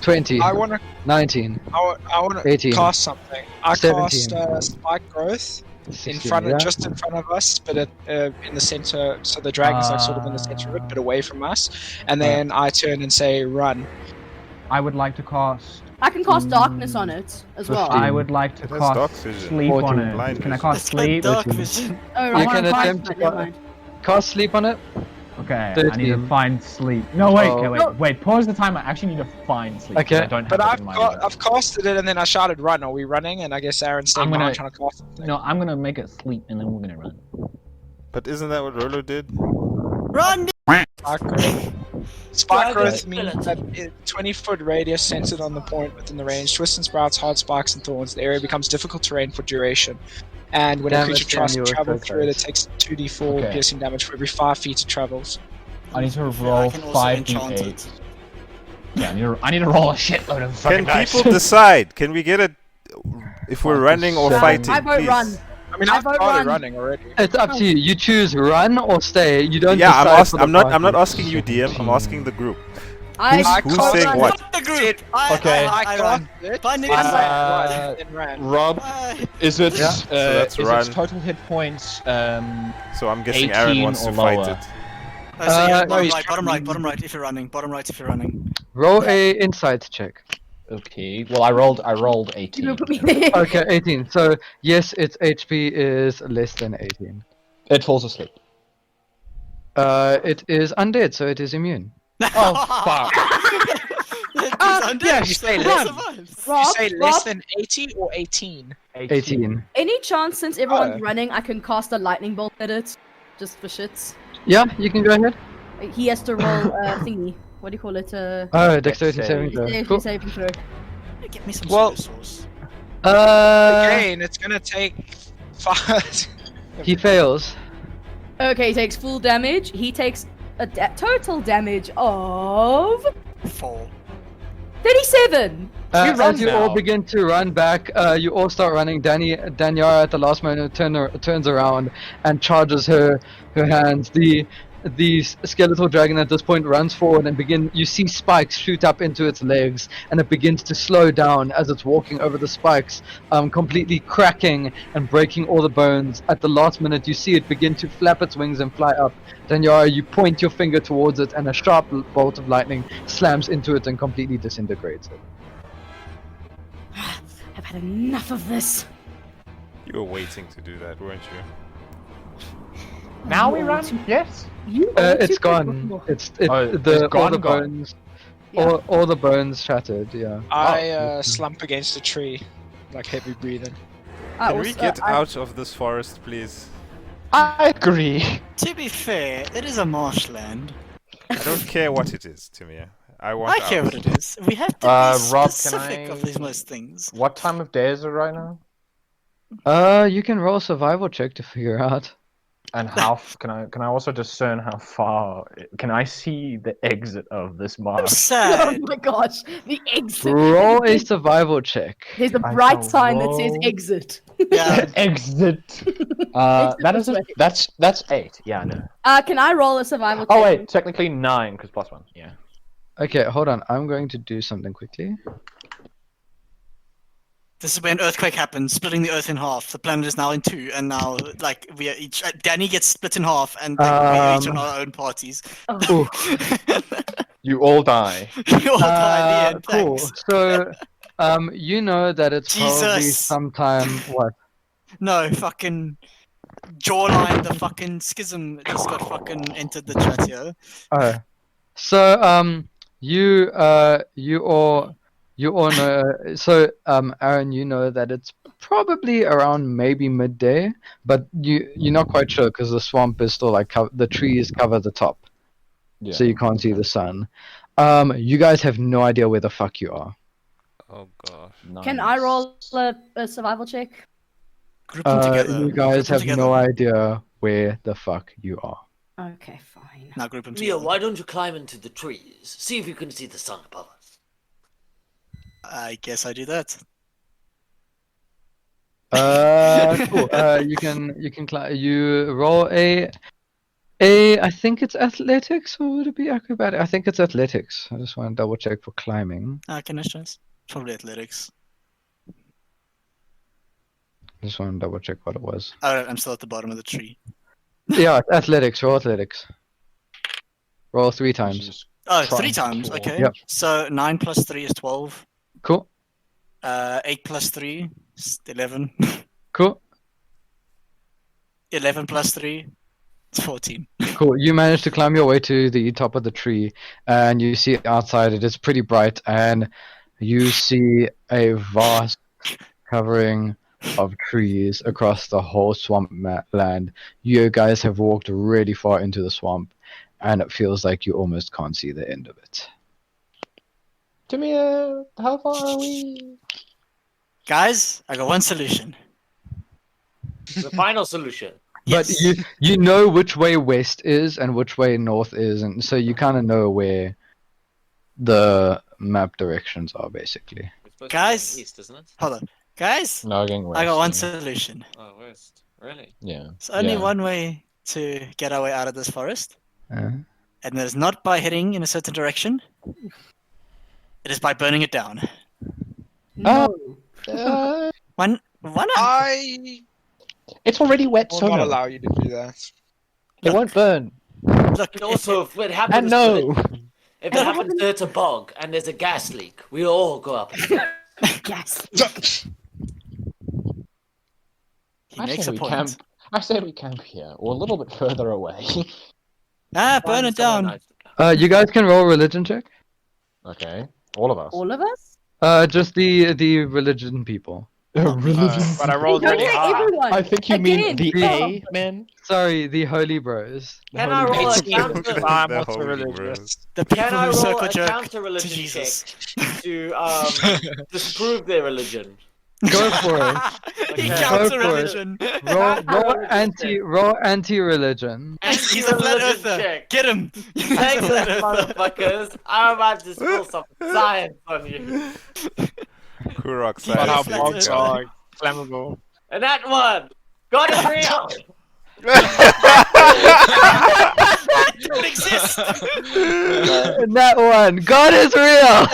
20, I want to 19, I want to 18, cast something. I 17. cast Spike Growth in 16, front of, yeah? just in front of us, but in the center. So the dragon's like sort of in the center of it, but away from us. And then I turn and say, "Run." I would like to cast. I can cast darkness on it as well. 15. I would like to It has dark cast vision. sleep on 14. it. Blind Can I vision. cast sleep? Dark 13. vision. Oh, You right. can Fine, attempt to never mind. cast sleep on it. Okay, I need 13. to find sleep. No, wait, Oh. okay, wait. Pause the timer. I actually need to find sleep. 'cause Okay. I don't have But it I've in my I've casted it, and then I shouted, "Run!" Are we running? And I guess Aaron's staying I'm gonna- behind trying to cast something. No, I'm gonna make it sleep and then we're gonna run. But isn't that what Rolo did? Run! Spike growth. Spike Dragon growth means skeleton. that 20-foot radius centered on the point within the range. Twists and sprouts, hard spikes, and thorns. The area becomes difficult terrain for duration. And when a Damage creature tries to damage travel with through it, it focus. takes 2d4 Okay. piercing damage for every 5 feet it travels. I need to I roll can also 5d8. enchant it. Yeah, I need to roll a shitload of fucking Can dice. people decide? Can we get it if we're running or Seven. fighting? I vote please? run. I mean, I I've vote started run. running already. It's up to you. You choose run or stay. You don't. Yeah, decide for the I'm not party. asking you, DM. I'm asking the group. I Who's can't saying run. what? The group! Okay. I run. got it. Find it. Then ran. Rob, is it? Yeah. So that's is run. its total hit points? So I'm guessing Aaron 18 wants or to fight lower. it. Oh, so yeah, No, bottom he's right, bottom trying- right, bottom right if you're running, bottom right if you're running. Roll a insight check. Okay. Well, I rolled 18. You put me there. Okay, 18. So yes, its HP is less than 18. It falls asleep. It is undead, so it is immune. Oh fuck! Yeah, you say It run. survives. You Rob, say Rob, less than 80 or 18? 18. any chance since everyone's Oh. running, I can cast a lightning bolt at it, just for shits. Yeah, you can go ahead. He has to roll thingy. What do you call it? Oh, dexterity Dexterity. saving throw. Safety Cool. saving throw. Get me some Well- soy sauce. Again, it's gonna take 5. He fails. Okay, he takes full damage. He takes a total damage of 4. 37. run As you all now. begin to run back, you all start running. Daniara at the last moment turns around and charges her hands. The skeletal dragon at this point runs forward and you see spikes shoot up into its legs, and it begins to slow down as it's walking over the spikes, completely cracking and breaking all the bones. At the last minute, you see it begin to flap its wings and fly up. Daniara, you point your finger towards it, and a sharp bolt of lightning slams into it and completely disintegrates it. I've had enough of this. You were waiting to do that, weren't you? Now we You are run. too- Yes. You are It's too gone. predictable. It's Oh, the it's all gone, the gone. bones. Yeah. All the bones shattered. Yeah. I slump against a tree, like heavy breathing. I Can we also- get I- out of this forest, please? I agree. To be fair, it is a marshland. I don't care what it is, Timur. I want I care out. what it is. We have to be Rob, can specific I- of these most things. What time of day is it right now? You can roll a survival check to figure out. And how can I also discern how far? Can I see the exit of this I'm marsh? Oh sad. my gosh, the exit. Roll a survival check. There's a I bright shall sign that says roll. exit. Yeah. Exit. That is this way. that's 8. Yeah, I know. Can I roll a survival check? Oh wait, technically 9 because +1. Yeah. Okay, hold on. I'm going to do something quickly. This is when earthquake happens, splitting the earth in half. The planet is now in 2, and now like we are each. Danny gets split in half, and like, we are each on our own parties. Ooh, You all die. We all die in the end. cool. Thanks. So, you know that it's probably Jesus. sometime what? No, fucking jawline. The fucking schism just got fucking entered the chat here. Oh, so you all know. So Aaron, you know that it's probably around maybe midday, but you're not quite sure because the swamp is still like the trees cover the top, Yeah. so you can't see the sun. You guys have no idea where the fuck you are. Oh gosh. Can I roll a survival check? Group them together. You guys Group them have together. no idea where the fuck you are. Okay, fine. Now group them Mia, together. why don't you climb into the trees? See if you can see the sun above us. I guess I do that. Cool. You roll I think it's athletics, or would it be acrobatic? I think it's athletics. I just want to double check for climbing. Can I stress? Probably athletics. I just want to double check what it was. Oh, I'm still at the bottom of the tree. Yeah, athletics. Roll athletics. Roll 3 times. Oh, Try 3 and times. claw. Okay. Yep. So 9 plus 3 is 12. Cool. 8 plus 3 is 11. Cool. 11 plus 3 is 14. Cool. You managed to climb your way to the top of the tree, and you see outside it is pretty bright, and you see a vast covering of trees across the whole swamp land. You guys have walked really far into the swamp, and it feels like you almost can't see the end of it. Timur, how far are we? Guys, I got one solution. The final solution. But Yes. you know which way west is and which way north is, and so you kind of know where the map directions are, basically. It's supposed Guys? to be east, isn't it? Hold on. Guys, No, going west. I got one yeah. solution. Oh, west. Really? Yeah. There's only yeah. one way to get our way out of this forest, Uh, and that is not by heading in a certain direction. It is by burning it down. No. Why not? I It's already wet, will so not no. allow you to do that. It won't burn. Look, And also, if it happens, And no. if it happens that it's a bog and there's a gas leak, we all go up. Yes. he makes a point. I say we camp here, or a little bit further away. Burn it down. you guys can roll a religion check. Okay, all of us. All of us? Just the religion people. But I rolled Don't really say high. everyone. I think you mean Again. the A men. Sorry, the holy bros. The Can holy I roll bros. a counter? I'm They're also holy religious. bros. The people Can I who roll circle a jerk counter to religion Jesus. check to disprove their religion? Go for it. He Okay. counts Go a for it. religion. Roll anti-religion. He's a flat Anti-religion earther. check. Get him. He's a Thanks, flat earther. motherfuckers. I'm about to spill some science on you. Kurok But But our flat bogs earther. are flammable. And that one. God is real. Don't exist. That one. God is real.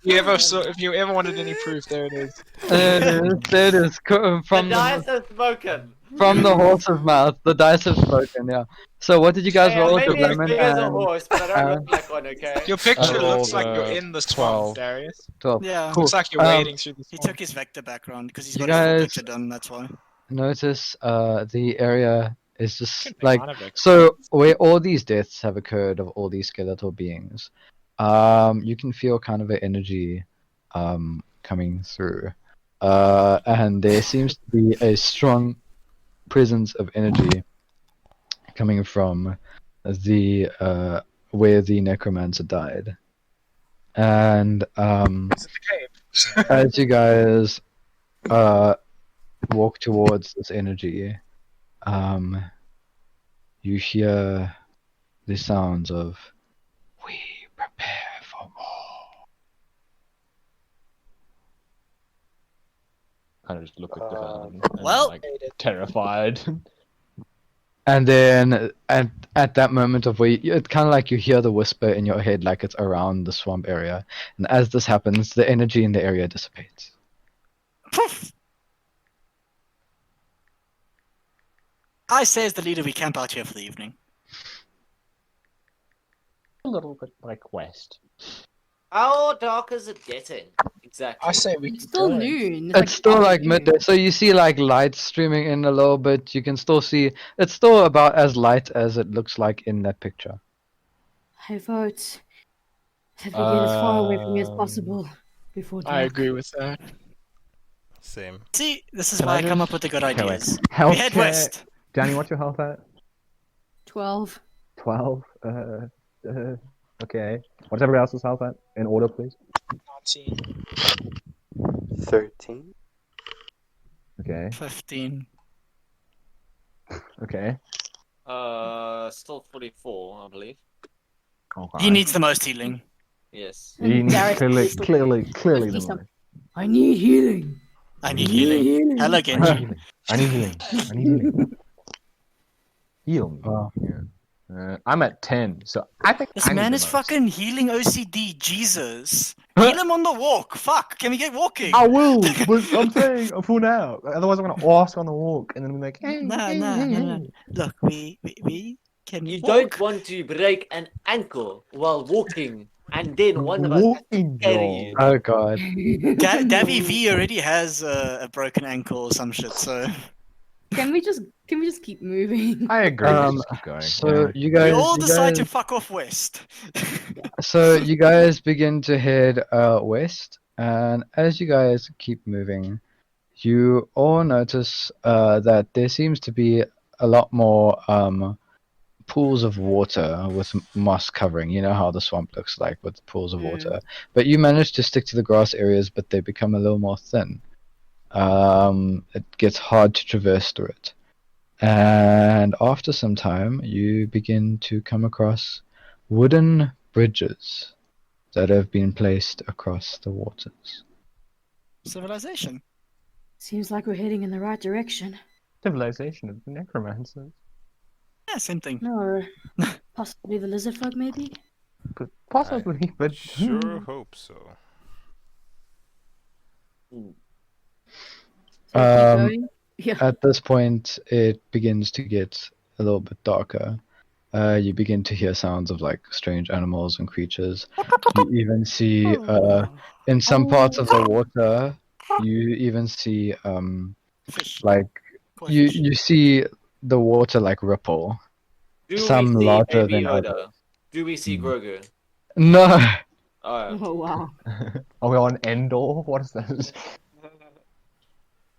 If you ever wanted any proof, there it is. There it is. The From dice has spoken. from the horse's mouth. The dice have spoken. Yeah. So what did you guys Hey, roll? maybe as Davlamin big as a and horse, but I don't look like one, okay? Your picture I looks like rolled, you're in the 12. swamp, Darius. 12. Yeah. Cool. Looks like you're Um, wading through the He swamp. took his vector background because he's You got his full guys- picture done. That's why. Notice the area is just Could be like one of it. so where all these deaths have occurred of all these skeletal beings. You can feel kind of an energy coming through. And there seems to be a strong presence of energy coming from the where the necromancer died. And It's in the cave. as you guys walk towards this energy, you hear the sounds of "We prepare for more." Kind of just look at the van. well- like, terrified. And then at that moment of where it's kind of like you hear the whisper in your head, like it's around the swamp area. And as this happens, the energy in the area dissipates. Poof. I say as the leader, we camp out here for the evening. A little bit like west. How dark is it getting? Exactly. I say we It's keep still going. noon. It's still like afternoon. midday, so you see like light streaming in a little bit. You can still see it's still about as light as it looks like in that picture. I vote that we get as far away from here as possible before dark. I agree with that. Same. See, this is Can why I I come just- up with the good Okay, wait. ideas. Health We head check. west. Danny, what's your health at? 12. 12. Okay. What's everybody else's health at? In order, please. 19. 13. Okay. 15. Okay. Still 44, I believe. Okay. He needs the most healing. Yes. He needs Darius clearly needs to- the He's most. I need healing. I need healing. Hello, I Genji. need healing. I need healing. I need healing. Heal me. Wow. Yeah. I'm at 10, so I think This I need man the is most. fucking healing OCD. Jesus. Heal him on the walk. Fuck. Can we get walking? I will, but I'm saying for now. Otherwise, I'm gonna ask on the walk, and then be like, hey, No. Look, we can You walk. don't want to break an ankle while walking, and then one of us has to Walking, carry yo. you. Oh god. Davy V already has a broken ankle or some shit, so Can we just keep moving? I agree. Um, Just keep going. So yeah. you guys, we all you decide to guys- fuck off west. So you guys begin to head west, and as you guys keep moving, you all notice that there seems to be a lot more pools of water with moss covering. You know how the swamp looks like with pools of water. But you manage to stick to the grass areas, but they become a little more thin. It gets hard to traverse through it. And after some time, you begin to come across wooden bridges that have been placed across the waters. Civilization. Seems like we're heading in the right direction. Civilization of the necromancers. Yeah, same thing. No, possibly the lizard folk, maybe. Could possibly, but Sure hope so. So keep going. Yeah. At this point, it begins to get a little bit darker. You begin to hear sounds of like strange animals and creatures. You even see, in some parts of the water, you even see, Fish. like you see the water like ripple. Do Some we see larger Baby than others. Yoda? Do we see Grogu? No. Oh. Oh wow. are we on Endor? What is that?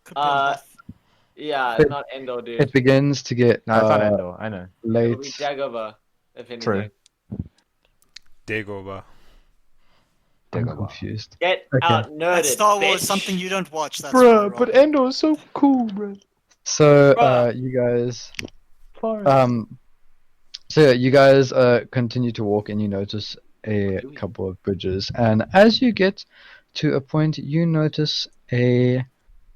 Could be on Hoth. Yeah, It- not Endo, dude. It begins to get No, it's not Endor. I know. It'll late. be Dagobah, if anything. True. Dagobah. I'm Dagobah. confused. Get Okay. out nerded, That's Star Wars, bitch. something you don't watch. That's Bruh, why, but Rob. Endor is so cool, bruh. So Bruh. you guys Fire. so yeah, you guys continue to walk and you notice a couple of bridges, and as you get to a point you notice a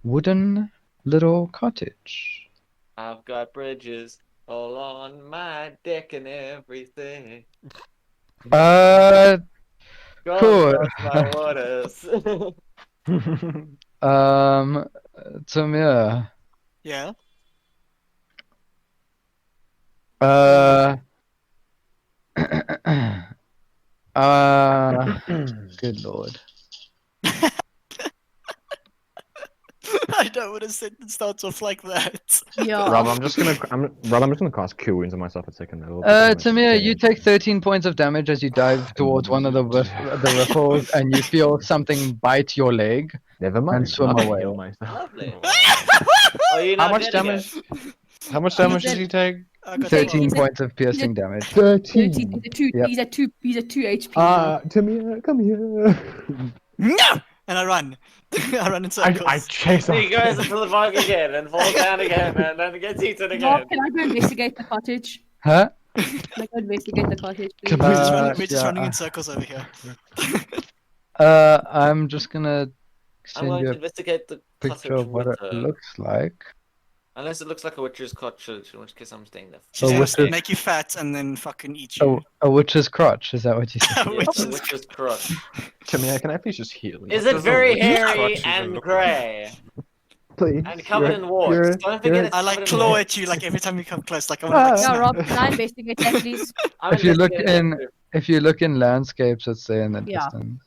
wooden little cottage. I've got bridges all on my deck and everything. Uh Go Cool. across my waters. Timur. Yeah. Good lord. I don't want a sentence starts off like that. Yeah. Rob, I'm just gonna cast Cure Wounds on myself at second level. Tamir, you take 13 points of damage as you dive towards one of the ripples, and you feel something bite your leg. Never mind. And swim I'll away. heal myself. Lovely. Wow. Are you How not much dead damage? yet? How much damage does he take? I got 13 12. points of piercing damage. 13. Yep. He's at two HP now. Tamir, come here. No! And I run. I run in circles. I chase He goes after. into the fog again and falls down again and then gets eaten again. Rob, can I go investigate the cottage? Huh? Can I go investigate the cottage, please? We're just, running, we're just yeah. running in circles over here. I'm just gonna I'm send going you to a investigate the picture cottage of what with it her. looks like. Unless it looks like a witch's cottage, in which case I'm staying there. She's Oh, gonna what's it? make you fat and then fucking eat you. A witch's crotch, is that what you said? Yeah, Which the is- witch's crotch. Tamir, can I please just heal you? Is it does a very witch's hairy crotch even and look grey? Please. And covered in warts? Don't forget it's I like covered in claw warts. at you like every time you come close. Like I want to like Yeah, snap. Rob, can I investigate that, please? I'm If you look investigating in- too. If you look in landscapes, it's there in the Yeah. distance.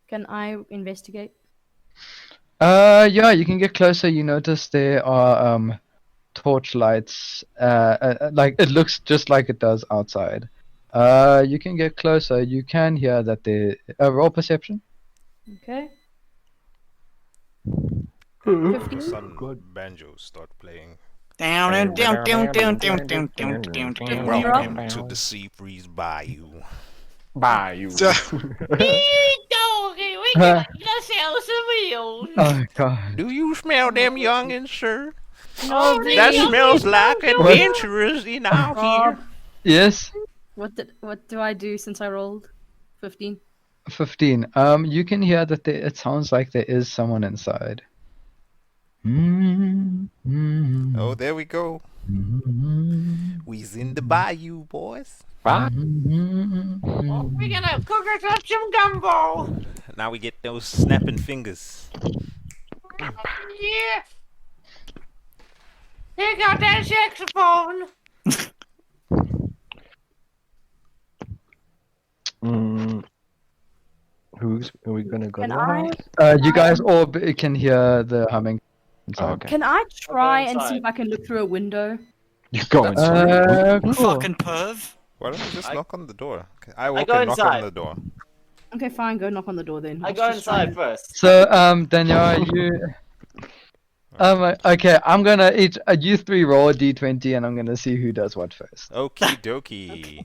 Can I investigate? Yeah, you can get closer. You notice there are torch lights. Like it looks just like it does outside. You can get closer. You can hear that there. Roll perception. Okay. All of a 15? sudden, banjos start playing. Down and down, down, down, down, down, down, down, down, Welcome down. to the Sea Breeze Bayou. Bayou. Doggy, we got ourselves a meal. Oh god. Do you smell them youngins, sir? Oh, That smells like adventurers in out here. Yes. What do I do since I rolled 15? 15. You can hear that it sounds like there is someone inside. Oh, there we go. We's in the bayou, boys. Oh, we're gonna cook us up some gumbo. Now we get those snapping fingers. Yeah. They got that saxophone. Are we gonna go Can now? You guys all can hear the humming. Oh, okay. Can I try and see inside. if I can look through a window? You go inside. Cool. Fucking perv. Why don't we just knock on the door? I walk go and knock on inside. the door. Okay, fine. Go knock on the door then. I Let's go just try inside and- first. So, Daniara, you. Okay, I'm gonna you three roll a d20, and I'm gonna see who does what first. Okie dokie.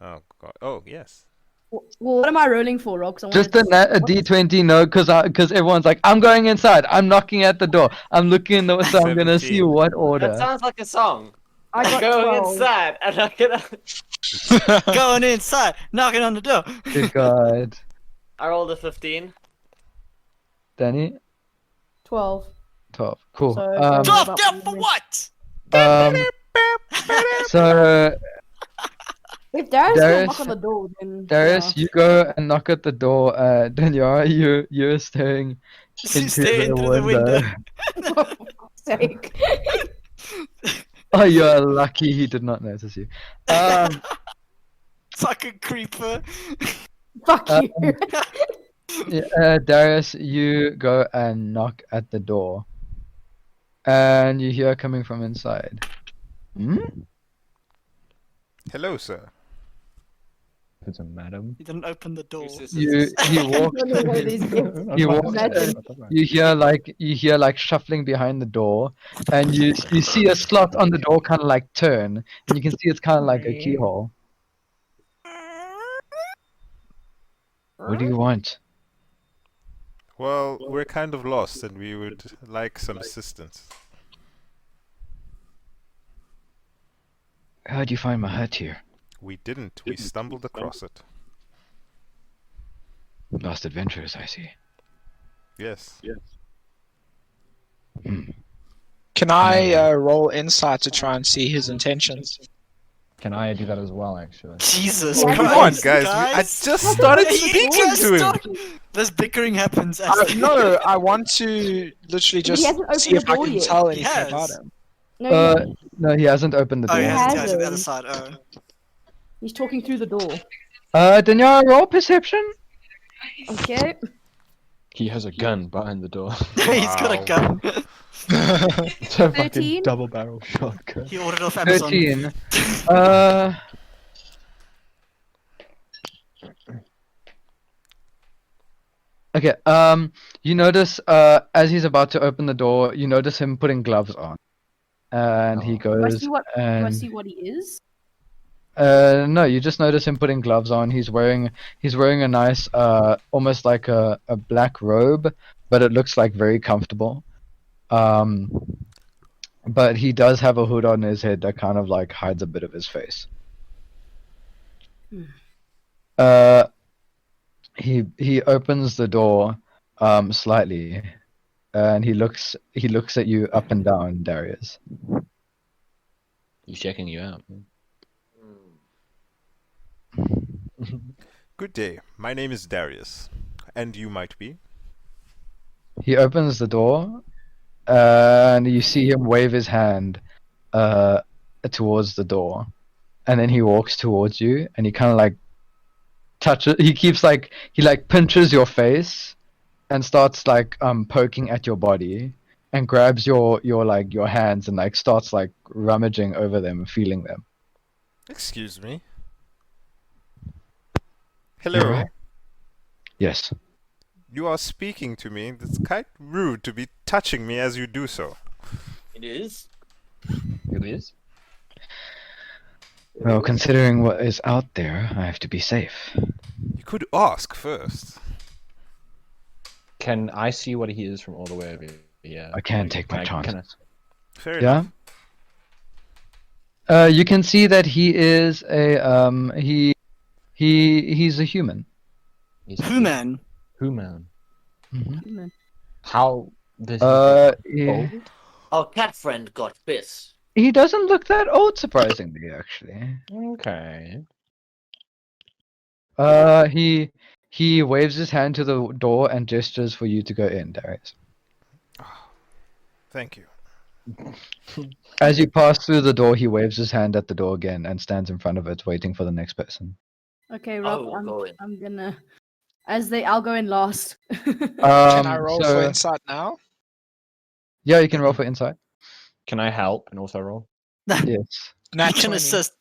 Oh god. Oh yes. Well, what am I rolling for, Rob? 'Cause I Just wanna- a d20, no, because everyone's like, I'm going inside. I'm knocking at the door. I'm looking in the so I'm gonna see 17. what That order. sounds like a song. I got Going 12. inside and I can. Going inside, knocking on the door. Good God, I rolled a 15. Danny, 12. 12. Cool. So, Dropped up for what? So If Darius Darius- can knock on the door, then Darius, you go and knock at the door. Daniara, you're staring into Staring the through the window. window. for fuck's sake. Oh, you're lucky he did not notice you. Fucking creeper. Fuck you. Darius, you go and knock at the door, and you hear coming from inside. Hmm? Hello, sir. It's a madam. He didn't open the door. He walks. I don't know where these kids- You walk. Imagine. You hear like shuffling behind the door, and you see a slot on the door kind of like turn, and you can see it's kind of like a keyhole. What do you want? Well, we're kind of lost, and we would like some assistance. How'd you find my hut here? We didn't. We stumbled across it. Lost adventurers, I see. Yes. Can I roll insight to try and see his intentions? Can I do that as well, actually? Jesus Yeah, Christ. Come on, guys. I just started You speaking just to him. started- This bickering happens as No, I want to literally But he just hasn't see if opened I the can door yet. tell He anything about has. him. No, No, he hasn't opened the Oh, door. he has- has to the other hasn't. side. Oh. he's talking through the door. Danielle, roll perception. Okay. He has a gun behind the door. He's got a gun. It's a 13? fucking double barrel shotgun. He ordered off Amazon. 13. Okay, you notice, as he's about to open the door, you notice him putting gloves on. And he Do I goes, see what? Do I and... see what he is? No, you just notice him putting gloves on. He's wearing a nice, almost like a black robe, but it looks like very comfortable. But he does have a hood on his head that kind of like hides a bit of his face. He opens the door slightly, and he looks at you up and down, Darius. He's checking you out. Good day. My name is Darius. And you might be? He opens the door, and you see him wave his hand towards the door, and then he walks towards you, and he kind of like touches. He pinches your face, and starts like poking at your body, and grabs your hands and like starts like rummaging over them and feeling them. Excuse me. Hello. Yes. You are speaking to me. It's quite rude to be touching me as you do so. It is. It is? Well, considering what is out there, I have to be safe. You could ask first. Can I see what he is from all the way over here? I can't take my can I- chances. Fair Yeah. enough. You can see that he is a he's a human. He's a Human. Human. Mhm. How does he look Yeah. old? Our cat friend got bit. He doesn't look that old, surprisingly, actually. Okay. He waves his hand to the door and gestures for you to go in, Darius. Thank you. As you pass through the door, he waves his hand at the door again and stands in front of it, waiting for the next person. Okay, I Rob, will go in. I'm gonna. I'll go in last. Can I roll for So insight now? yeah, you can roll for insight. Can I help and also roll? Yes. You Nat can 20. assist.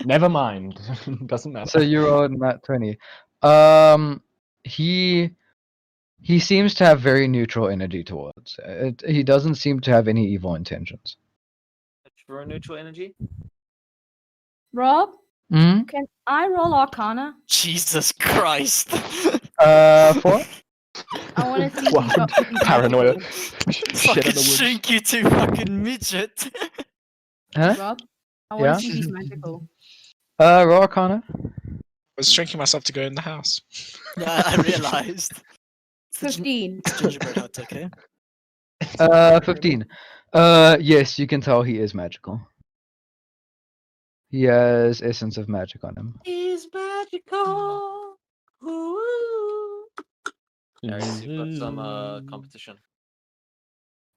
Never mind. Doesn't matter. So you rolled nat 20. He seems to have very neutral energy towards it. He doesn't seem to have any evil intentions. For neutral energy? Rob, Hmm? can I roll Arcana? Jesus Christ. 4? I want to see if Wow, he's got if he's paranoia. magical. Shit in Fucking the woods. shrink you to fucking midget. Huh? Rob, I want Yeah? to see if he's magical. Roll Arcana. I was shrinking myself to go in the house. Yeah, I realized. 15. It's gingerbread hut, okay? 15. Yes, you can tell he is magical. He has essence of magic on him. He's magical. Ooh. Darius, you've got some competition.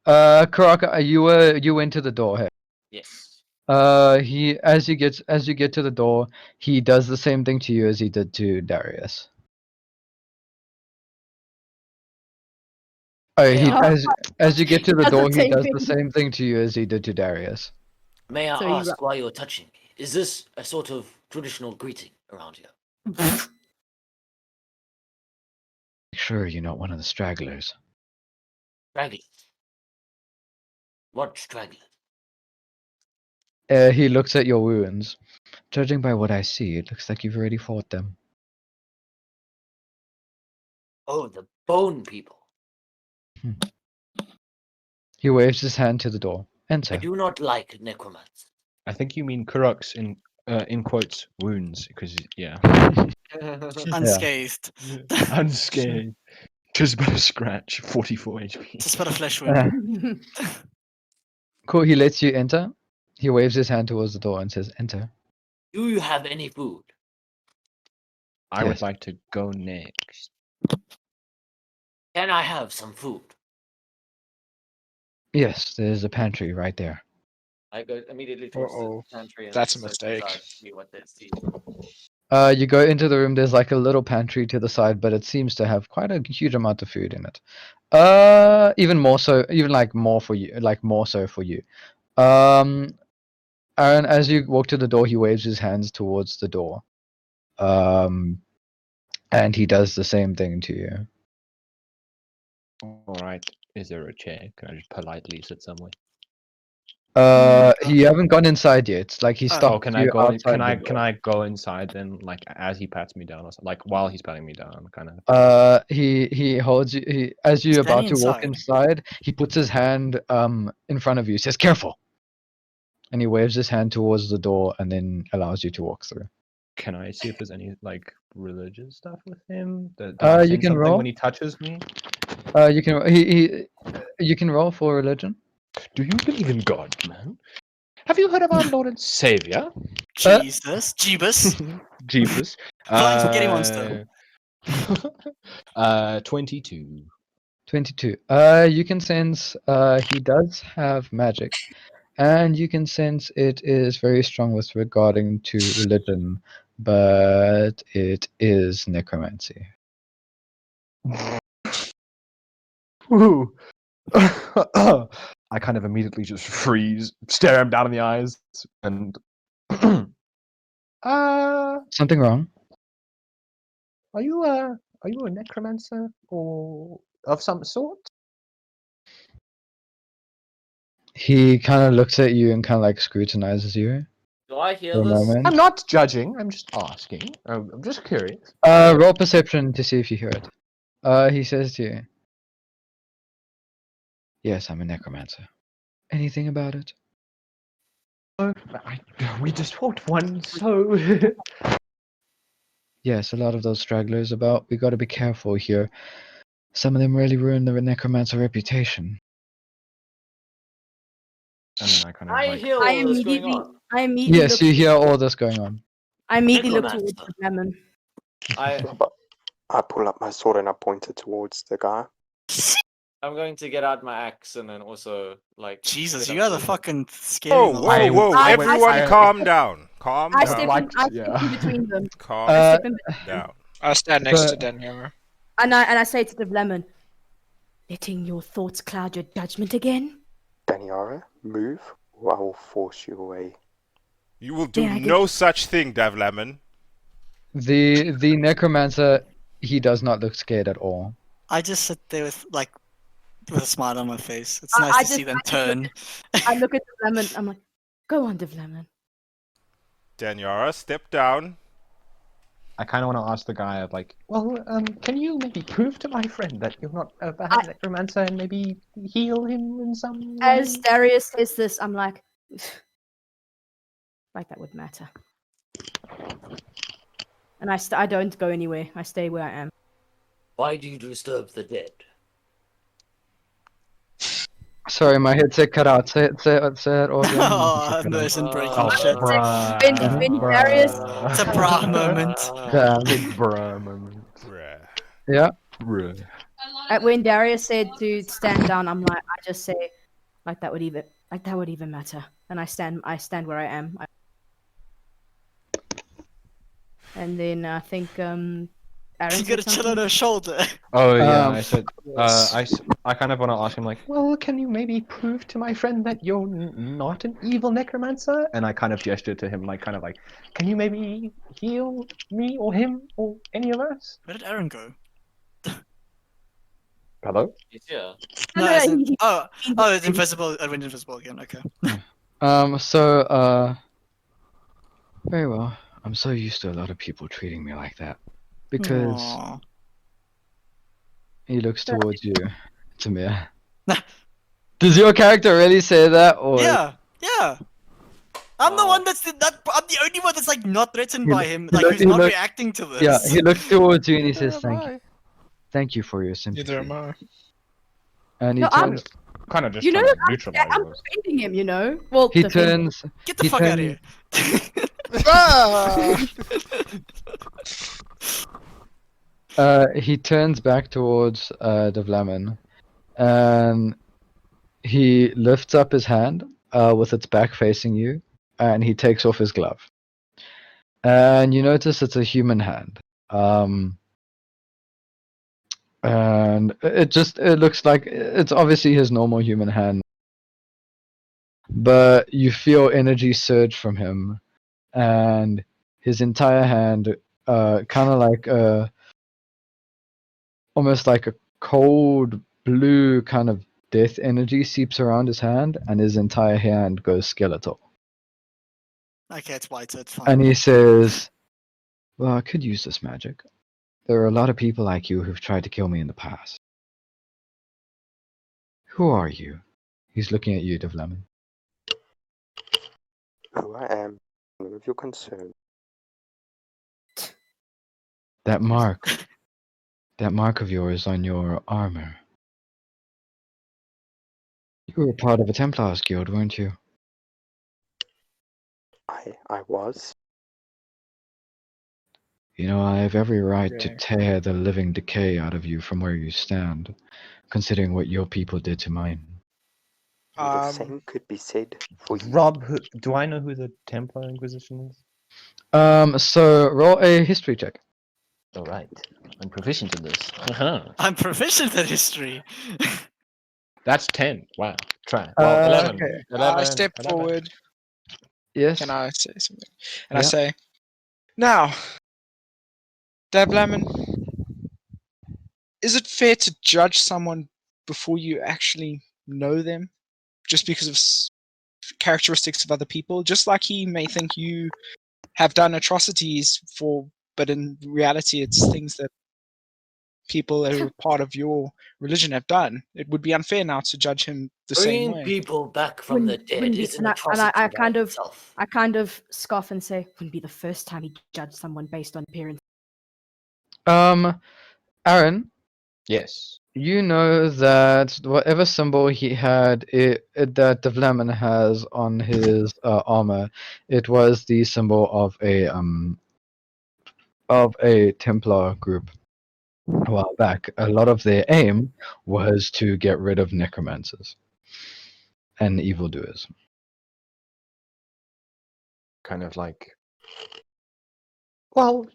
Kurok, you went to the door here. Yes. He as you get to the door, he does the same thing to you as he did to Darius. Oh, he Yeah. as you get to the Does the door, he same does thing. the same thing to you as he did to Darius. May I So you ask why you're touching me? Is this a sort of traditional greeting around here? Make sure you're not one of the stragglers. Stragglers. What stragglers? He looks at your wounds. Judging by what I see, it looks like you've already fought them. Oh, the bone people. He waves his hand to the door. I Enter. do not like necromancy. I think you mean Kurok's in quotes wounds because yeah. Unscathed. Unscathed. Just but a scratch. 44 HP. Just but a flesh wound. Cool. He lets you enter. He waves his hand towards the door and says, "Enter." Do you have any food? I would Yes. like to go next. Can I have some food? Yes, there's a pantry right there. I go immediately towards Uh-oh. the pantry. And That's a search mistake. inside to see what they see. You go into the room. There's like a little pantry to the side, but it seems to have quite a huge amount of food in it. Even more so, even like more for you, like more so for you. Aaron, as you walk to the door, he waves his hands towards the door. And he does the same thing to you. All right. Is there a chair? Can I just politely sit somewhere? You haven't gone inside yet. Like he Oh, stopped. Oh, can I you go? outside Can I the door. can I go inside then? Like as he pats me down, or like while he's patting me down, kind of. He holds you. As you're Standing about to walk inside, he puts his hand in front of you. Says, "Careful," and he waves his hand towards the door, and then allows you to walk through. Can I see if there's any like religious stuff with him? Do You I sense can something roll. when he touches me? You can you can roll for religion. Do you believe in God, man? Have you heard of our Lord and Savior? Jesus. Jeebus. Jeepers. Fine, spaghetti monster. 22. 22. You can sense he does have magic, and you can sense it is very strong with regarding to religion, but it is necromancy. Woo. I kind of immediately just freeze, stare him down in the eyes, and Something wrong? are you a necromancer or of some sort? He kind of looks at you and kind of like scrutinizes you. Do I hear For a this? moment. I'm not judging. I'm just asking. I'm just curious. Roll perception to see if you hear it. He says to you, "Yes, I'm a necromancer. Anything about it?" We just fought one, so. Yes, a lot of those stragglers about. We got to be careful here. Some of them really ruin the necromancer reputation. And then I kind of I like. hear all this going on. I immediately Yes, look you hear all this going on. I immediately look towards Necromancer. the lemon. I pull up my sword and I point it towards the guy. I'm going to get out my axe and then also like. Jesus, set you up guys are the- fucking scary. Oh, whoa, whoa! I- Everyone, calm down. Calm I down. step in between them. Calm I step in between them. down. I stand next to But- Daniara. And I say to the lemon, letting your thoughts cloud your judgment again? Daniara, move, or I will force you away. You will do Daegan. no such thing, Davlamin. The necromancer, he does not look scared at all. I just sit there with a smile on my face. It's I nice to just- see them I just look turn. I look at the lemon. I'm like, go on, Davlamin. Daniara, step down. I kind of want to ask the guy, like, well, can you maybe prove to my friend that you're not a bad necromancer and maybe heal him in some way? As Darius says this, I'm like that would matter. And I don't go anywhere. I stay where I am. Why do you disturb the dead? Sorry, my headset cut out. Say it all again. Oh, immersion breaking shit. When Darius, It's a bra moment. Damn. Big bruh moment. Bruh. Yeah. Bruh. when Darius said to stand down, I'm like, I just say, that would even matter. And I stand where I am. And then I think Aaron You said gotta chill something. on her shoulder. Oh yeah, Um, I said. I kind of want to ask him like, well, can you maybe prove to my friend that you're not an evil necromancer? And I kind of gestured to him, like, can you maybe heal me or him or any of us? Where did Aaron go? Hello? He's here. No, no, as in- he- it's invisible. It went invisible again. Okay. Very well. I'm so used to a lot of people treating me like that. Because Aw. he looks towards you, Timur. Does your character really say that, or Yeah. I'm the one I'm the only one that's not threatened by him. Who's not reacting to this. Yeah, he looks towards you and he says, "Thank you for your sympathy." Neither am I. And he No, I'm- turns. Kind of just You know, trying to neutralize I'm us. defending him. You know. Well, He defending- turns. Get the he fuck out of turns- here. He turns back towards Davlamin, and he lifts up his hand with its back facing you, and he takes off his glove. And you notice it's a human hand. And it looks like it's obviously his normal human hand. But you feel energy surge from him, and his entire hand, kind of like almost like a cold blue kind of death energy seeps around his hand, and his entire hand goes skeletal. Okay, it's white, so it's fine. And he says, "Well, I could use this magic. There are a lot of people like you who've tried to kill me in the past. Who are you?" He's looking at you, Davlamin. Who I am, none of your concern. That mark of yours on your armor. You were part of a Templars guild, weren't you? I was. You know, I have every right to Okay. tear the living decay out of you from where you stand, considering what your people did to mine. The same could be said for you. Rob, do I know who the Templar Inquisition is? So roll a history check. All right. I'm proficient in this. I'm proficient at history. That's 10. Wow. Try. Well, 11. Okay. 11. I step 11. forward. Yes. Can I say something? And I Yeah. say, now, Davlamin, is it fair to judge someone before you actually know them, just because of characteristics of other people, just like he may think you have done atrocities but in reality it's things that people who are part of your religion have done. It would be unfair now to judge him the same Bringing way. people back from the dead Wouldn't be- is an and atrocity I by kind of, itself. I kind of scoff and say, wouldn't be the first time he judged someone based on appearance. Aaron, Yes. you know that whatever symbol he had, that Davlamin has on his armor, it was the symbol of a Templar group a while back. A lot of their aim was to get rid of necromancers and evildoers. Kind of like. Well,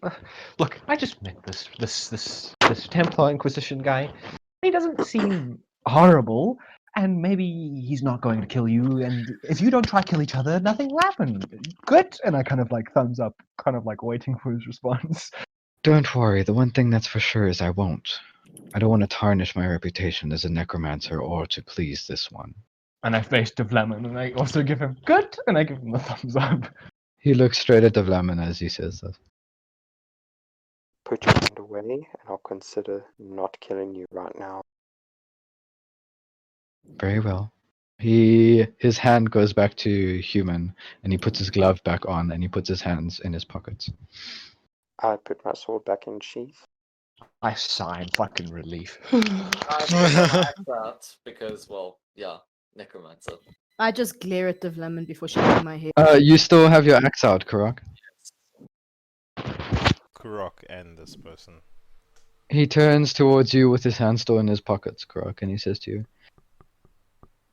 look, I just met this Templar Inquisition guy. He doesn't seem horrible, and maybe he's not going to kill you. And if you don't try to kill each other, nothing will happen. Good. And I kind of like thumbs up, kind of like waiting for his response. Don't worry, the one thing that's for sure is I won't. I don't want to tarnish my reputation as a necromancer or to please this one. And I face Davlamin, and I also give him good, and I give him a thumbs up. He looks straight at Davlamin as he says that. Put your hand away, and I'll consider not killing you right now. Very well. His hand goes back to human, and he puts his glove back on, and he puts his hands in his pockets. I put my sword back in sheath. I sigh in fucking relief. I put my axe out because, well, yeah, necromancer. I just glare at Davlamin before shaking my head. You still have your axe out, Kurok? Kurok and this person. He turns towards you with his hand still in his pockets, Kurok, and he says to you,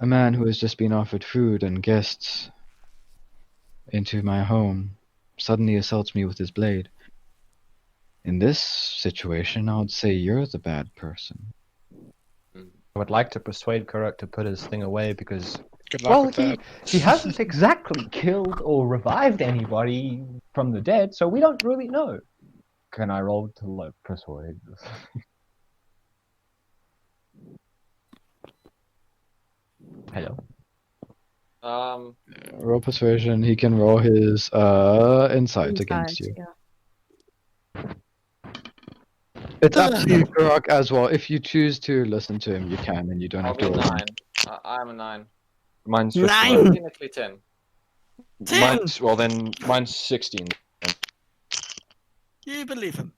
"A man who has just been offered food and guests into my home suddenly assaults me with his blade. In this situation, I would say you're the bad person." I would like to persuade Kurok to put his thing away because, Good luck well, with that. he hasn't exactly killed or revived anybody from the dead, so we don't really know. Can I roll to like persuade? Hello. Roll persuasion. He can roll his insight against you. Yeah. It's up to you, Kurok, as well. If you choose to listen to him, you can, and you don't I'll have be to roll. 9. I'm a 9. Mine's 9! Technically 10. Mine's, well then, mine's 16. You believe him.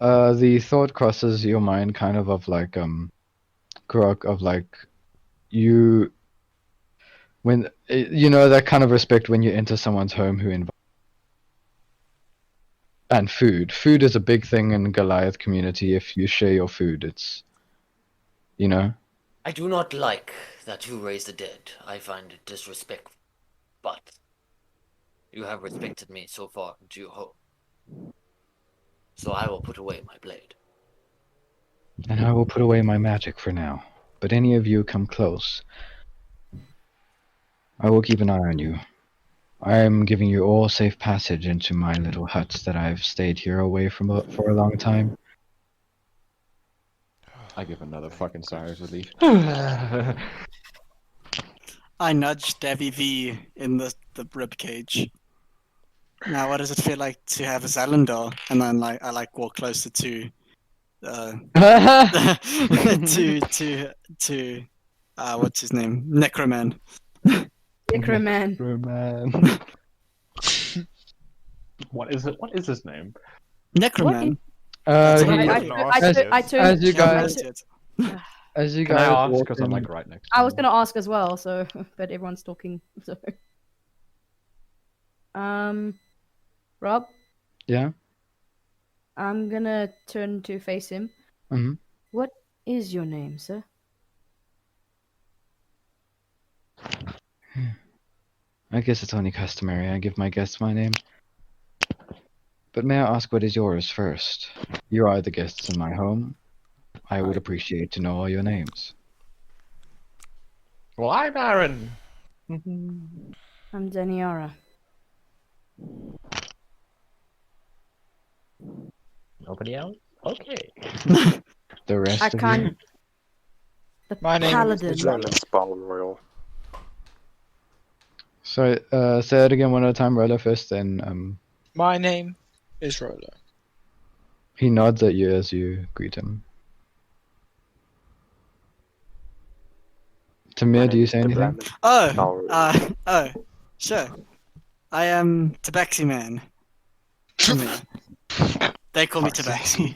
The thought crosses your mind, kind of like Kurok, of like you when you know that kind of respect when you enter someone's home who invites. And food. Food is a big thing in Goliath community. If you share your food, it's, you know. I do not like that you raise the dead. I find it disrespectful. But you have respected me so far into your home. So I will put away my blade. And I will put away my magic for now. But any of you come close, I will keep an eye on you. I am giving you all safe passage into my little hut that I've stayed here away from for a long time. I give another fucking sigh of relief. I nudged Davy V in the rib cage. Now, what does it feel like to have a Zalindar? And then I walk closer to to what's his name? Necroman. Necroman. Necroman. What is it? What is his name? Necroman. As you guys Can I ask? walk Because I'm in- like right next. I was gonna ask as well, so but everyone's talking. So, Rob, Yeah. I'm gonna turn to face him. Mm-hmm. What is your name, sir? I guess it's only customary I give my guests my name. But may I ask what is yours first? You are the guests in my home. I would appreciate to know all your names. Well, I'm Aaron. I'm Daniara. Nobody else? Okay. The rest I of you? can't. The My name is paladin. Devlamin Spell Royal. Sorry, say it again one at a time. Rolo first, then My name is Rolo. he nods at you as you greet him. Timur, do you say anything? Oh, sure. I am Tabaxi Man. Come here. They call me Tabaxi.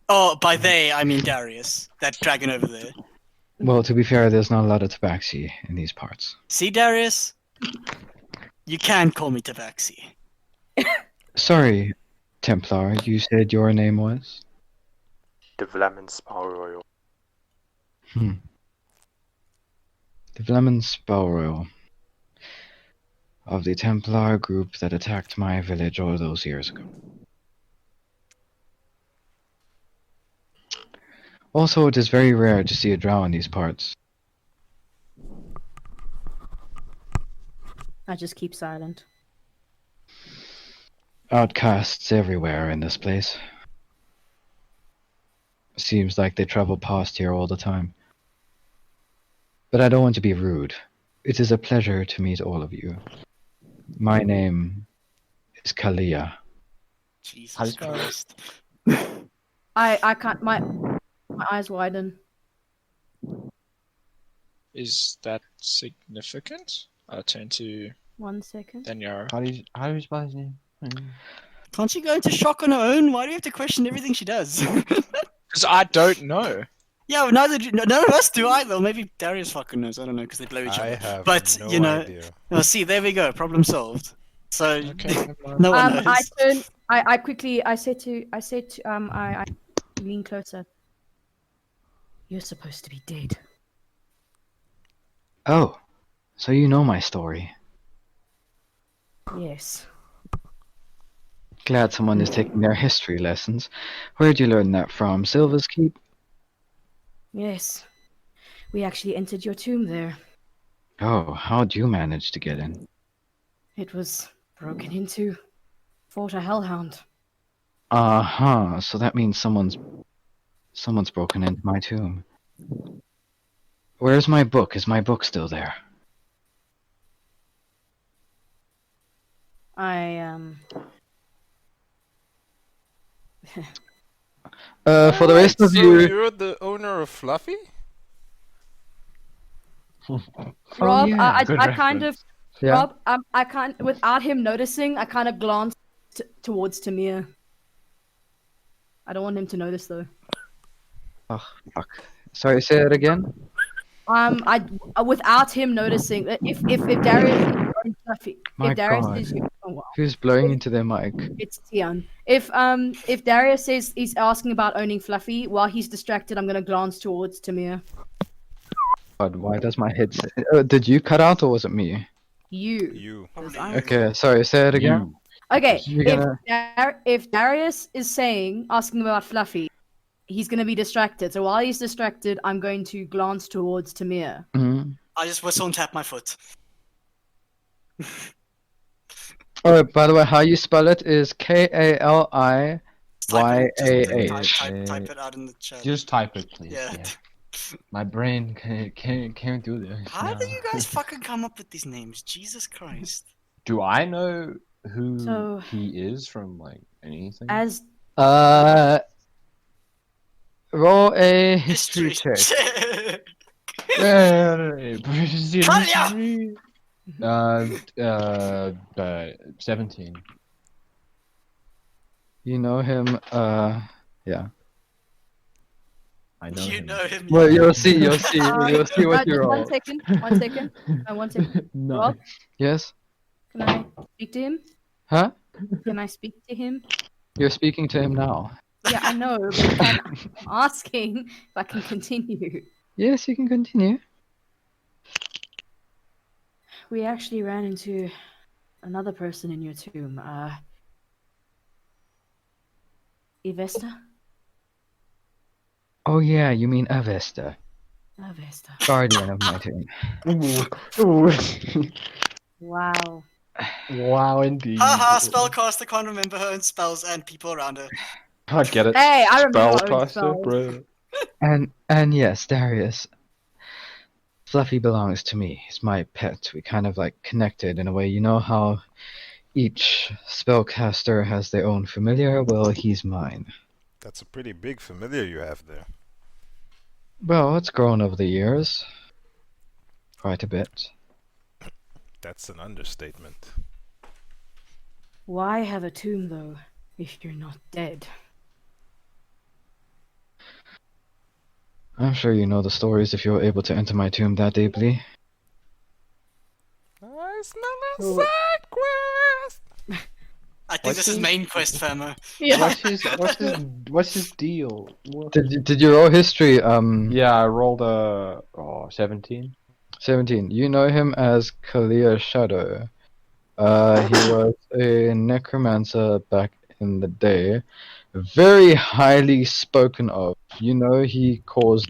Oh, by they, I mean Darius. That dragon over there. Well, to be fair, there's not a lot of tabaxi in these parts. See, Darius? You can call me Tabaxi. Sorry, Templar, you said your name was? Devlamin Spell Royal. Davlamin Spellroyal. Of the Templar group that attacked my village all those years ago. Also, it is very rare to see a drow in these parts. I just keep silent. Outcasts everywhere in this place. Seems like they travel past here all the time. But I don't want to be rude. It is a pleasure to meet all of you. My name is Kalia. Jesus Christ. I can't. My eyes widen. Is that significant? I'll turn to 1 second. Daniara. How do you spell his name? Can't she go into shock on her own? Why do you have to question everything she does? Because I don't know. Yeah, well, none of us do either. Maybe Darius fucking knows. I don't know because they blow each I other. have But no you know, idea. well, see, there we go. Problem solved. So Okay. no one knows. I turn. I quickly. I say to. I lean closer. You're supposed to be dead. Oh, so you know my story. Yes. Glad someone is taking their history lessons. Where'd you learn that from? Silver's Keep? Yes. We actually entered your tomb there. Oh, how'd you manage to get in? It was broken into. Fought a hellhound. Uh-huh, so that means someone's broken into my tomb. Where's my book? Is my book still there? For the rest of So you... you're the owner of Fluffy? Rob, yeah, I good kind of, reference. Yeah? Rob, I can't, without him noticing, I kind of glanced towards Timur. I don't want him to notice though. Oh, fuck. Sorry, say it again? Without him noticing, if Darius is blowing Fluffy, My if Darius God. is, oh wow, Who's blowing into their mic? it's Tiaan. If Darius says he's asking about owning Fluffy, while he's distracted, I'm gonna glance towards Timur. God, why does my head say... did you cut out or was it me? You. 'Cause I'm- Okay, sorry, say it again. Okay, You're gonna... if Darius is asking about Fluffy, he's going to be distracted. So while he's distracted, I'm going to glance towards Timur. Mhm. I just whistle and tap my foot. Oh, by the way, how you spell it is Kaliyaah. Type it out in the chat. Just type it, please. Yeah. My brain can't do this. How now. do you guys fucking come up with these names? Jesus Christ. Do I know who So- he is from, like, anything? As Roll a history check. Kalia! 17. You know him, yeah. I know You him. know him. Well, yeah. you'll see what you roll. 1 second. 1 second. 1 second. No. Rob, Yes? can I speak to him? Huh? Can I speak to him? You're speaking to him now. Yeah, I know, but I'm asking if I can continue. Yes, you can continue. We actually ran into another person in your tomb. Ivesta? Oh yeah, you mean Avesta, Avesta. guardian of my tomb. Wow. Wow, indeed. Haha, spellcaster can't remember her own spells and people around her. I get it. Hey, I remember Spell my own caster, spells. bro. And yes, Darius. Fluffy belongs to me. He's my pet. We kind of like connected in a way. You know how each spellcaster has their own familiar? Well, he's mine. That's a pretty big familiar you have there. Well, it's grown over the years. Quite a bit. That's an understatement. Why have a tomb, though, if you're not dead? I'm sure you know the stories if you're able to enter my tomb that deeply. It's not a Oh. side quest! I think What's this is he- main quest, Famo. Yeah. What's his deal? What? Did you roll history? Yeah, I rolled a 17. 17. You know him as Kalia Shadow. He was a necromancer back in the day. Very highly spoken of. You know, he caused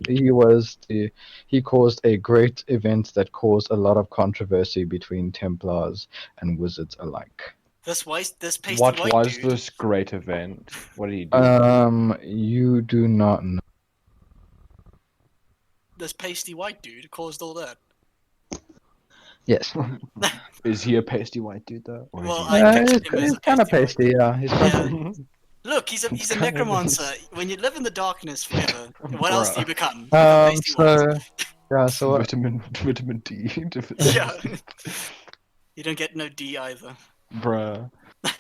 a great event that caused a lot of controversy between Templars and wizards alike. This pasty What white was dude. this great event? What did he do? You do not know. This pasty white dude caused all that. Yes. Is he a pasty white dude though? Or is Well, he... I pictured him as He's a kind of pasty white pasty, yeah. He's quite Yeah. Look, he's a kind of necromancer. is. When you live in the darkness forever, what else do you become? You become pasty so vitamin D deficiency. white. Yeah. You don't get no D either. Bruh.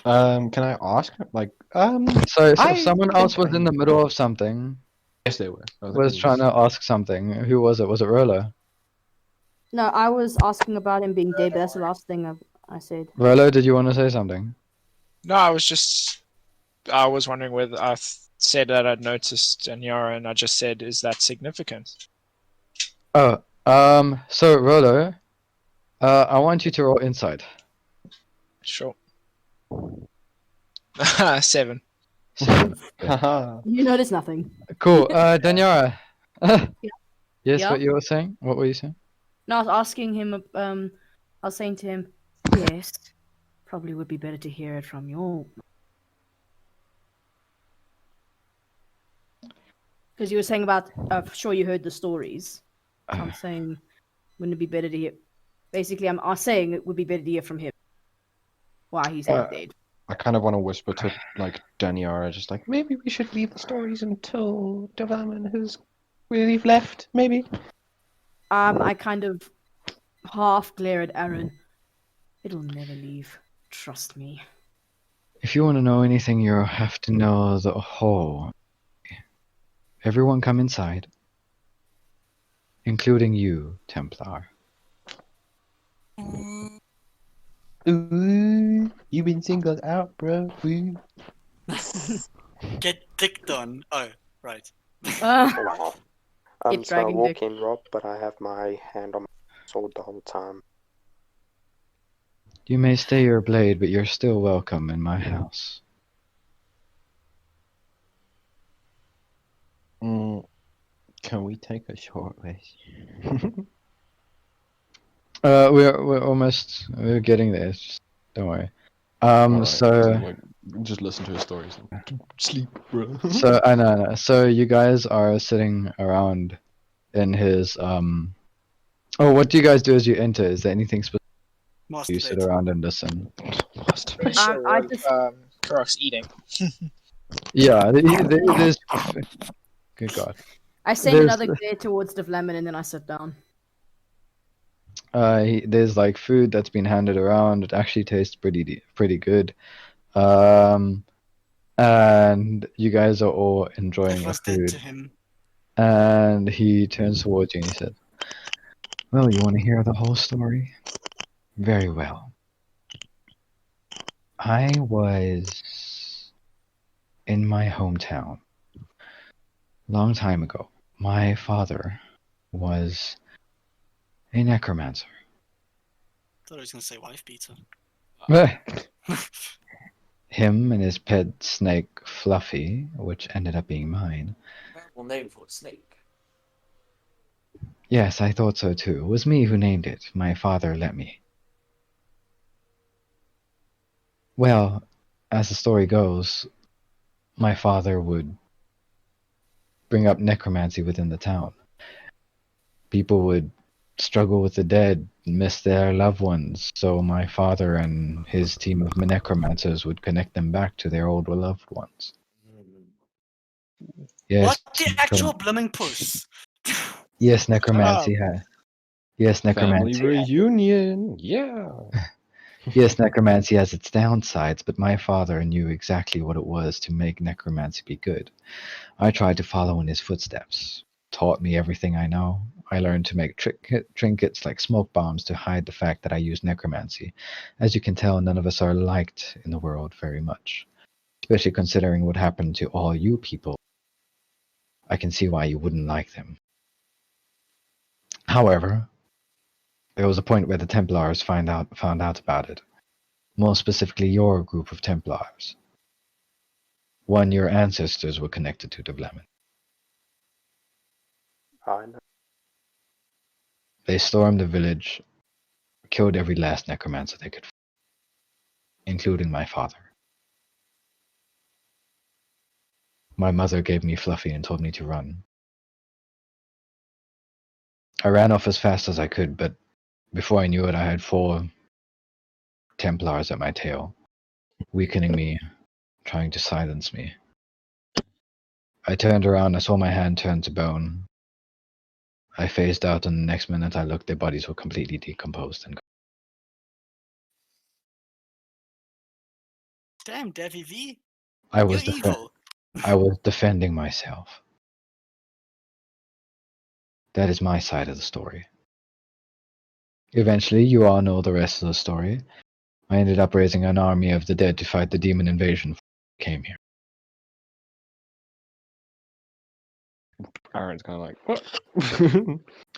Can I ask? so I someone else think was I in the know. middle of something. Yes, they were. I Was trying to ask something. Who was it? Was it Rolo? No, I was asking about him being dead. That's the last thing I said. Rolo, did you want to say something? No, I was wondering whether I said that I'd noticed Daniara, and I just said, is that significant? Oh, so Rolo, I want you to roll insight. Sure. 7. Haha. You notice nothing. Cool. Daniara. Yes, Yeah? what you were saying? What were you saying? No, I was asking him. I was saying to him, yes, probably would be better to hear it from your. Because you were saying about, sure you heard the stories. So I'm saying, wouldn't it be better to hear? Basically, I'm saying it would be better to hear from him. Why he's not dead. I kind of want to whisper to Daniara, just like maybe we should leave the stories until Davlamin has we've left. Maybe. I kind of half glare at Aaron. It'll never leave. Trust me. If you want to know anything, you have to know the whole. Everyone come inside. Including you, Templar. Ooh, you've been singled out, bro. Ooh. Get dicked on. Oh, right. Wow. Get So I dragging walk dick. in, Rob, but I have my hand on my sword the whole time. You may stay your blade, but you're still welcome in my house. Can we take a short rest? We're getting there. Don't worry. Alright, So just listen to his stories. Sleep, bro. so I know. So you guys are sitting around in his Oh, what do you guys do as you enter? Is there anything specific? You sit Masturbate. around and listen. Pretty sure I just Kurok's eating. Yeah, there's. Good God. I send There's- another glare towards Davlamin and then I sit down. There's like food that's been handed around. It actually tastes pretty good. And you guys are all enjoying It the was dead food. to him. And he turns towards you and he says, "Well, you want to hear the whole story? Very well. I was in my hometown long time ago. My father was a necromancer. Thought I was gonna say wife beater. Him and his pet snake Fluffy, which ended up being mine. Well, name for a snake. Yes, I thought so too. It was me who named it. My father let me. Well, as the story goes, my father would bring up necromancy within the town. People would struggle with the dead, miss their loved ones, so my father and his team of necromancers would connect them back to their older loved ones. Yes, What the actual blooming puss? yes, necromancy had. Yes, Family necromancy. reunion. Yeah. Yes, necromancy has its downsides, but my father knew exactly what it was to make necromancy be good. I tried to follow in his footsteps. Taught me everything I know. I learned to make trinkets like smoke bombs to hide the fact that I use necromancy. As you can tell, none of us are liked in the world very much, especially considering what happened to all you people. I can see why you wouldn't like them. However, there was a point where the Templars found out about it. More specifically, your group of Templars. One, your ancestors were connected to Davlamin. I know. They stormed the village, killed every last necromancer they could find, including my father. My mother gave me Fluffy and told me to run. I ran off as fast as I could, but before I knew it, I had 4 Templars at my tail, weakening me, trying to silence me. I turned around, I saw my hand turn to bone. I phased out, and the next minute I looked, their bodies were completely decomposed and gone. Damn, Devi V. I You're was evil. I was defending myself. That is my side of the story. Eventually, you all know the rest of the story. I ended up raising an army of the dead to fight the demon invasion came here. Aaron's kind of like, what?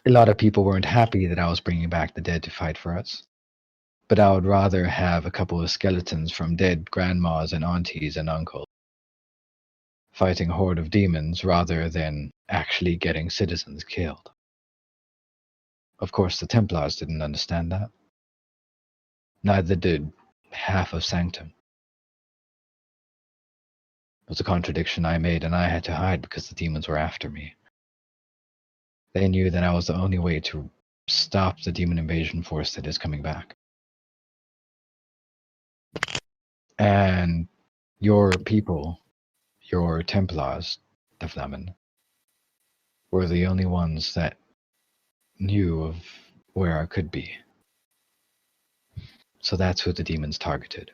A lot of people weren't happy that I was bringing back the dead to fight for us. But I would rather have a couple of skeletons from dead grandmas and aunties and uncles fighting a horde of demons rather than actually getting citizens killed. Of course, the Templars didn't understand that. Neither did half of Sanctum. It was a contradiction I made, and I had to hide because the demons were after me. They knew that I was the only way to stop the demon invasion force that is coming back. And your people, your Templars, Davlamin, were the only ones that knew of where I could be. So that's who the demons targeted.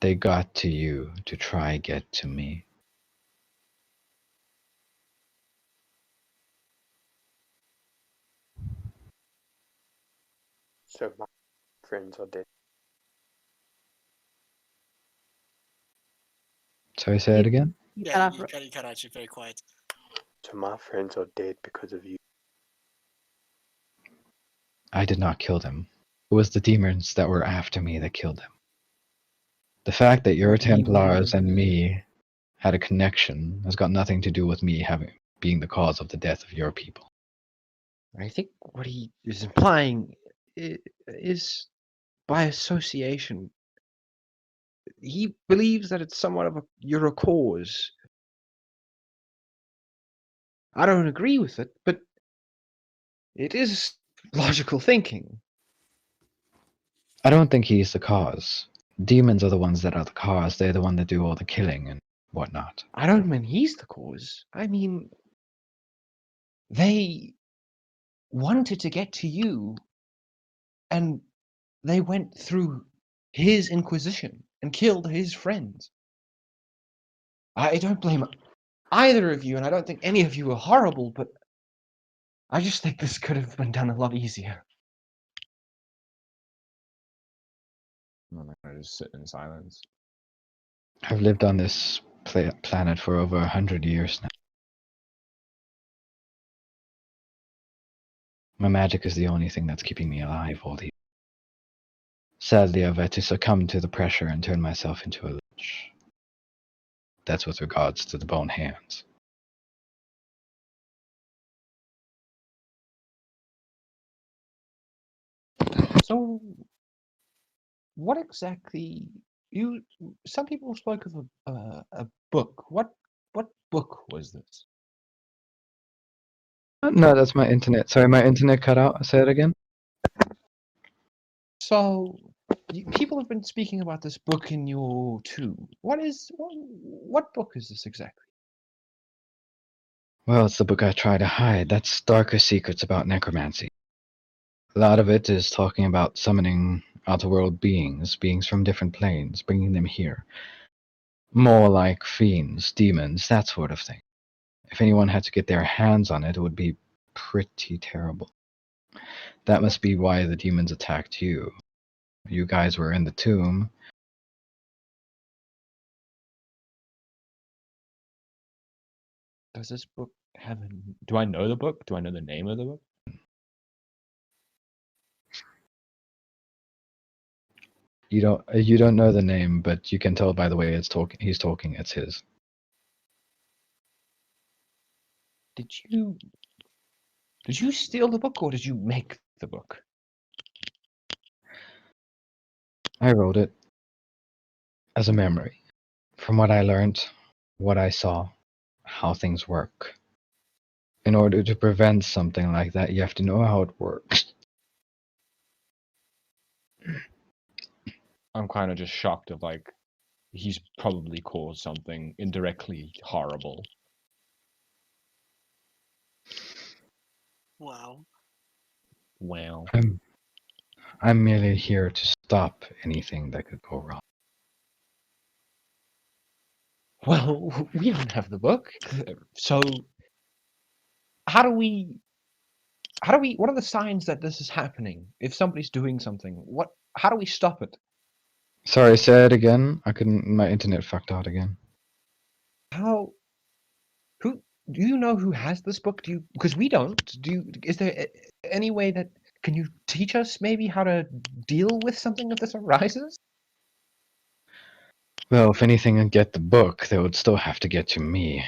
They got to you to try get to me. So my friends are dead. Sorry, say it again? You Yeah, cut off. you cut out. You're very quiet. So my friends are dead because of you. I did not kill them. It was the demons that were after me that killed them. The fact that your Templars and me had a connection has got nothing to do with me being the cause of the death of your people. I think what he is implying is by association. He believes that it's somewhat of you're a cause. I don't agree with it, but it is logical thinking. I don't think he's the cause. Demons are the ones that are the cause. They're the one that do all the killing and whatnot. I don't mean he's the cause. I mean, they wanted to get to you, and they went through his inquisition and killed his friends. I don't blame either of you, and I don't think any of you are horrible, but I just think this could have been done a lot easier. I'm gonna just sit in silence. I've lived on this planet for over 100 years now. My magic is the only thing that's keeping me alive all these. Sadly, I've had to succumb to the pressure and turn myself into a lich. That's with regards to the bone hands. So, what exactly Some people spoke of a book. What book was this? No, that's my internet. Sorry, my internet cut out. Say it again. So, people have been speaking about this book in your tomb. What book is this exactly? Well, it's the book I try to hide. That's darker secrets about necromancy. A lot of it is talking about summoning outerworld beings, beings from different planes, bringing them here. More like fiends, demons, that sort of thing. If anyone had to get their hands on it, it would be pretty terrible. That must be why the demons attacked you. You guys were in the tomb. Does this book have a... Do I know the book? Do I know the name of the book? You don't know the name, but you can tell by the way he's talking, it's his. Did you steal the book or did you make the book? I wrote it as a memory. From what I learned, what I saw, how things work. In order to prevent something like that, you have to know how it works. I'm kind of just shocked of like, he's probably caused something indirectly horrible. Wow. Wow. I'm merely here to stop anything that could go wrong. Well, we don't have the book, so how do we? What are the signs that this is happening? If somebody's doing something, how do we stop it? Sorry, say it again. My internet fucked out again. Who do you know who has this book? Because we don't. Is there any way that can you teach us maybe how to deal with something if this arises? Well, if anything can get the book, they would still have to get to me.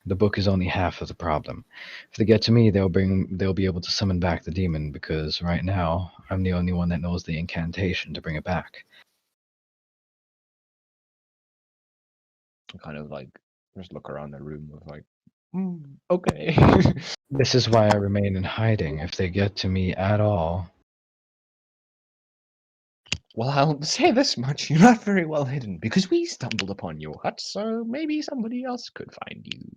The book is only half of the problem. If they get to me, they'll be able to summon back the demon, because right now, I'm the only one that knows the incantation to bring it back. I kind of like just look around the room with like, okay. This is why I remain in hiding. If they get to me at all... Well, I'll say this much, you're not very well hidden, because we stumbled upon your hut, so maybe somebody else could find you.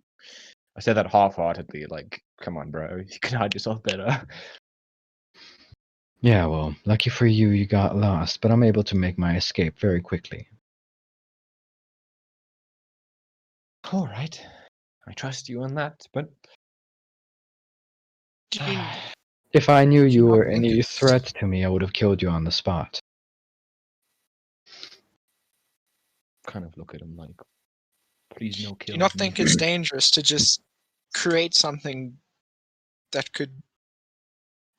I said that half-heartedly, like, come on, bro, you can hide yourself better. Yeah, well, lucky for you, you got lost, but I'm able to make my escape very quickly. Alright, I trust you on that, but... If I knew you not were think any it's- threat to me, I would have killed you on the spot. Kind of look at him like, please no Do kill you not me. think it's dangerous to just create something that could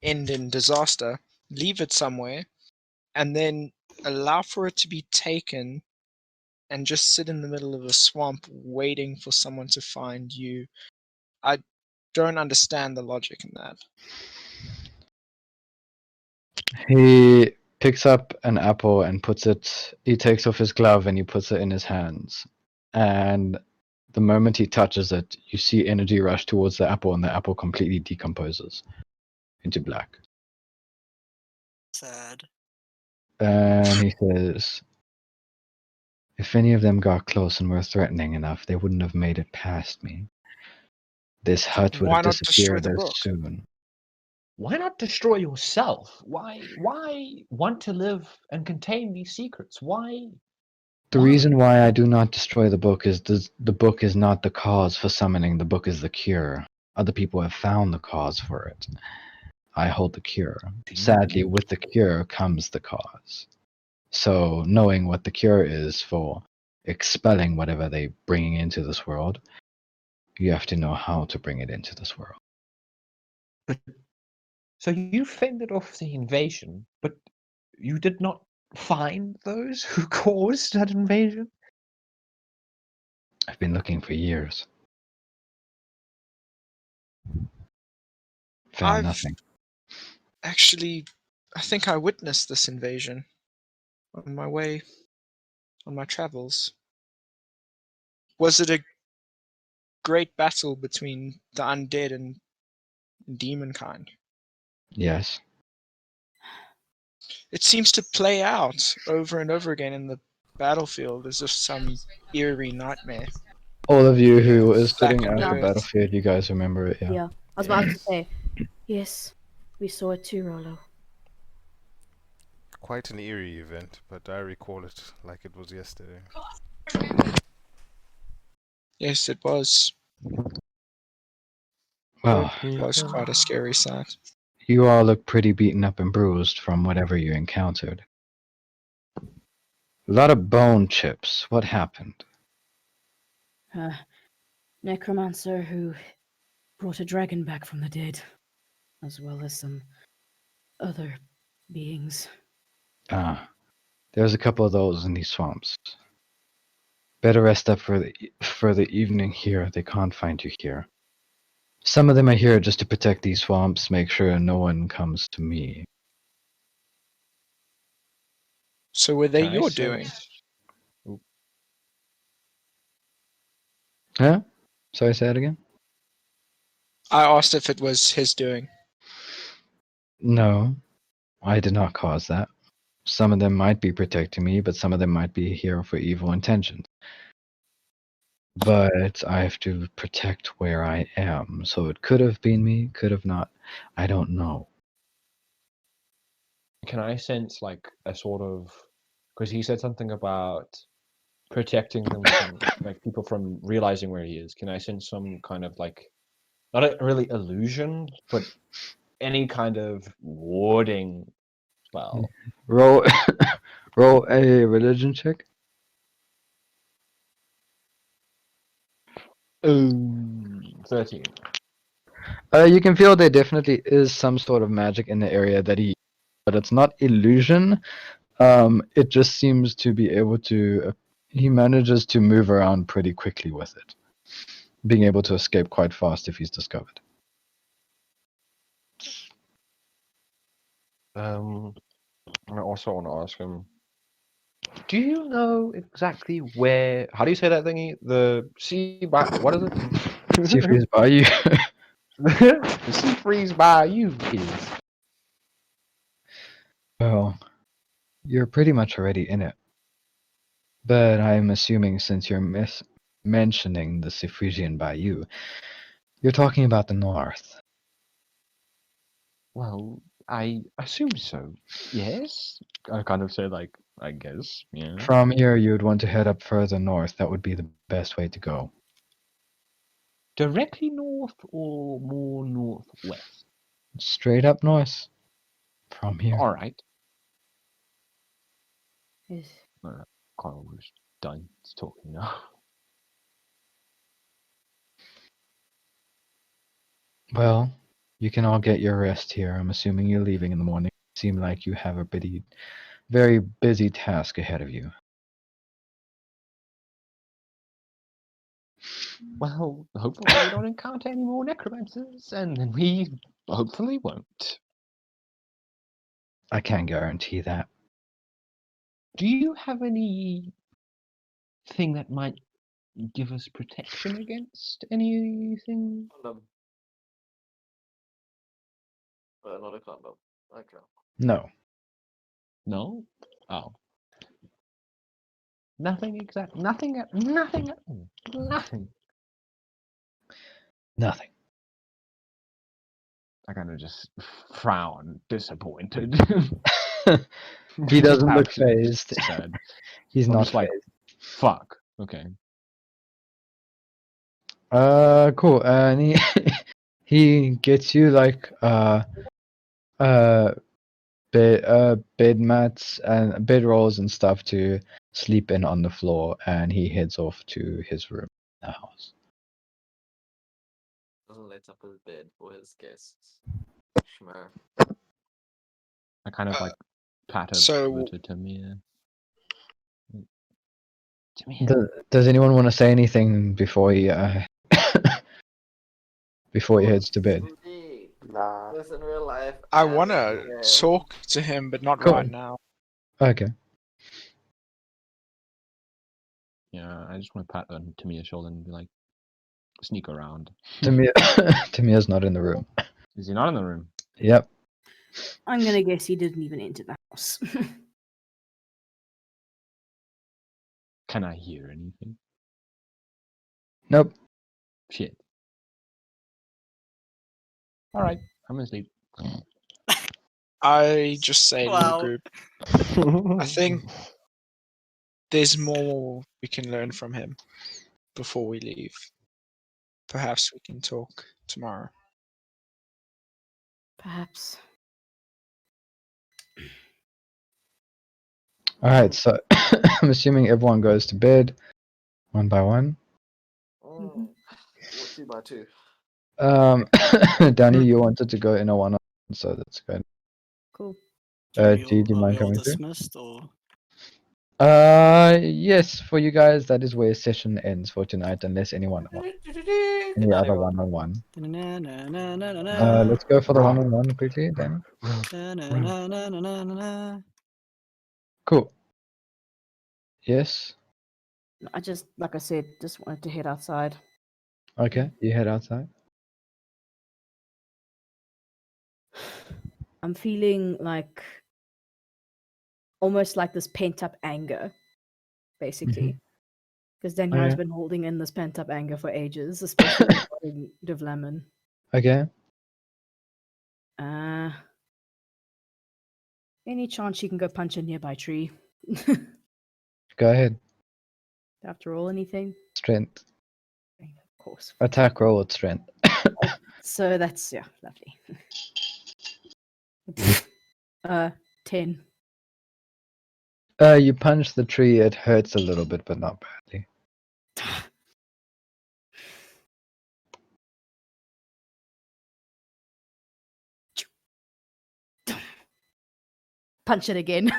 end in disaster, leave it somewhere, and then allow for it to be taken and just sit in the middle of a swamp waiting for someone to find you? I don't understand the logic in that. He picks up an apple and he takes off his glove and he puts it in his hands. And the moment he touches it, you see energy rush towards the apple, and the apple completely decomposes into black. Sad. And he says, if any of them got close and were threatening enough, they wouldn't have made it past me. This hut would Why have not destroy disappeared the as book? soon. Why not destroy yourself? Why want to live and contain these secrets? Why? The reason why I do not destroy the book is the book is not the cause for summoning, the book is the cure. Other people have found the cause for it. I hold the cure. Sadly, with the cure comes the cause. So, knowing what the cure is for expelling whatever they're bringing into this world, you have to know how to bring it into this world. So you fended off the invasion, but you did not find those who caused that invasion? I've been looking for years. Found nothing. Actually, I think I witnessed this invasion on my way on my travels. Was it a great battle between the undead and demon kind? Yes. It seems to play out over and over again in the battlefield as if some eerie nightmare. All of you who was Back sitting on at the Earth. battlefield, you guys remember it, yeah. Yeah. I was about to say, yes, we saw it too, Rolo. Quite an eerie event, but I recall it like it was yesterday. Yes, it was. Well, It was quite a scary sight. you all look pretty beaten up and bruised from whatever you encountered. A lot of bone chips. What happened? Necromancer who brought a dragon back from the dead, as well as some other beings. Ah, there's a couple of those in these swamps. Better rest up for the evening here. They can't find you here. Some of them are here just to protect these swamps, make sure no one comes to me. So were they Can I your sense- doing? Huh? Sorry, say that again? I asked if it was his doing. No, I did not cause that. Some of them might be protecting me, but some of them might be here for evil intentions. But I have to protect where I am, so it could have been me, could have not. I don't know. Can I sense like a sort of, because he said something about protecting them from like people from realizing where he is. Can I sense some kind of like, not a really illusion, but any kind of warding spell? Roll, roll a religion check. 13. You can feel there definitely is some sort of magic in the area that he, but it's not illusion. It just seems to be able to. He manages to move around pretty quickly with it, being able to escape quite fast if he's discovered. I also want to ask him. Do you know exactly where? How do you say that thingy? The sea by what is it? See if he's by you. The sea freeze by you is. Well, you're pretty much already in it. But I'm assuming since you're mentioning the Sifujian Bayou, you're talking about the north. Well, I assume so. Yes. I kind of say like, I guess. Yeah. From here, you would want to head up further north. That would be the best way to go. Directly north or more northwest? Straight up north. From here. All right. Yes. Carl was done talking now. Well, you can all get your rest here. I'm assuming you're leaving in the morning. Seem like you have a very busy task ahead of you. Well, hopefully we don't encounter any more necromancers, and then we hopefully won't. I can't guarantee that. Do you have any thing that might give us protection against anything? Condom. Not a condom. Okay. No. No? Oh. Nothing exact. Nothing at nothing at all. Nothing. Nothing. I kind of just frown, disappointed. He doesn't look Absolutely phased. sad. He's I'm not just like, phased. fuck. Okay. Cool. And he gets you like bed mats and bed rolls and stuff to sleep in on the floor, and he heads off to his room in the house. Doesn't light up his bed for his guests. Schmer. I kind of like pat so- over to Timur. Does anyone want to say anything before he before he heads to bed? Nah. This in real life. I and want in to the game. talk to him, but not Cool. right now. Okay. Yeah, I just want to pat on Tamir's shoulder and be like, sneak around. Tamir's not in the room. Is he not in the room? Yep. I'm gonna guess he didn't even enter the house. Can I hear anything? Nope. Shit. Alright, I'm gonna sleep. I just say to the Wow. group, I think there's more we can learn from him before we leave. Perhaps we can talk tomorrow. Perhaps. Alright, so I'm assuming everyone goes to bed one by one. Mhm. 2 by 2. Danny, you wanted to go in a one-on, so that's good. Cool. Are G, do you we mind all coming through? dismissed, or? Yes, for you guys, that is where session ends for tonight, unless anyone wants any other one-on-one. Let's go for the one-on-one quickly, then. Cool. Yes. I just, like I said, just wanted to head outside. Okay, you head outside. I'm feeling like almost like this pent up anger, basically. Because Daniara's been holding in this pent up anger for ages, especially regarding Davlamin. Okay. Any chance she can go punch a nearby tree? Go ahead. After all, anything? Strength. Of course. Attack roll with strength. So that's, yeah, lovely. 10. You punch the tree, it hurts a little bit, but not badly. Punch it again.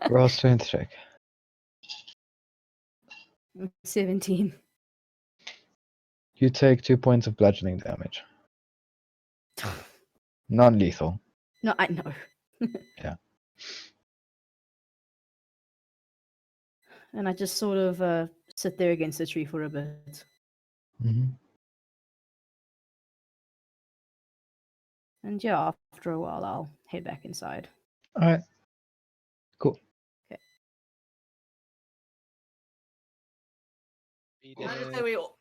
Roll strength check. 17. You take 2 points of bludgeoning damage. Non-lethal. No, I know. Yeah. And I just sort of sit there against the tree for a bit. Mm-hmm. And yeah, after a while, I'll head back inside. All right. Cool. Okay.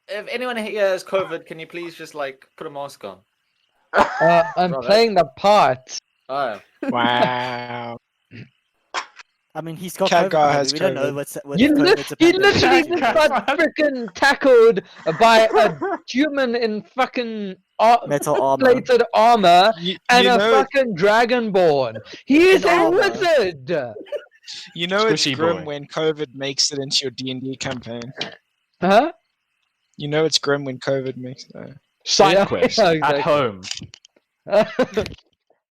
If anyone here has COVID, can you please just like put a mask on? I'm Robert? playing the part. Oh, Wow. I mean, he's got Cat COVID. guy already. has We don't know COVID. what's You COVID's a literally pandemic. just got freaking tackled by a human in fucking Metal armor. plated armor You and a know, fucking dragonborn. He is In a armor. wizard. you know it's Squishy grim boy. when COVID makes it into your D&D campaign. Huh? You know it's grim when COVID makes it. side Yeah, quest yeah, at exactly. home.